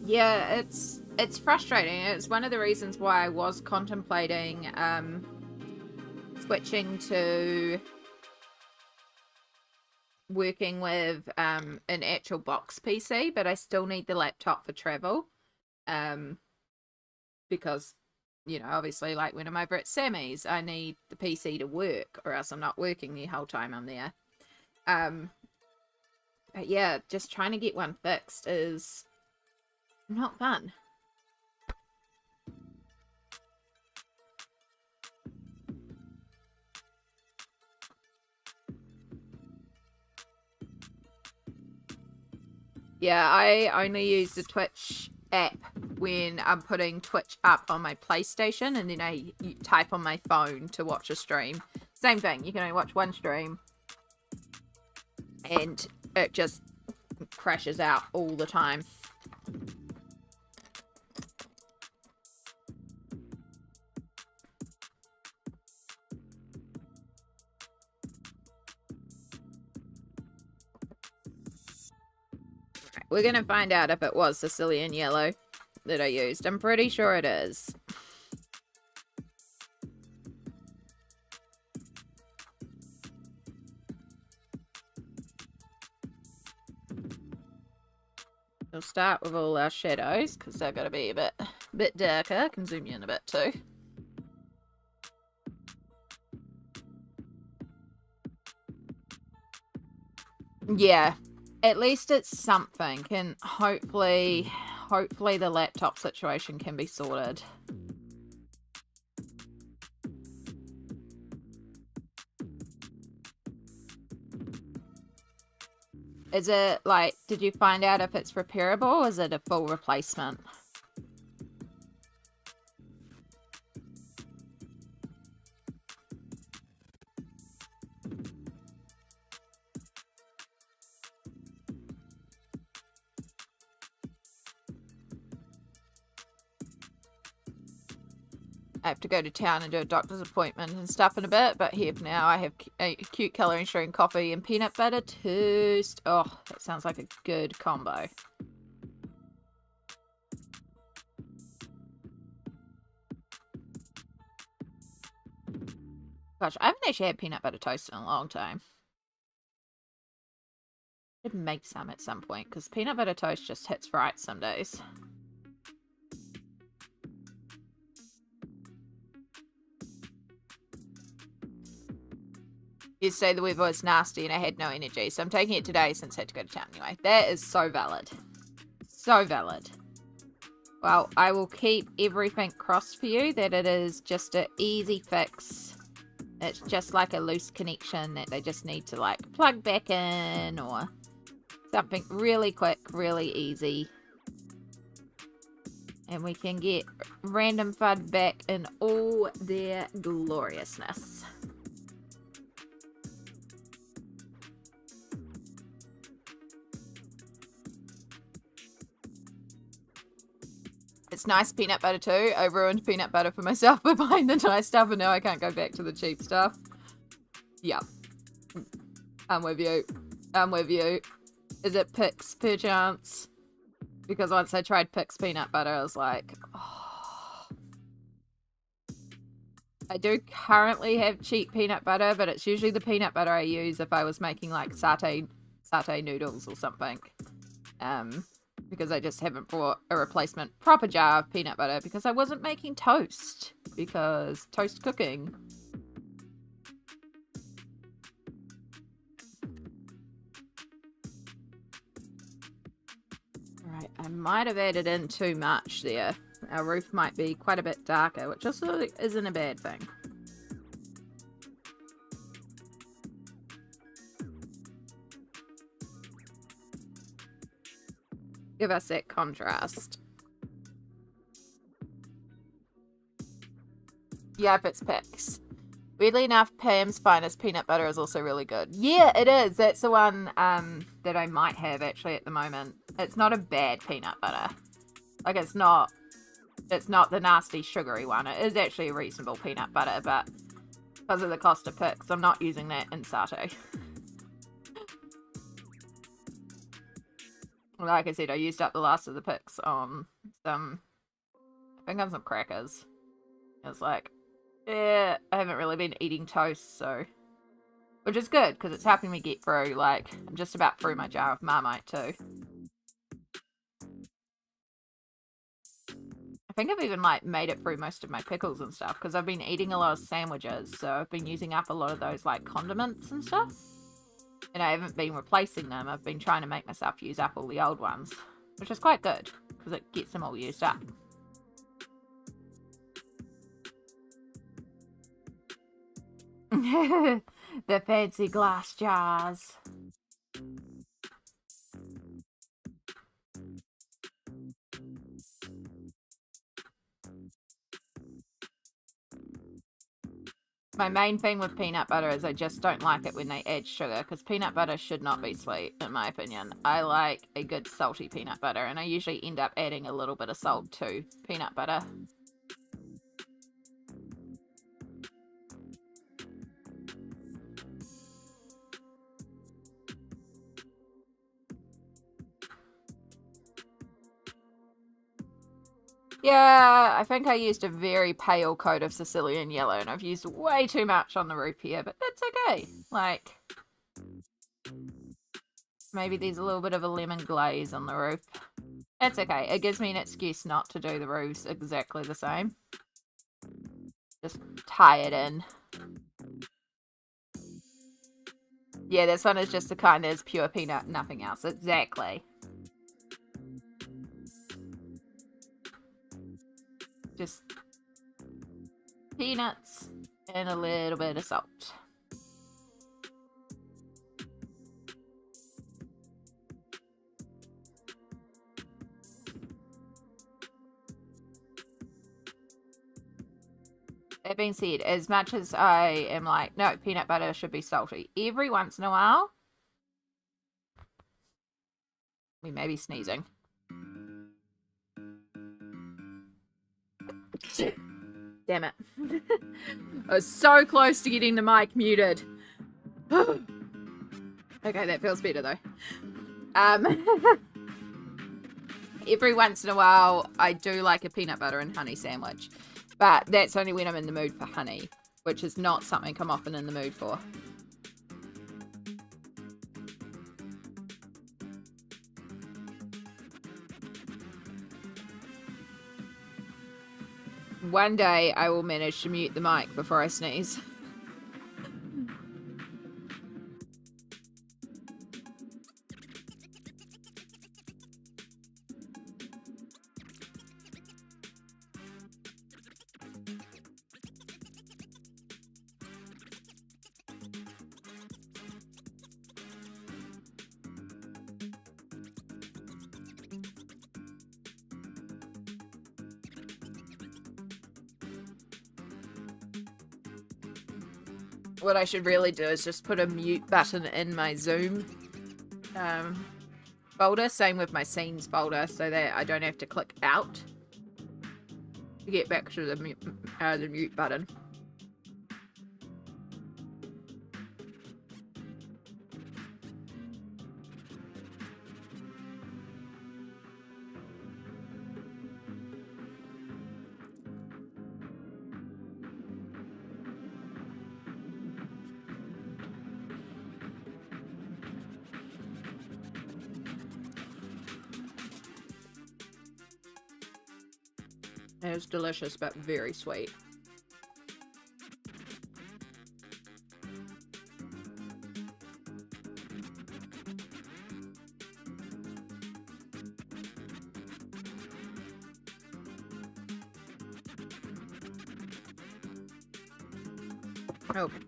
Yeah, it's frustrating. It's one of the reasons why I was contemplating switching to working with an actual box PC, but I still need the laptop for travel. Because, you know, obviously, like when I'm over at Sammy's, I need the PC to work, or else I'm not working the whole time I'm there. But yeah, just trying to get one fixed is not fun. Yeah, I only use the Twitch app when I'm putting Twitch up on my PlayStation, and then I type on my phone to watch a stream. Same thing, you can only watch one stream, and it just crashes out all the time. We're going to find out if it was Sicilian yellow that I used. I'm pretty sure it is. We'll start with all our shadows, because they're going to be a bit darker. I can zoom you in a bit too. Yeah. At least it's something, and hopefully the laptop situation can be sorted. Is it, like, did you find out if it's repairable, or is it a full replacement? I have to go to town and do a doctor's appointment and stuff in a bit, but here for now I have a cute colouring stream coffee and peanut butter toast. Oh, that sounds like a good combo. Gosh, I haven't actually had peanut butter toast in a long time. I should make some at some point, because peanut butter toast just hits right some days. Yesterday the weather was nasty and I had no energy, so I'm taking it today since I had to go to town anyway. That is so valid. So valid. Well, I will keep everything crossed for you that it is just an easy fix. It's just like a loose connection that they just need to like plug back in, or something really quick, really easy. And we can get random FUD back in all their gloriousness. It's nice peanut butter too. I ruined peanut butter for myself by buying the nice stuff, and now I can't go back to the cheap stuff. Yeah. I'm with you. I'm with you. Is it Pix, perchance? Because once I tried Pix peanut butter, I was like, oh. I do currently have cheap peanut butter, but it's usually the peanut butter I use if I was making like satay noodles or something. Because I just haven't bought a replacement proper jar of peanut butter because I wasn't making toast. Because toast cooking. Alright, I might have added in too much there. Our roof might be quite a bit darker, which also isn't a bad thing. Give us that contrast. Yep, it's Pix. Weirdly enough, Pam's Finest peanut butter is also really good. Yeah, it is. That's the one that I might have actually at the moment. It's not a bad peanut butter. Like, it's not the nasty sugary one. It is actually a reasonable peanut butter, but because of the cost of Pix, I'm not using that in satay. Like I said, I used up the last of the Pix on some, I think on some crackers. It's like, yeah, I haven't really been eating toast, so, which is good because it's helping me get through. Like, I'm just about through my jar of Marmite too. I think I've even like made it through most of my pickles and stuff because I've been eating a lot of sandwiches, so I've been using up a lot of those like condiments and stuff. And I haven't been replacing them. I've been trying to make myself use up all the old ones, which is quite good because it gets them all used up. The fancy glass jars. My main thing with peanut butter is I just don't like it when they add sugar, because peanut butter should not be sweet, in my opinion. I like a good salty peanut butter, and I usually end up adding a little bit of salt to peanut butter. Yeah, I think I used a very pale coat of Sicilian yellow, and I've used way too much on the roof here, but that's okay. Like, maybe there's a little bit of a lemon glaze on the roof. That's okay. It gives me an excuse not to do the roofs exactly the same. Just tie it in. Yeah, this one is just the kind that is pure peanut, nothing else. Exactly. Just peanuts and a little bit of salt. That being said, as much as I am like, no, peanut butter should be salty, every once in a while, we may be sneezing. Damn it. I was so close to getting the mic muted. Okay, that feels better though. Every once in a while, I do like a peanut butter and honey sandwich. But that's only when I'm in the mood for honey, which is not something I'm often in the mood for. One day I will manage to mute the mic before I sneeze. What I should really do is just put a mute button in my Zoom folder. Same with my scenes folder, so that I don't have to click out to get back to the mute button. It was delicious, but very sweet. Okay.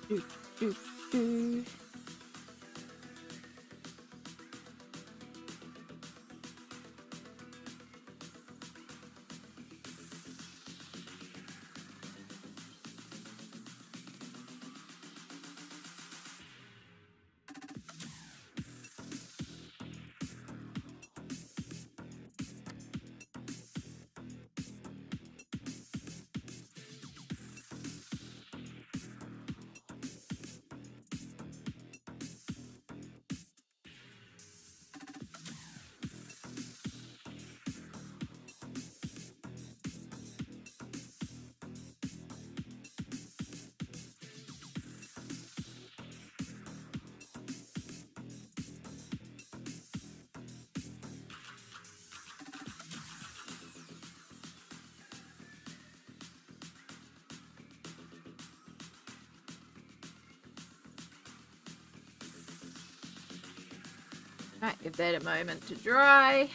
Do, do, do. Right, give that a moment to dry.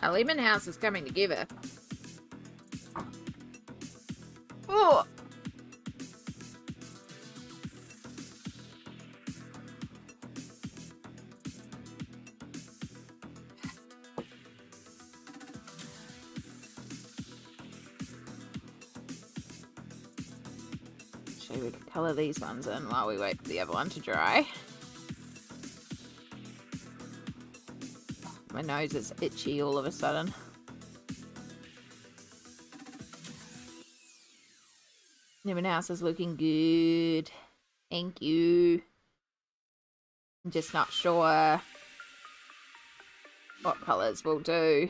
Our lemon house is coming together. Oh! We can colour these ones in while we wait for the other one to dry. My nose is itchy all of a sudden. Everyone else is looking good. Thank you. I'm just not sure what colours we'll do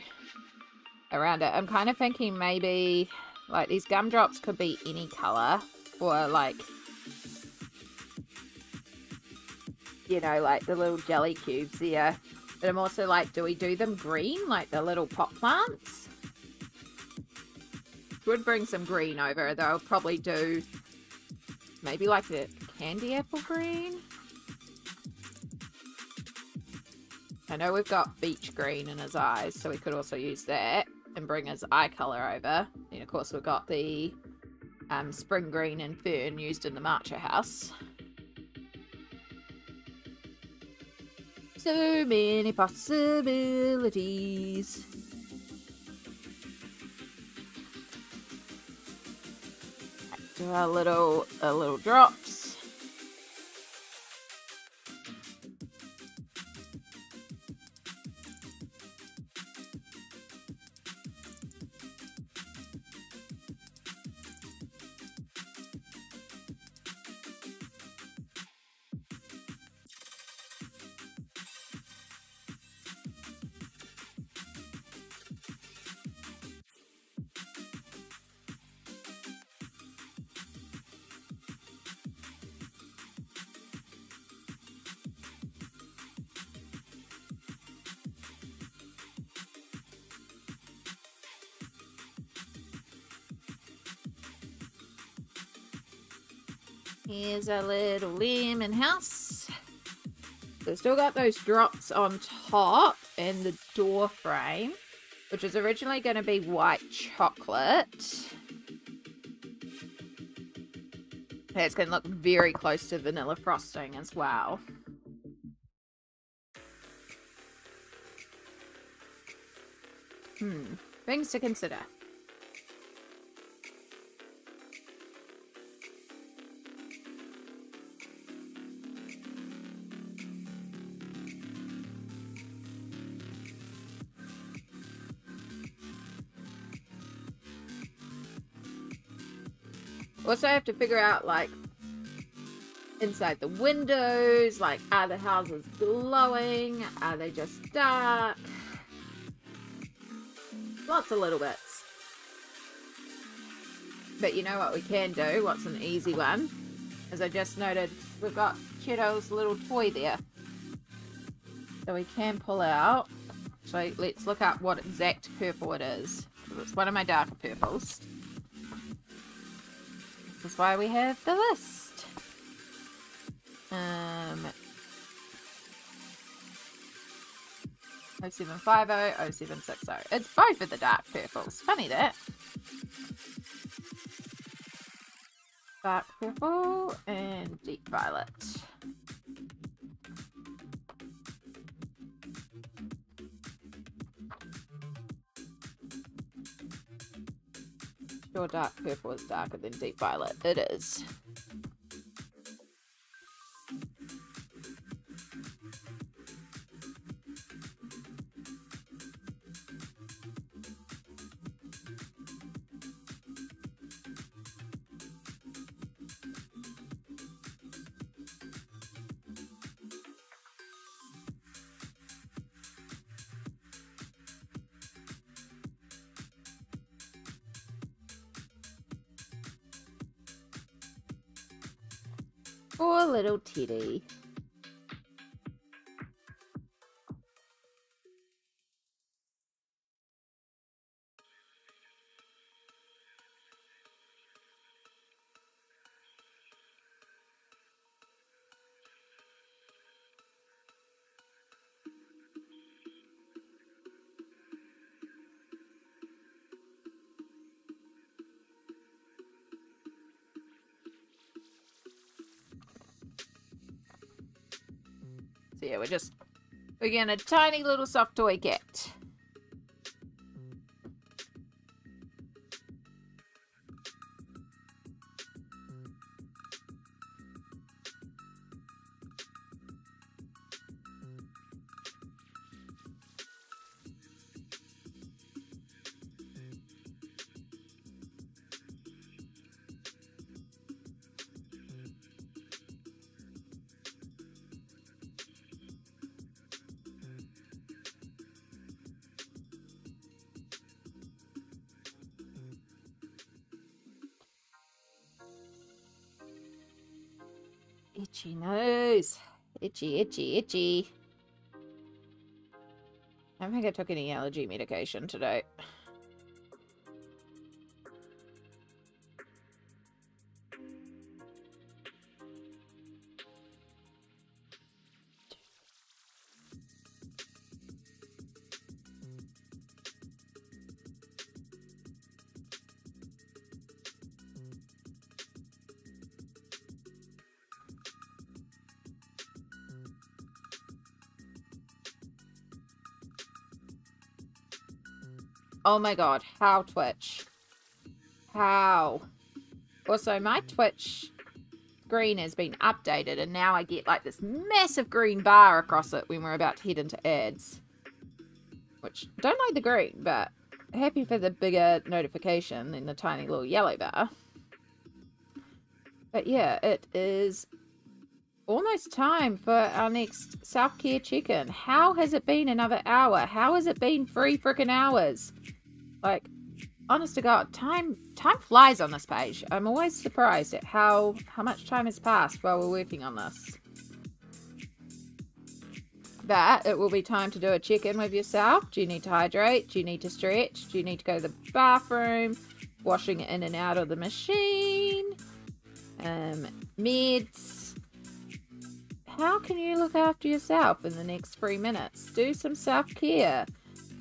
around it. I'm kind of thinking maybe like these gumdrops could be any colour. Or like, you know, like the little jelly cubes there. But I'm also like, do we do them green? Like the little pot plants? Would bring some green over, though. I'll probably do maybe like the candy apple green. I know we've got beach green in his eyes, so we could also use that and bring his eye colour over. And of course we've got the spring green and fern used in the Marcher house. So many possibilities. Do our little drops. Here's our little lemon house. So still got those drops on top and the door frame, which was originally going to be white chocolate. Okay, it's going to look very close to vanilla frosting as well. Things to consider. Also, I have to figure out, like, inside the windows, like, are the houses glowing? Are they just dark? Lots of little bits. But you know what we can do? What's an easy one? As I just noted, we've got Kiddo's little toy there. So we can pull out. So let's look up what exact purple it is. It's one of my darker purples. This is why we have the list. 0750, 0760. It's both of the dark purples. Funny that. Dark purple and deep violet. Sure, dark purple is darker than deep violet. It is. Poor little Teddy. So yeah, we're getting a tiny little soft toy cat. Itchy nose. Itchy, itchy, itchy. I don't think I took any allergy medication today. Oh my god, how Twitch? How? Also, my Twitch screen has been updated and now I get like this massive green bar across it when we're about to head into ads. Which, don't like the green, but happy for the bigger notification than the tiny little yellow bar. But yeah, it is almost time for our next self-care check-in. How has it been another hour? How has it been 3 freaking hours? Like, honest to God, time flies on this page. I'm always surprised at how much time has passed while we're working on this. But it will be time to do a check-in with yourself. Do you need to hydrate? Do you need to stretch? Do you need to go to the bathroom? Washing in and out of the machine? Meds. How can you look after yourself in the next 3 minutes? Do some self-care.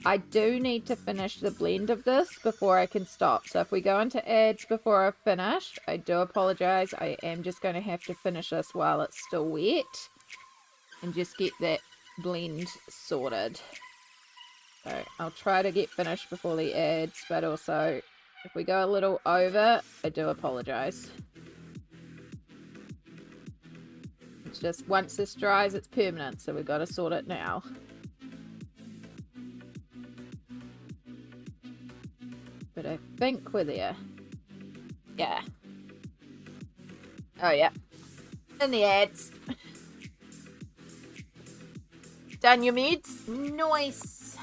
I do need to finish the blend of this before I can stop. So if we go into ads before I've finished, I do apologize. I am just going to have to finish this while it's still wet. And just get that blend sorted. So I'll try to get finished before the ads. But also, if we go a little over, I do apologize. It's just once this dries, it's permanent. So we've got to sort it now. But I think we're there. Yeah. Oh, yeah. And the ads. Done your meds? Nice.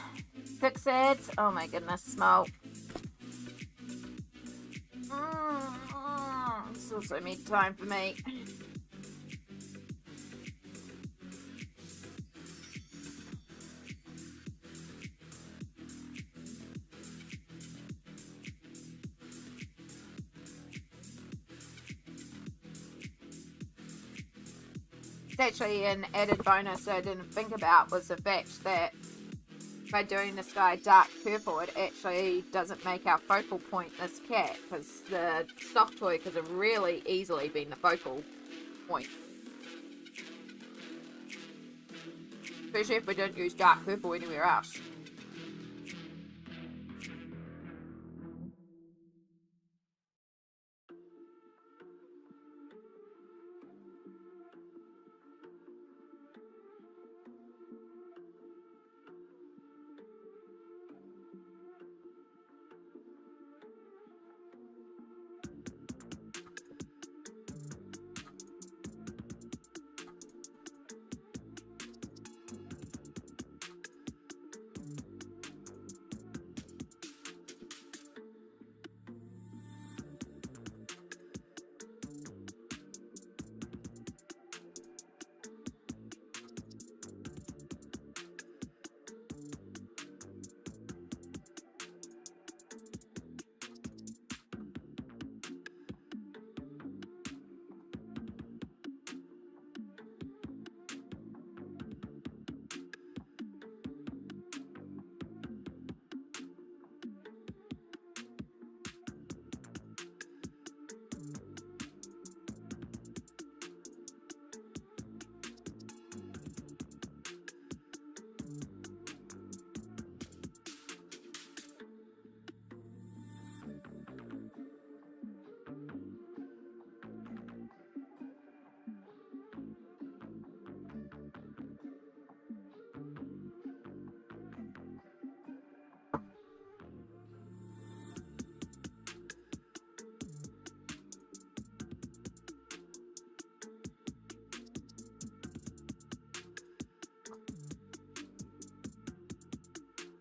6 ads. Oh my goodness, smell. It's also med time for me. It's actually an added bonus I didn't think about was the fact that by doing this guy dark purple, it actually doesn't make our focal point this cat, because the soft toy could have really easily been the focal point. Especially if we didn't use dark purple anywhere else.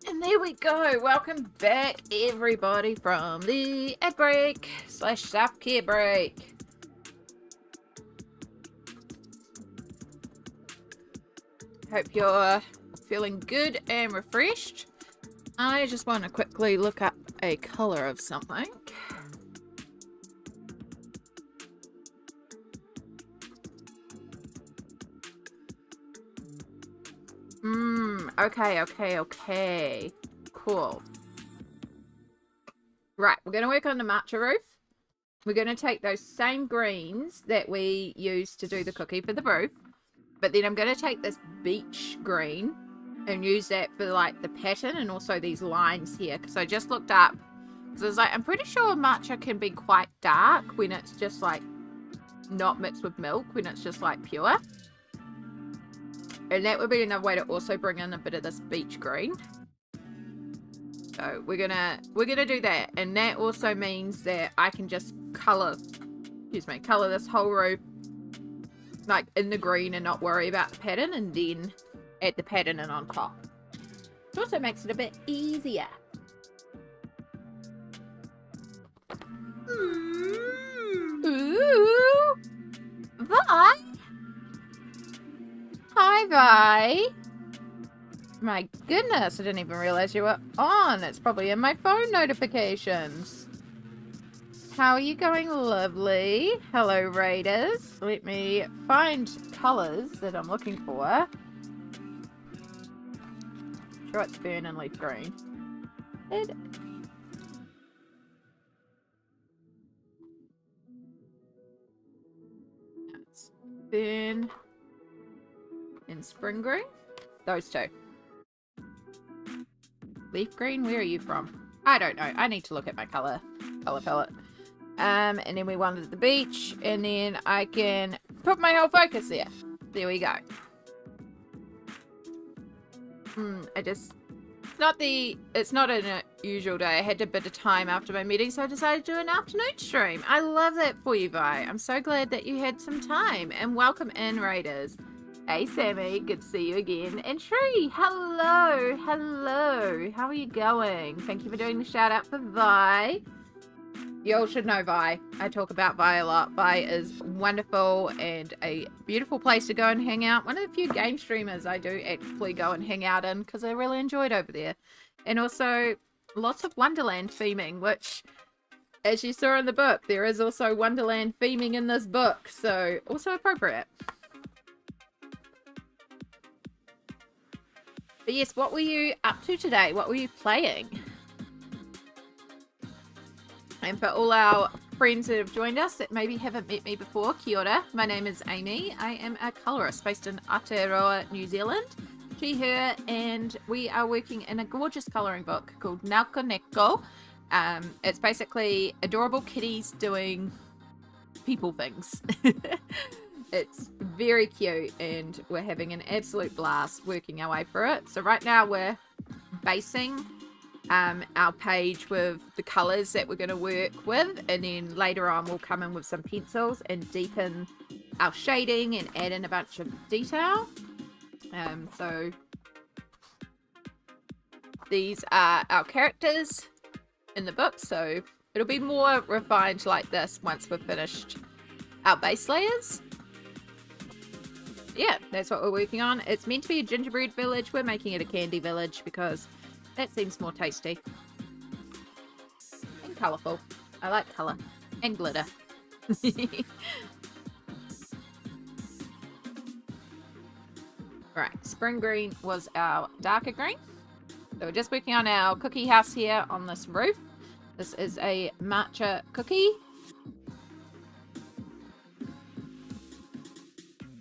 And there we go. Welcome back, everybody, from the ad break / self-care break. Hope you're feeling good and refreshed. I just want to quickly look up a color of something. Okay. Cool. Right, we're going to work on the matcha roof. We're going to take those same greens that we used to do the cookie for the roof. But then I'm going to take this beach green and use that for like the pattern and also these lines here. Because I just looked up. Because I was like, I'm pretty sure matcha can be quite dark when it's just like not mixed with milk. When it's just like pure. And that would be another way to also bring in a bit of this beach green. So we're gonna do that. And that also means that I can just color this whole roof like in the green and not worry about the pattern, and then add the pattern in on top. It also makes it a bit easier. Ooh. Vi? Hi, Vi. My goodness, I didn't even realize you were on. It's probably in my phone notifications. How are you going, lovely? Hello, Raiders. Let me find colours that I'm looking for. Sure, it's burn and leaf green. It's burn and spring green. Those two. Leaf green, where are you from? I don't know. I need to look at my color palette. And then we wanted the beach, and then I can put my whole focus there. There we go. It's not an usual day. I had a bit of time after my meeting, so I decided to do an afternoon stream. I love that for you, Vi. I'm so glad that you had some time. And welcome in, Raiders. Hey, Sammy. Good to see you again. And Tree, hello. Hello. How are you going? Thank you for doing the shout out for Vi. You all should know Vi. I talk about Vi a lot. Vi is wonderful and a beautiful place to go and hang out. One of the few game streamers I do actually go and hang out in because I really enjoyed over there. And also lots of Wonderland theming, which, as you saw in the book, there is also Wonderland theming in this book. So also appropriate. But yes, what were you up to today? What were you playing? And for all our friends that have joined us that maybe haven't met me before, kia ora. My name is Amy. I am a colorist based in Aotearoa, New Zealand. She, her, and we are working in a gorgeous colouring book called Nelco Neco. It's basically adorable kitties doing people things. It's very cute and we're having an absolute blast working our way through it. So right now we're basing our page with the colors that we're going to work with, and then later on we'll come in with some pencils and deepen our shading and add in a bunch of detail. So these are our characters in the book, so it'll be more refined like this once we've finished our base layers. Yeah, that's what we're working on. It's meant to be a gingerbread village. We're making it a candy village because that seems more tasty. And colourful. I like colour. And glitter. Right, spring green was our darker green. So we're just working on our cookie house here on this roof. This is a matcha cookie.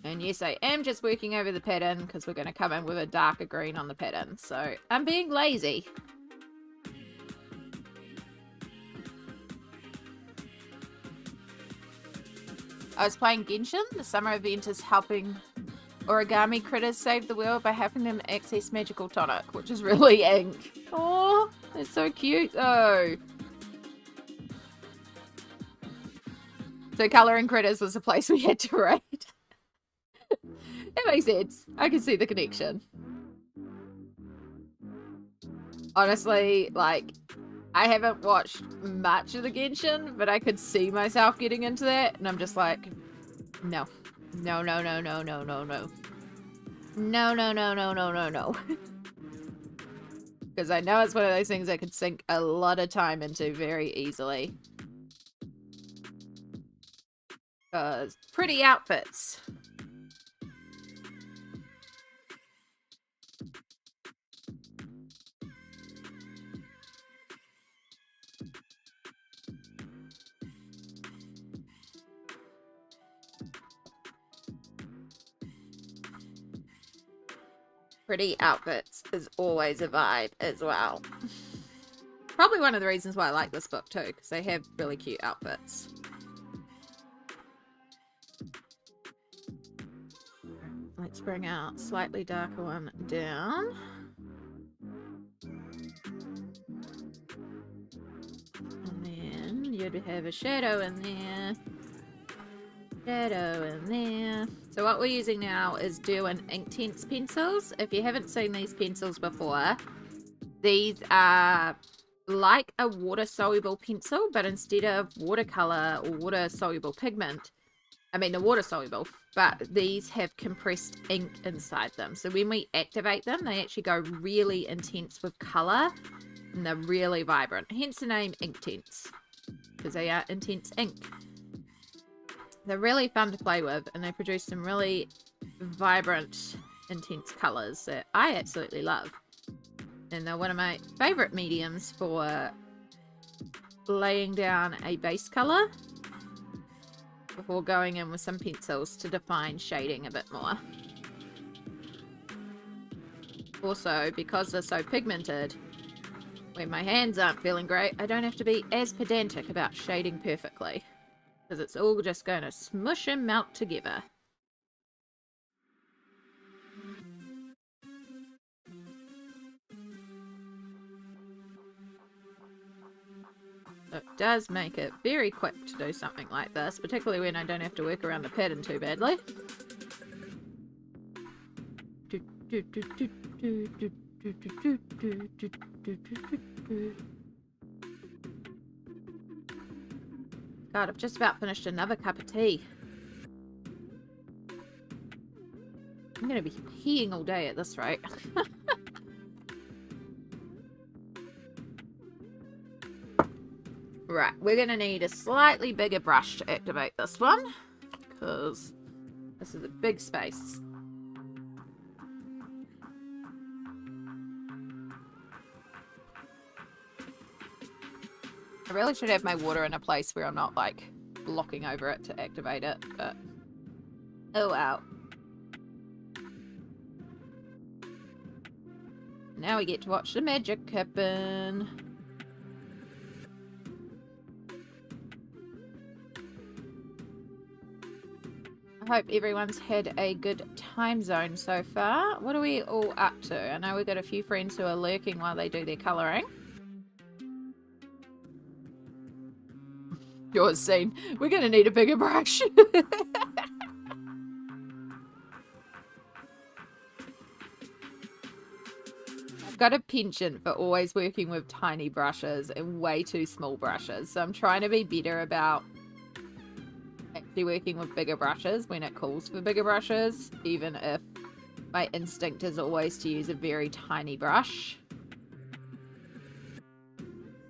And yes, I am just working over the pattern because we're going to come in with a darker green on the pattern. So I'm being lazy. I was playing Genshin. The summer event is helping origami critters save the world by helping them access magical tonic, which is really ink. Oh, it's so cute though. So colouring critters was a place we had to raid. It makes sense. I can see the connection. Honestly, like, I haven't watched much of the Genshin, but I could see myself getting into that, and I'm just like, no. No, no, no, no, no, no, no. No, no, no, no, no, no, no. Because I know it's one of those things I could sink a lot of time into very easily. Pretty outfits. Pretty outfits is always a vibe as well. Probably one of the reasons why I like this book too, because they have really cute outfits. Let's bring our slightly darker one down. And then you'd have a shadow in there. Shadow in there. So what we're using now is Derwent Inktense pencils. If you haven't seen these pencils before, these are like a water-soluble pencil, but instead of watercolor or water-soluble pigment, I mean, they're water-soluble, but these have compressed ink inside them. So when we activate them, they actually go really intense with color, and they're really vibrant. Hence the name Inktense. because they are intense ink. They're really fun to play with, and they produce some really vibrant, intense colours that I absolutely love. And they're one of my favourite mediums for laying down a base colour before going in with some pencils to define shading a bit more. Also, because they're so pigmented, when my hands aren't feeling great, I don't have to be as pedantic about shading perfectly, because it's all just going to smush and melt together. So it does make it very quick to do something like this, particularly when I don't have to work around the pattern too badly. God, I've just about finished another cup of tea. I'm going to be peeing all day at this rate. Right, we're going to need a slightly bigger brush to activate this one, because this is a big space. I really should have my water in a place where I'm not, like, blocking over it to activate it, but oh wow. Now we get to watch the magic happen. I hope everyone's had a good time zone so far. What are we all up to? I know we've got a few friends who are lurking while they do their colouring. Yours seen. We're going to need a bigger brush. I've got a penchant for always working with tiny brushes and way too small brushes. So I'm trying to be better about actually working with bigger brushes when it calls for bigger brushes, even if my instinct is always to use a very tiny brush.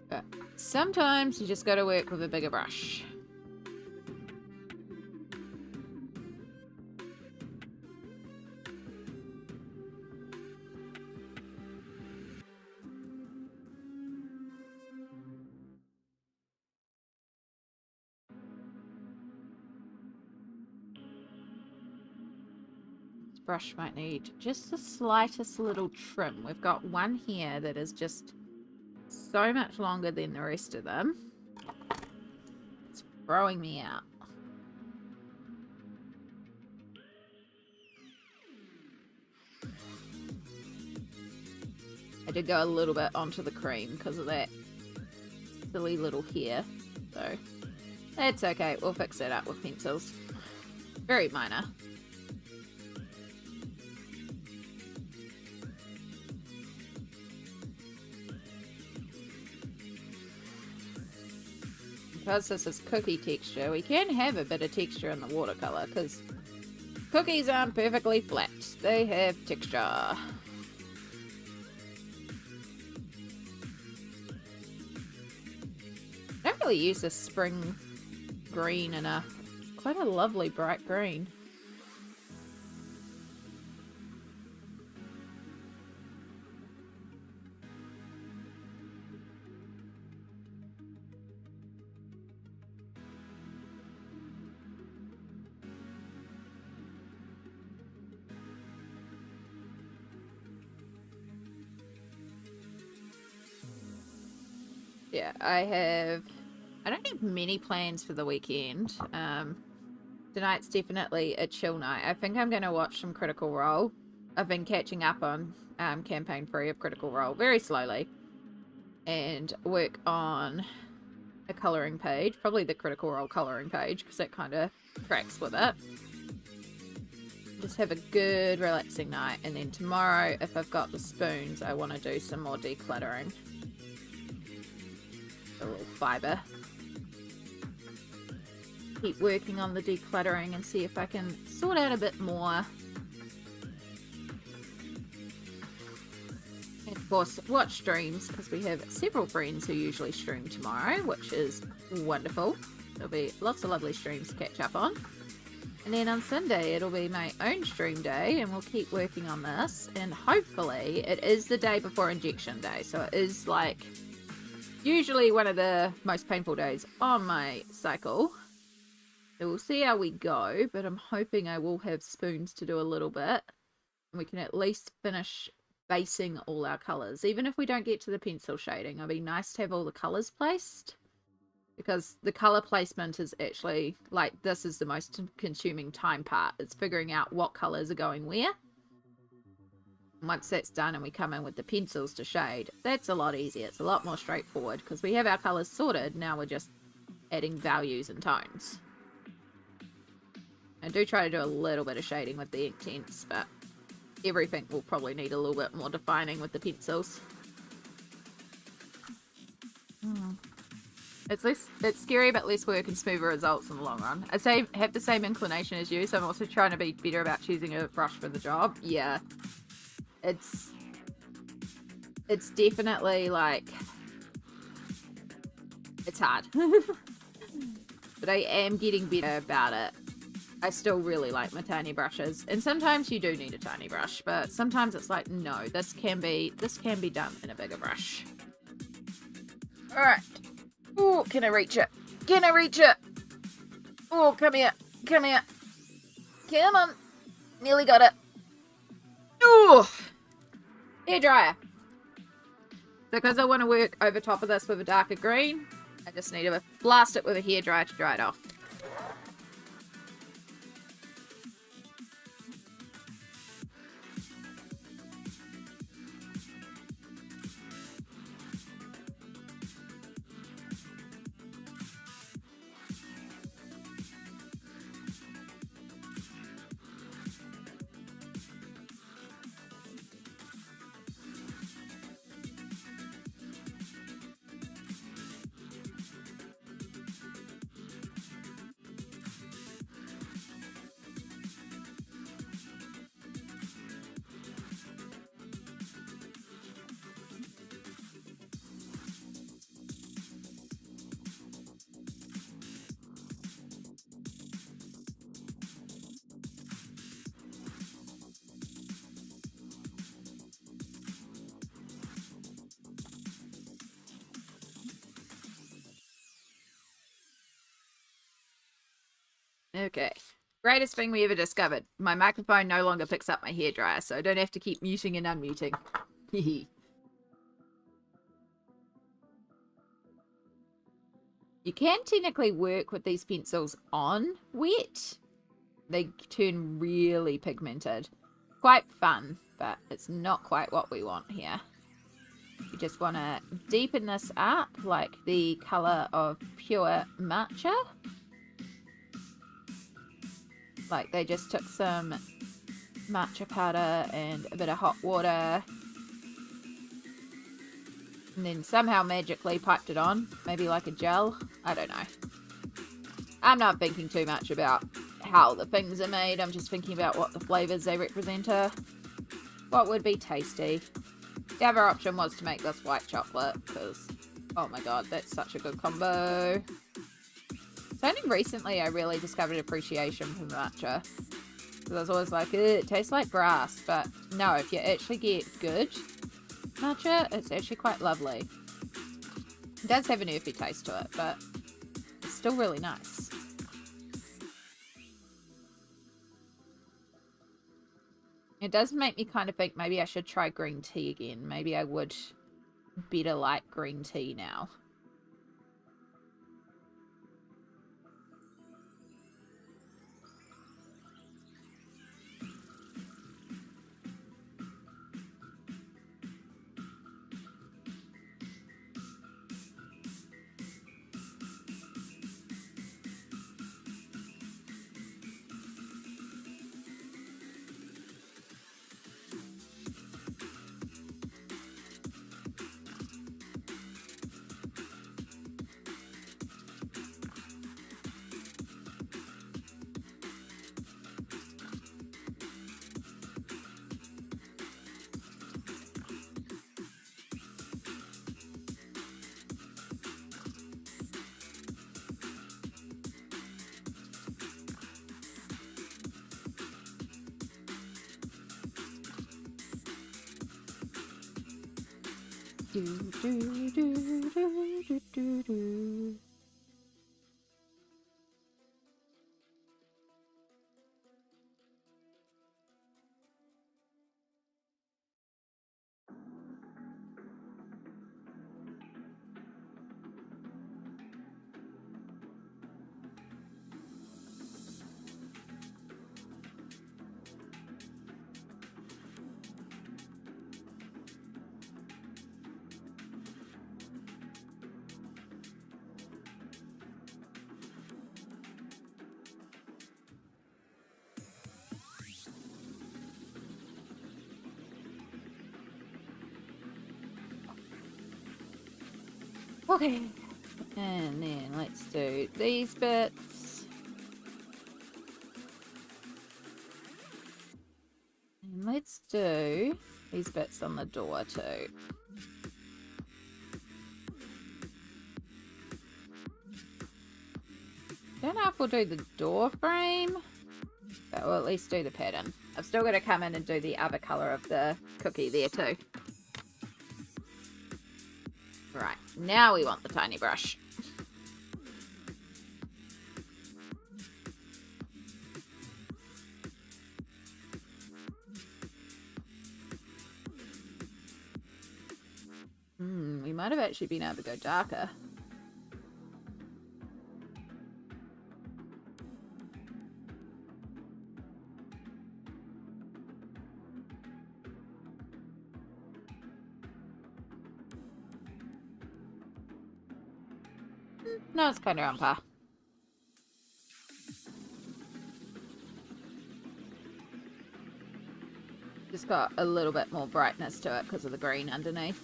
But sometimes you just got to work with a bigger brush. Brush might need just the slightest little trim. We've got one here that is just so much longer than the rest of them. It's throwing me out. I did go a little bit onto the cream because of that silly little hair, so that's okay. We'll fix that up with pencils. Very minor. Because this is cookie texture, we can have a bit of texture in the watercolor, because cookies aren't perfectly flat. They have texture. I don't really use this spring green in quite a lovely bright green. Yeah, I don't have many plans for the weekend. Tonight's definitely a chill night. I think I'm going to watch some Critical Role. I've been catching up on campaign 3 of Critical Role very slowly. And work on a colouring page. Probably the Critical Role colouring page, because it kind of tracks with it. Just have a good relaxing night. And then tomorrow, if I've got the spoons, I want to do some more decluttering. A little fibre. Keep working on the decluttering and see if I can sort out a bit more. Have course, watch streams because we have several friends who usually stream tomorrow, which is wonderful. There'll be lots of lovely streams to catch up on. And then on Sunday, it'll be my own stream day, and we'll keep working on this. And hopefully, it is the day before injection day, so it is like usually one of the most painful days on my cycle. So we'll see how we go, but I'm hoping I will have spoons to do a little bit. And we can at least finish basing all our colours. Even if we don't get to the pencil shading, it'll be nice to have all the colours placed. Because the colour placement is actually, like, this is the most consuming time part. It's figuring out what colours are going where. And once that's done and we come in with the pencils to shade, that's a lot easier. It's a lot more straightforward because we have our colours sorted. Now we're just adding values and tones. I do try to do a little bit of shading with the ink tints, but everything will probably need a little bit more defining with the pencils. It's scary but less work and smoother results in the long run. I have the same inclination as you, so I'm also trying to be better about choosing a brush for the job. Yeah. It's definitely like, it's hard. But I am getting better about it. I still really like my tiny brushes, and sometimes you do need a tiny brush, but sometimes it's like, no, this can be done in a bigger brush. Alright. Oh, can I reach it? Can I reach it? Oh, come here. Come here. Come on. Nearly got it. Oh! Hairdryer. So because I want to work over top of this with a darker green, I just need to blast it with a hairdryer to dry it off. Okay. Greatest thing we ever discovered. My microphone no longer picks up my hairdryer, so I don't have to keep muting and unmuting. You can technically work with these pencils on wet. They turn really pigmented. Quite fun, but it's not quite what we want here. You just want to deepen this up like the colour of pure matcha. Like they just took some matcha powder and a bit of hot water and then somehow magically piped it on. Maybe like a gel. I don't know. I'm not thinking too much about how the things are made. I'm just thinking about what the flavours they represent are. What would be tasty. The other option was to make this white chocolate because, oh my god, that's such a good combo. It's only recently I really discovered appreciation for matcha. Because I was always like, it tastes like grass. But no, if you actually get good matcha, it's actually quite lovely. It does have an earthy taste to it, but it's still really nice. It does make me kind of think maybe I should try green tea again. Maybe I would better like green tea now. Do, do, do, do, do, do, do. Okay, and then let's do these bits. And let's do these bits on the door too. Don't know if we'll do the door frame, but we'll at least do the pattern. I've still got to come in and do the other colour of the cookie there too. Right, now we want the tiny brush. We might have actually been able to go darker. No, it's kind of on par. Just got a little bit more brightness to it because of the green underneath.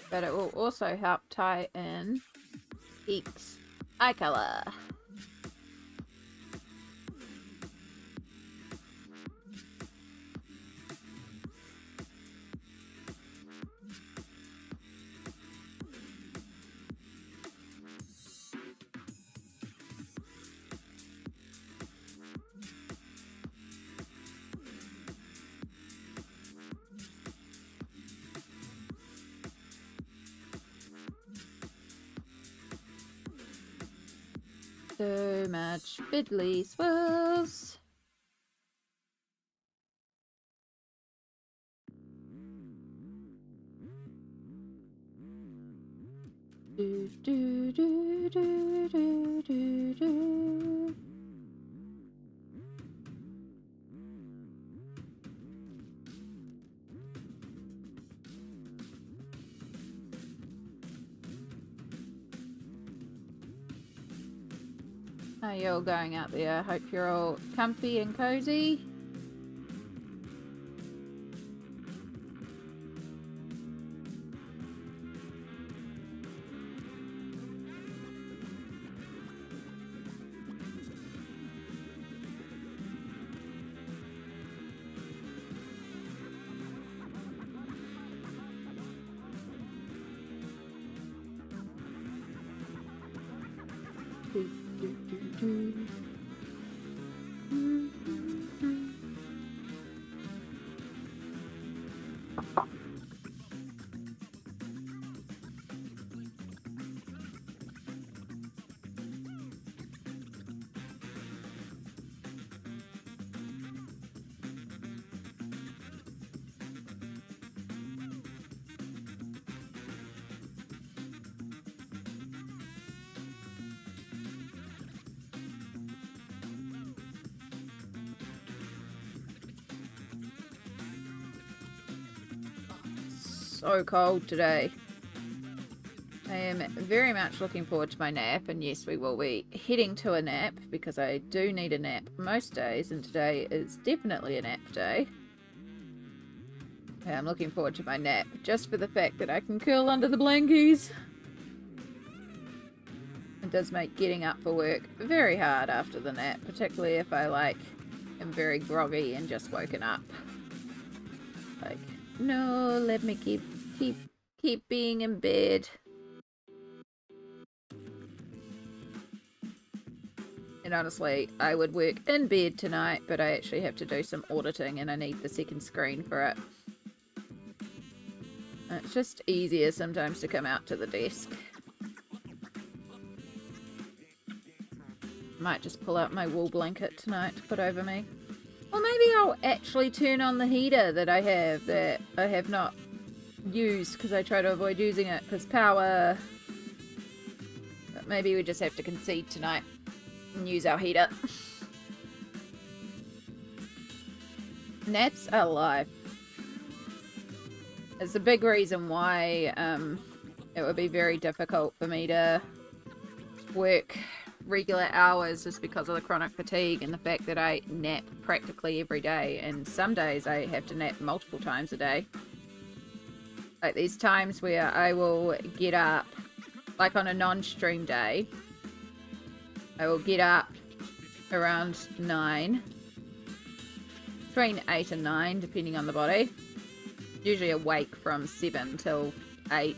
But it will also help tie in Eek's eye color. So much fiddly swirls. Do, do, do, do, do, do, do. How are you all going out there? Hope you're all comfy and cozy. Do, do, do, do. So cold today. I am very much looking forward to my nap, and yes, we will be heading to a nap because I do need a nap most days, and today is definitely a nap day. I'm looking forward to my nap just for the fact that I can curl under the blankies. It does make getting up for work very hard after the nap, particularly if I am very groggy and just woken up. Like, no, let me keep being in bed. And honestly, I would work in bed tonight, but I actually have to do some auditing and I need the second screen for it. It's just easier sometimes to come out to the desk. Might just pull out my wool blanket tonight to put over me. Or maybe I'll actually turn on the heater that I have not used because I try to avoid using it because power. But maybe we just have to concede tonight and use our heater. Naps are life. It's a big reason why it would be very difficult for me to work regular hours just because of the chronic fatigue and the fact that I nap practically every day, and some days I have to nap multiple times a day. Like these times where I will get up, like on a non-stream day, I will get up around 9, between 8 and 9 depending on the body, usually awake from 7 till 8.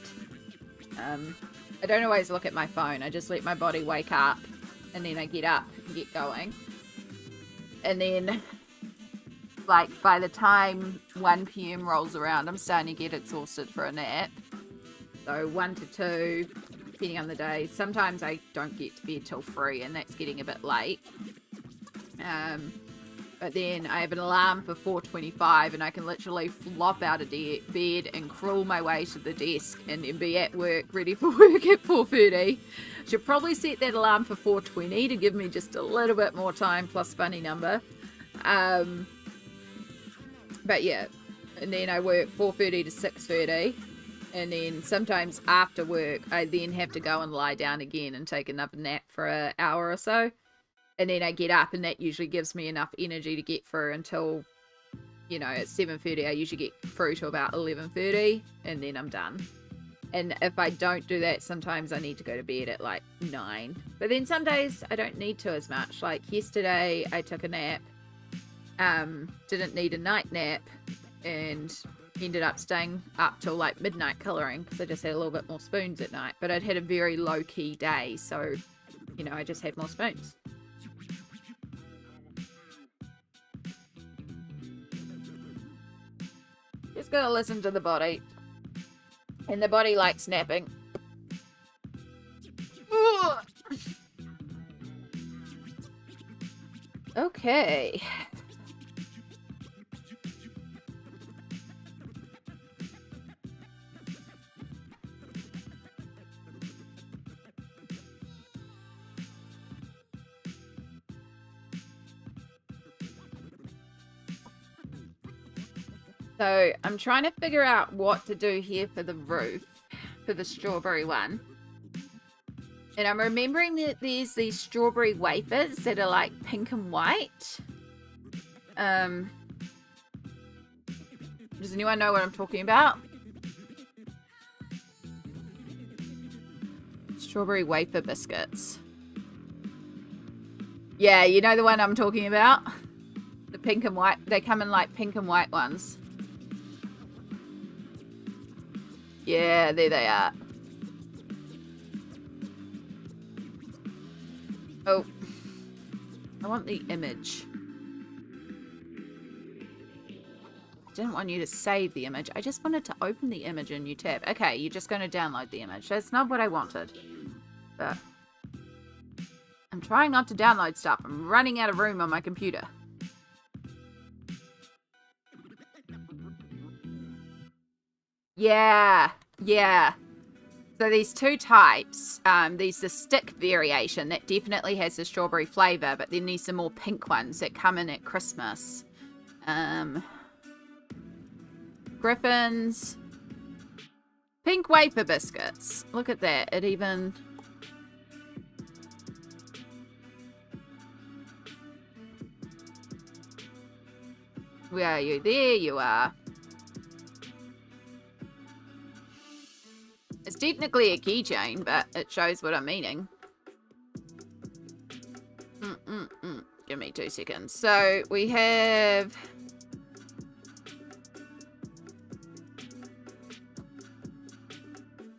I don't always look at my phone, I just let my body wake up and then I get up and get going. And then, like, by the time 1 PM rolls around, I'm starting to get exhausted for a nap. So 1 to 2, depending on the day. Sometimes I don't get to bed till 3, and that's getting a bit late. But then I have an alarm for 4:25, and I can literally flop out of bed and crawl my way to the desk and then be at work, ready for work at 4:30. Should probably set that alarm for 4:20 to give me just a little bit more time, plus funny number. But yeah, and then I work 4:30 to 6:30, and then sometimes after work, I then have to go and lie down again and take another nap for an hour or so. And then I get up, and that usually gives me enough energy to get through until, you know, at 7:30. I usually get through to about 11:30, and then I'm done. And if I don't do that, sometimes I need to go to bed at like 9. But then some days I don't need to as much. Like yesterday, I took a nap, didn't need a night nap, and ended up staying up till like midnight colouring because I just had a little bit more spoons at night. But I'd had a very low-key day, so, you know, I just had more spoons. Just gotta listen to the body. And the body likes napping. Okay. So I'm trying to figure out what to do here for the roof, for the strawberry one. And I'm remembering that there's these strawberry wafers that are like pink and white. Does anyone know what I'm talking about? Strawberry wafer biscuits. Yeah, you know the one I'm talking about? The pink and white. They come in like pink and white ones. Yeah, there they are. Oh. I want the image. I didn't want you to save the image. I just wanted to open the image in a new tab. Okay, you're just going to download the image. That's not what I wanted. But I'm trying not to download stuff. I'm running out of room on my computer. Yeah. So these two types, there's the stick variation that definitely has the strawberry flavour, but then there's some more pink ones that come in at Christmas. Griffin's pink wafer biscuits. Look at that. It even... Where are you? There you are. It's technically a keychain, but it shows what I'm meaning. Give me 2 seconds. So we have...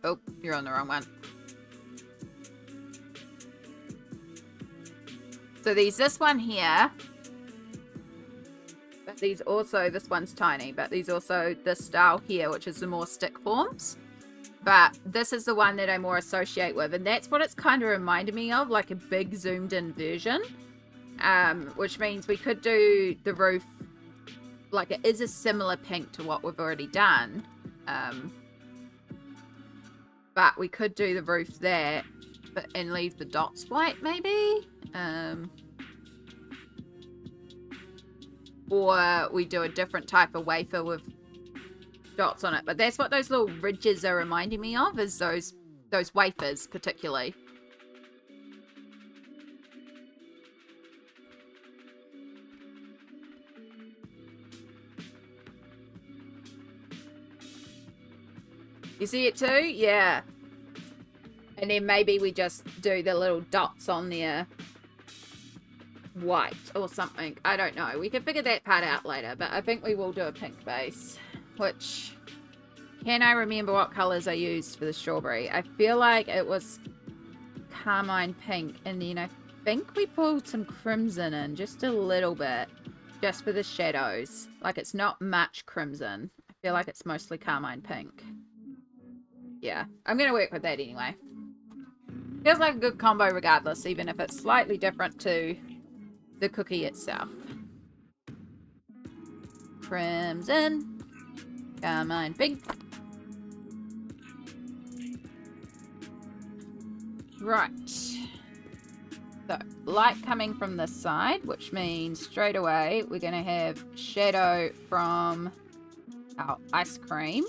Oh, you're on the wrong one. So there's this one here. But these also, this one's tiny, but these also this style here, which is the more stick forms. But this is the one that I more associate with, and that's what it's kind of reminded me of, like a big zoomed in version. Which means we could do the roof, like it is a similar pink to what we've already done. But we could do the roof there and leave the dots white maybe. Or we do a different type of wafer with dots on it. But that's what those little ridges are reminding me of, is those wafers particularly. You see it too? Yeah. And then maybe we just do the little dots on there white or something. I don't know. We can figure that part out later, but I think we will do a pink base. Which, can I remember what colors I used for the strawberry? I feel like it was carmine pink, and then I think we pulled some crimson in just a little bit, just for the shadows. Like, it's not much crimson. I feel like it's mostly carmine pink. Yeah, I'm gonna work with that anyway. Feels like a good combo regardless, even if it's slightly different to the cookie itself. Crimson, carmine pink. Right. So, light coming from this side, which means straight away we're going to have shadow from our ice cream.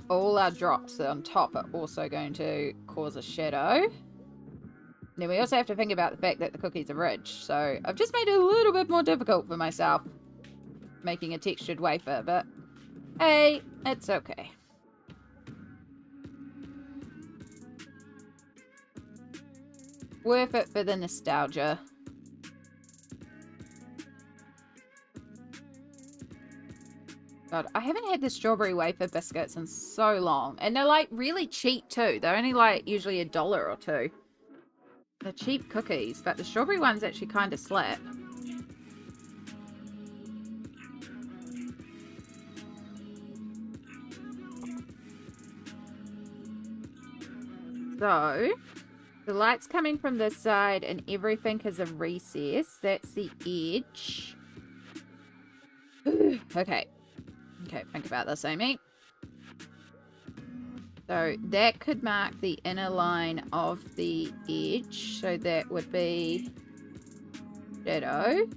All our drops on top are also going to cause a shadow. Then we also have to think about the fact that the cookies are ridged. So I've just made it a little bit more difficult for myself making a textured wafer, but hey, it's okay. Worth it for the nostalgia. God, I haven't had the strawberry wafer biscuits in so long. And they're like really cheap too. They're only like usually $1 or $2. They're cheap cookies, but the strawberry ones actually kind of slap. So, the light's coming from this side and everything is a recess. That's the edge. Okay. Okay, think about this, Amy. So that could mark the inner line of the edge. So that would be shadow.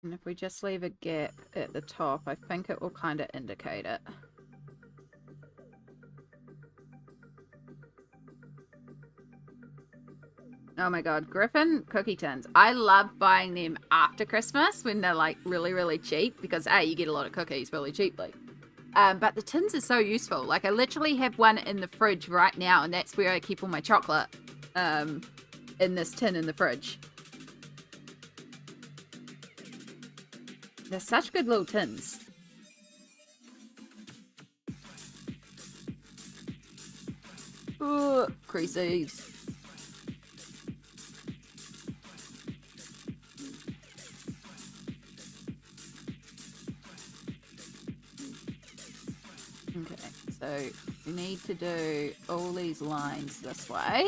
And if we just leave a gap at the top, I think it will kind of indicate it. Oh my god, Griffin cookie tins. I love buying them after Christmas when they're like really, really cheap because A, you get a lot of cookies really cheaply. But the tins are so useful. Like I literally have one in the fridge right now and that's where I keep all my chocolate in this tin in the fridge. They're such good little tins. Ooh, creases. Okay, so we need to do all these lines this way.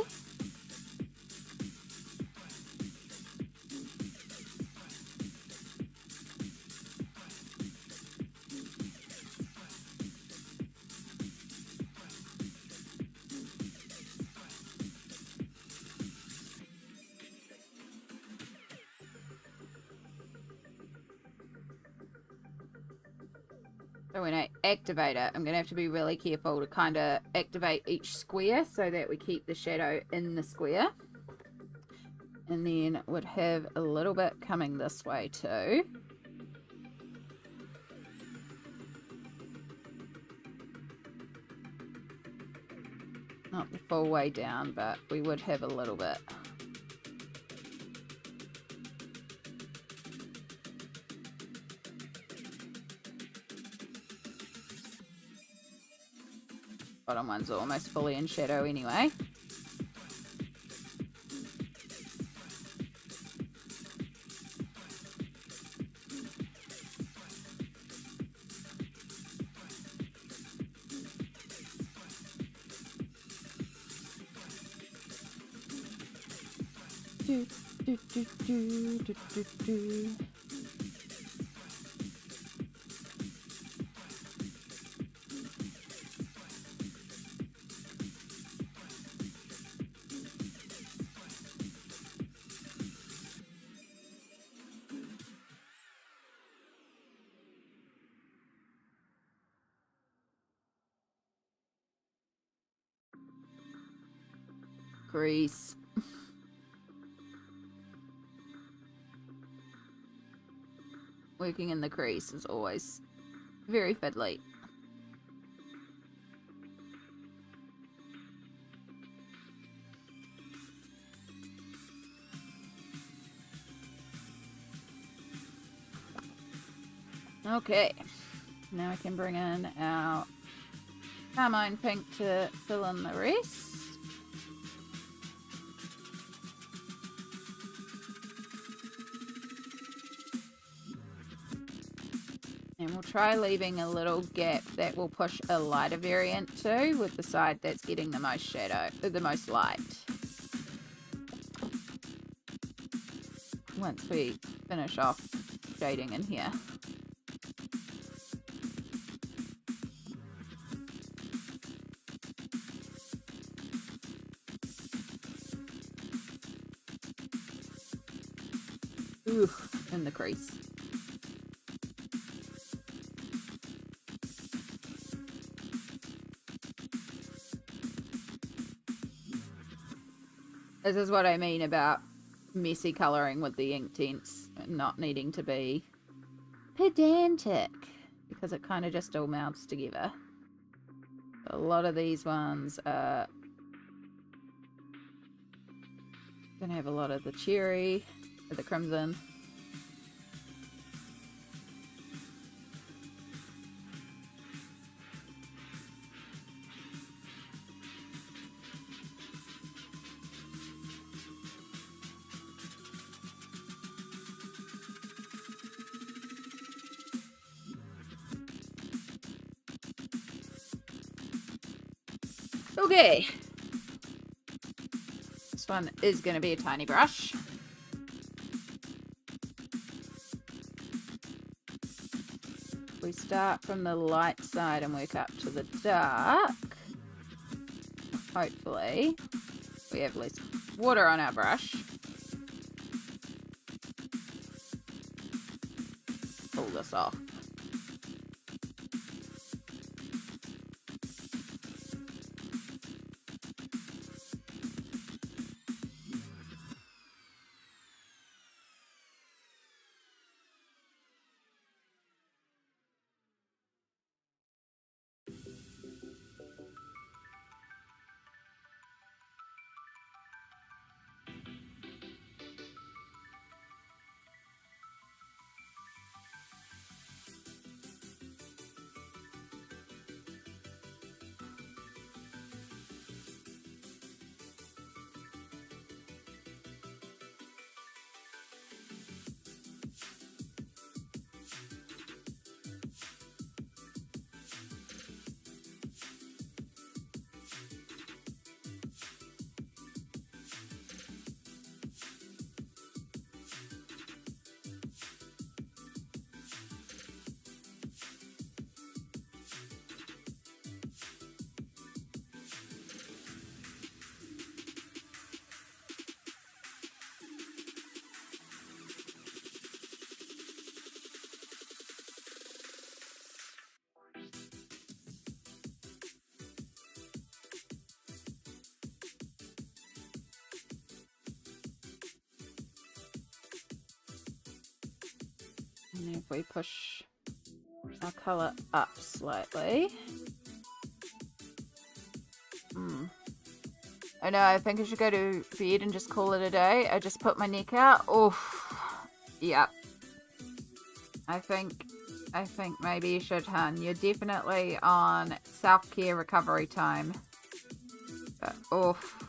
So when I activate it, I'm going to have to be really careful to kind of activate each square so that we keep the shadow in the square. And then would have a little bit coming this way too. Not the full way down, but we would have a little bit. Bottom one's almost fully in shadow anyway. Do, do, do, do, do, do, do. Grease. Working in the crease is always very fiddly. Okay, now we can bring in our carmine pink to fill in the rest. And we'll try leaving a little gap that will push a lighter variant to, with the side that's getting the most shadow, the most light. Once we finish off shading in here. Ooh, in the crease. This is what I mean about messy colouring with the ink tints, not needing to be pedantic, because it kind of just all melds together. A lot of these ones are going to have a lot of the cherry, or the crimson. Okay, this one is going to be a tiny brush. We start from the light side and work up to the dark. Hopefully, we have less water on our brush. Pull this off. And if we push our colour up slightly. I know, I think I should go to bed and just call it a day. I just put my neck out. Oof. Yep. I think I think maybe you should, hun. You're definitely on self-care recovery time. But, oof.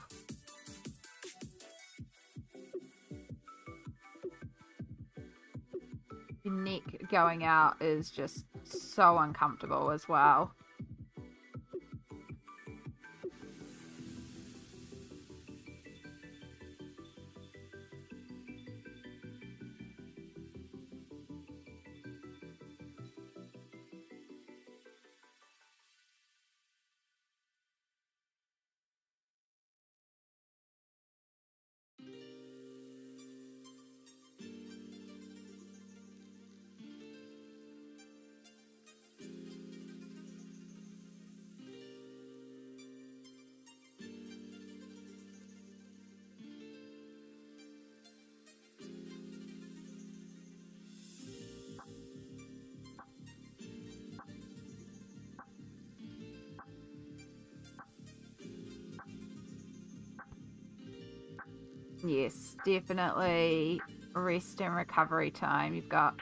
Your neck going out is just so uncomfortable as well. Yes, definitely rest and recovery time. You've got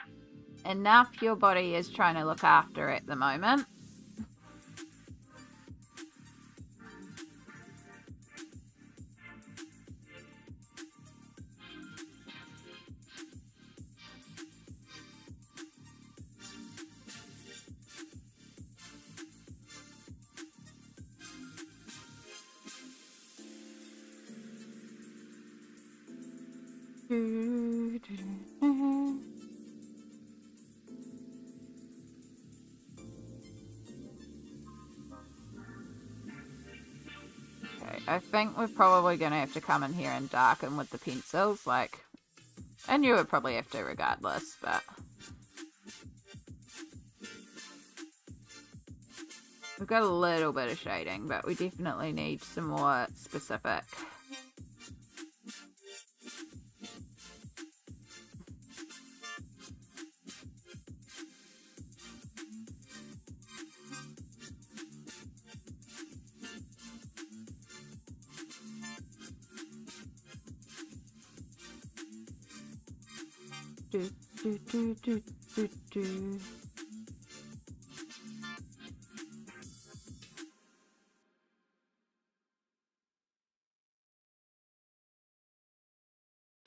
enough your body is trying to look after at the moment. Okay, I think we're probably going to have to come in here and darken with the pencils, like, and you would probably have to regardless, but we've got a little bit of shading, but we definitely need some more specific. Do, do, do, do, do, do.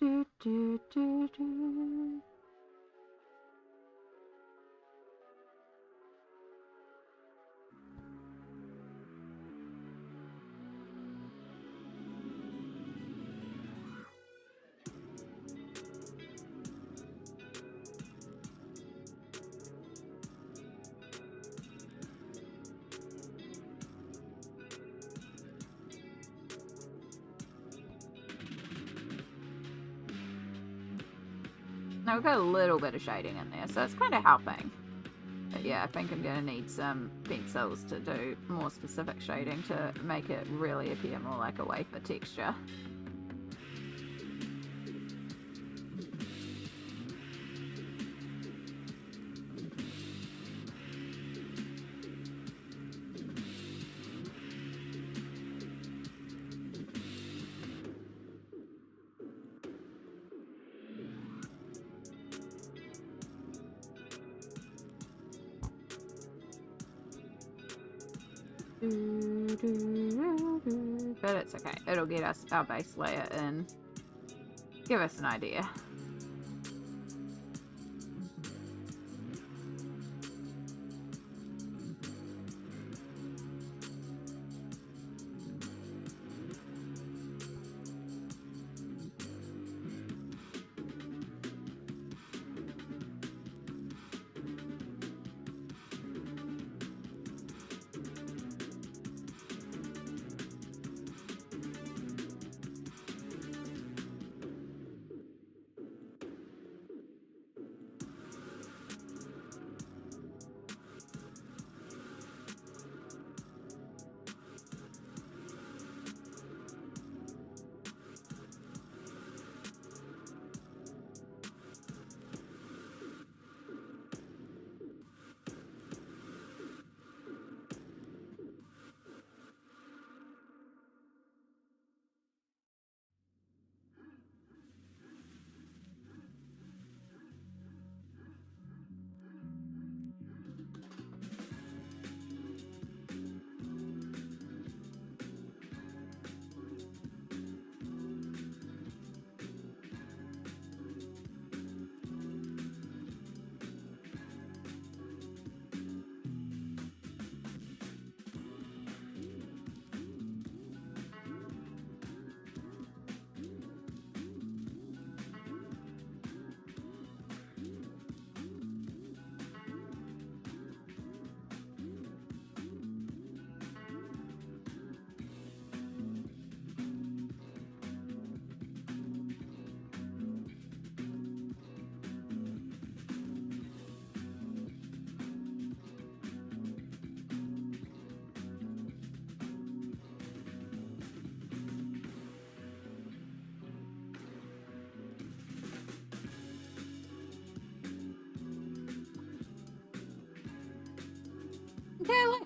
Do, do, do, do. Now we've got a little bit of shading in there, so it's kind of helping. But yeah, I think I'm going to need some pencils to do more specific shading to make it really appear more like a wafer texture. But it's okay. It'll get us our base layer in. Give us an idea.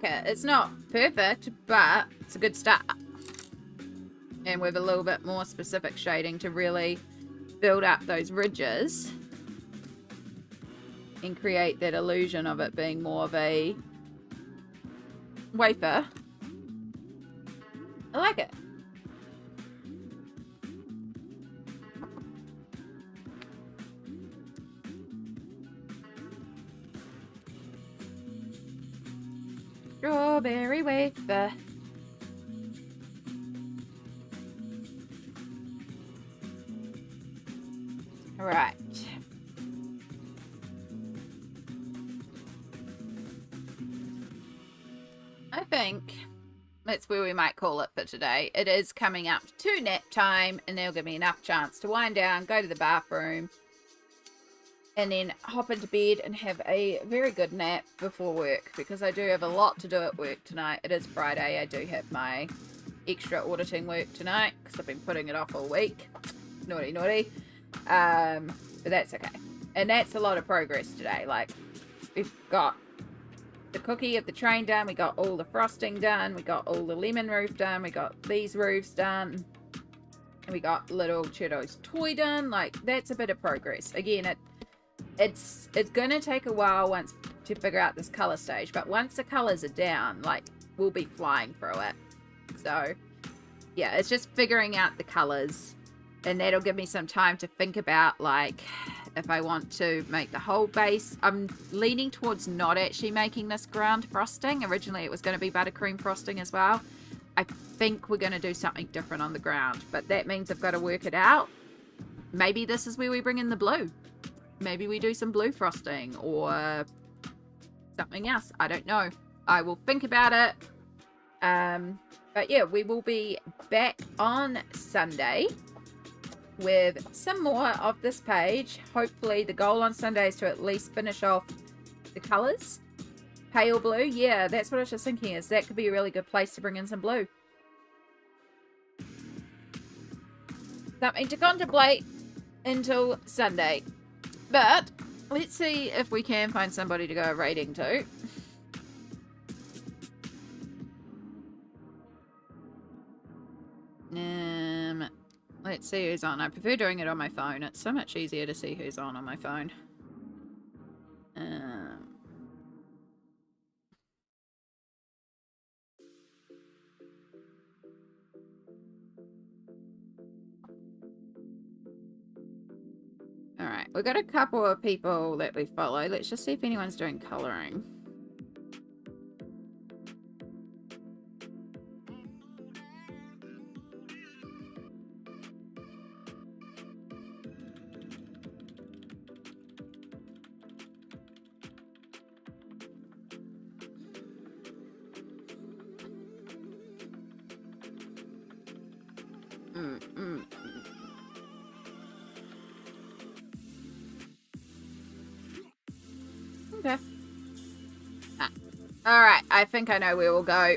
it. It's not perfect, but it's a good start. And with a little bit more specific shading to really build up those ridges and create that illusion of it being more of a wafer. I like it. Strawberry wafer. All right. I think that's where we might call it for today. It is coming up to nap time, and that'll give me enough chance to wind down, go to the bathroom, and then hop into bed and have a very good nap before work, because I do have a lot to do at work tonight. It is Friday. I do have my extra auditing work tonight because I've been putting it off all week. Naughty, naughty. But that's okay. And that's a lot of progress today. Like, we've got the cookie of the train done. We got all the frosting done. We got all the lemon roof done. We got these roofs done. And we got little Churro's toy done. Like, that's a bit of progress. Again, it's going to take a while once to figure out this color stage. But once the colors are down, like, we'll be flying through it. So, yeah, it's just figuring out the colors. And that'll give me some time to think about, like, if I want to make the whole base. I'm leaning towards not actually making this ground frosting. Originally, it was going to be buttercream frosting as well. I think we're going to do something different on the ground. But that means I've got to work it out. Maybe this is where we bring in the blue. Maybe we do some blue frosting or something else. I don't know. I will think about it. But yeah, we will be back on Sunday with some more of this page. Hopefully the goal on Sunday is to at least finish off the colors. Pale blue, yeah, that's what I was just thinking, is that could be a really good place to bring in some blue. Something to contemplate until Sunday. But let's see if we can find somebody to go raiding to. Let's see who's on. I prefer doing it on my phone. It's so much easier to see who's on my phone. Alright, we've got a couple of people that we follow. Let's just see if anyone's doing colouring. Okay. Alright, I think I know where we'll go.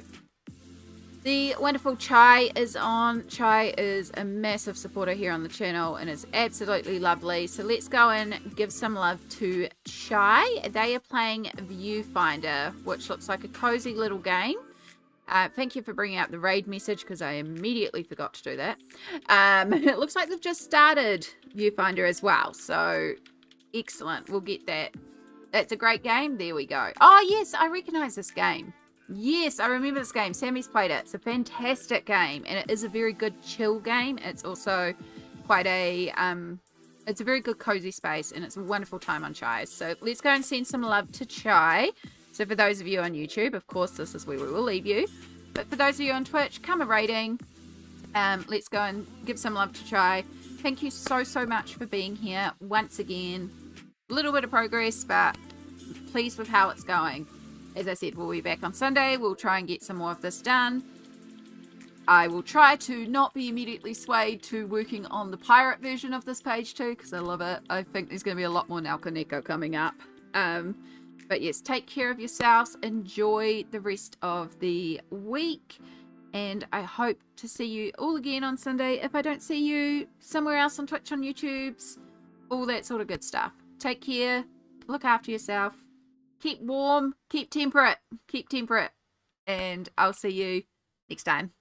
The wonderful Chai is on. Chai is a massive supporter here on the channel and is absolutely lovely. So let's go and give some love to Chai. They are playing Viewfinder, which looks like a cozy little game. Thank you for bringing up the raid message, because I immediately forgot to do that. It looks like they've just started Viewfinder as well. So excellent. We'll get that. That's a great game. There we go. Oh, yes, I recognize this game. Yes, I remember this game. Sammy's played it. It's a fantastic game, and it is a very good chill game. It's also quite a, it's a very good cozy space, and it's a wonderful time on Chai. So let's go and send some love to Chai. So for those of you on YouTube, of course, this is where we will leave you. But for those of you on Twitch, come a raiding. Let's go and give some love to Chai. Thank you so, so much for being here once again. A little bit of progress, but pleased with how it's going. As I said, we'll be back on Sunday. We'll try and get some more of this done. I will try to not be immediately swayed to working on the pirate version of this page too, because I love it. I think there's going to be a lot more Nelco Neco coming up. But yes, take care of yourselves. Enjoy the rest of the week. And I hope to see you all again on Sunday. If I don't see you somewhere else on Twitch, on YouTube's, all that sort of good stuff. Take care. Look after yourself. Keep warm. Keep temperate. Keep temperate. and I'll see you next time.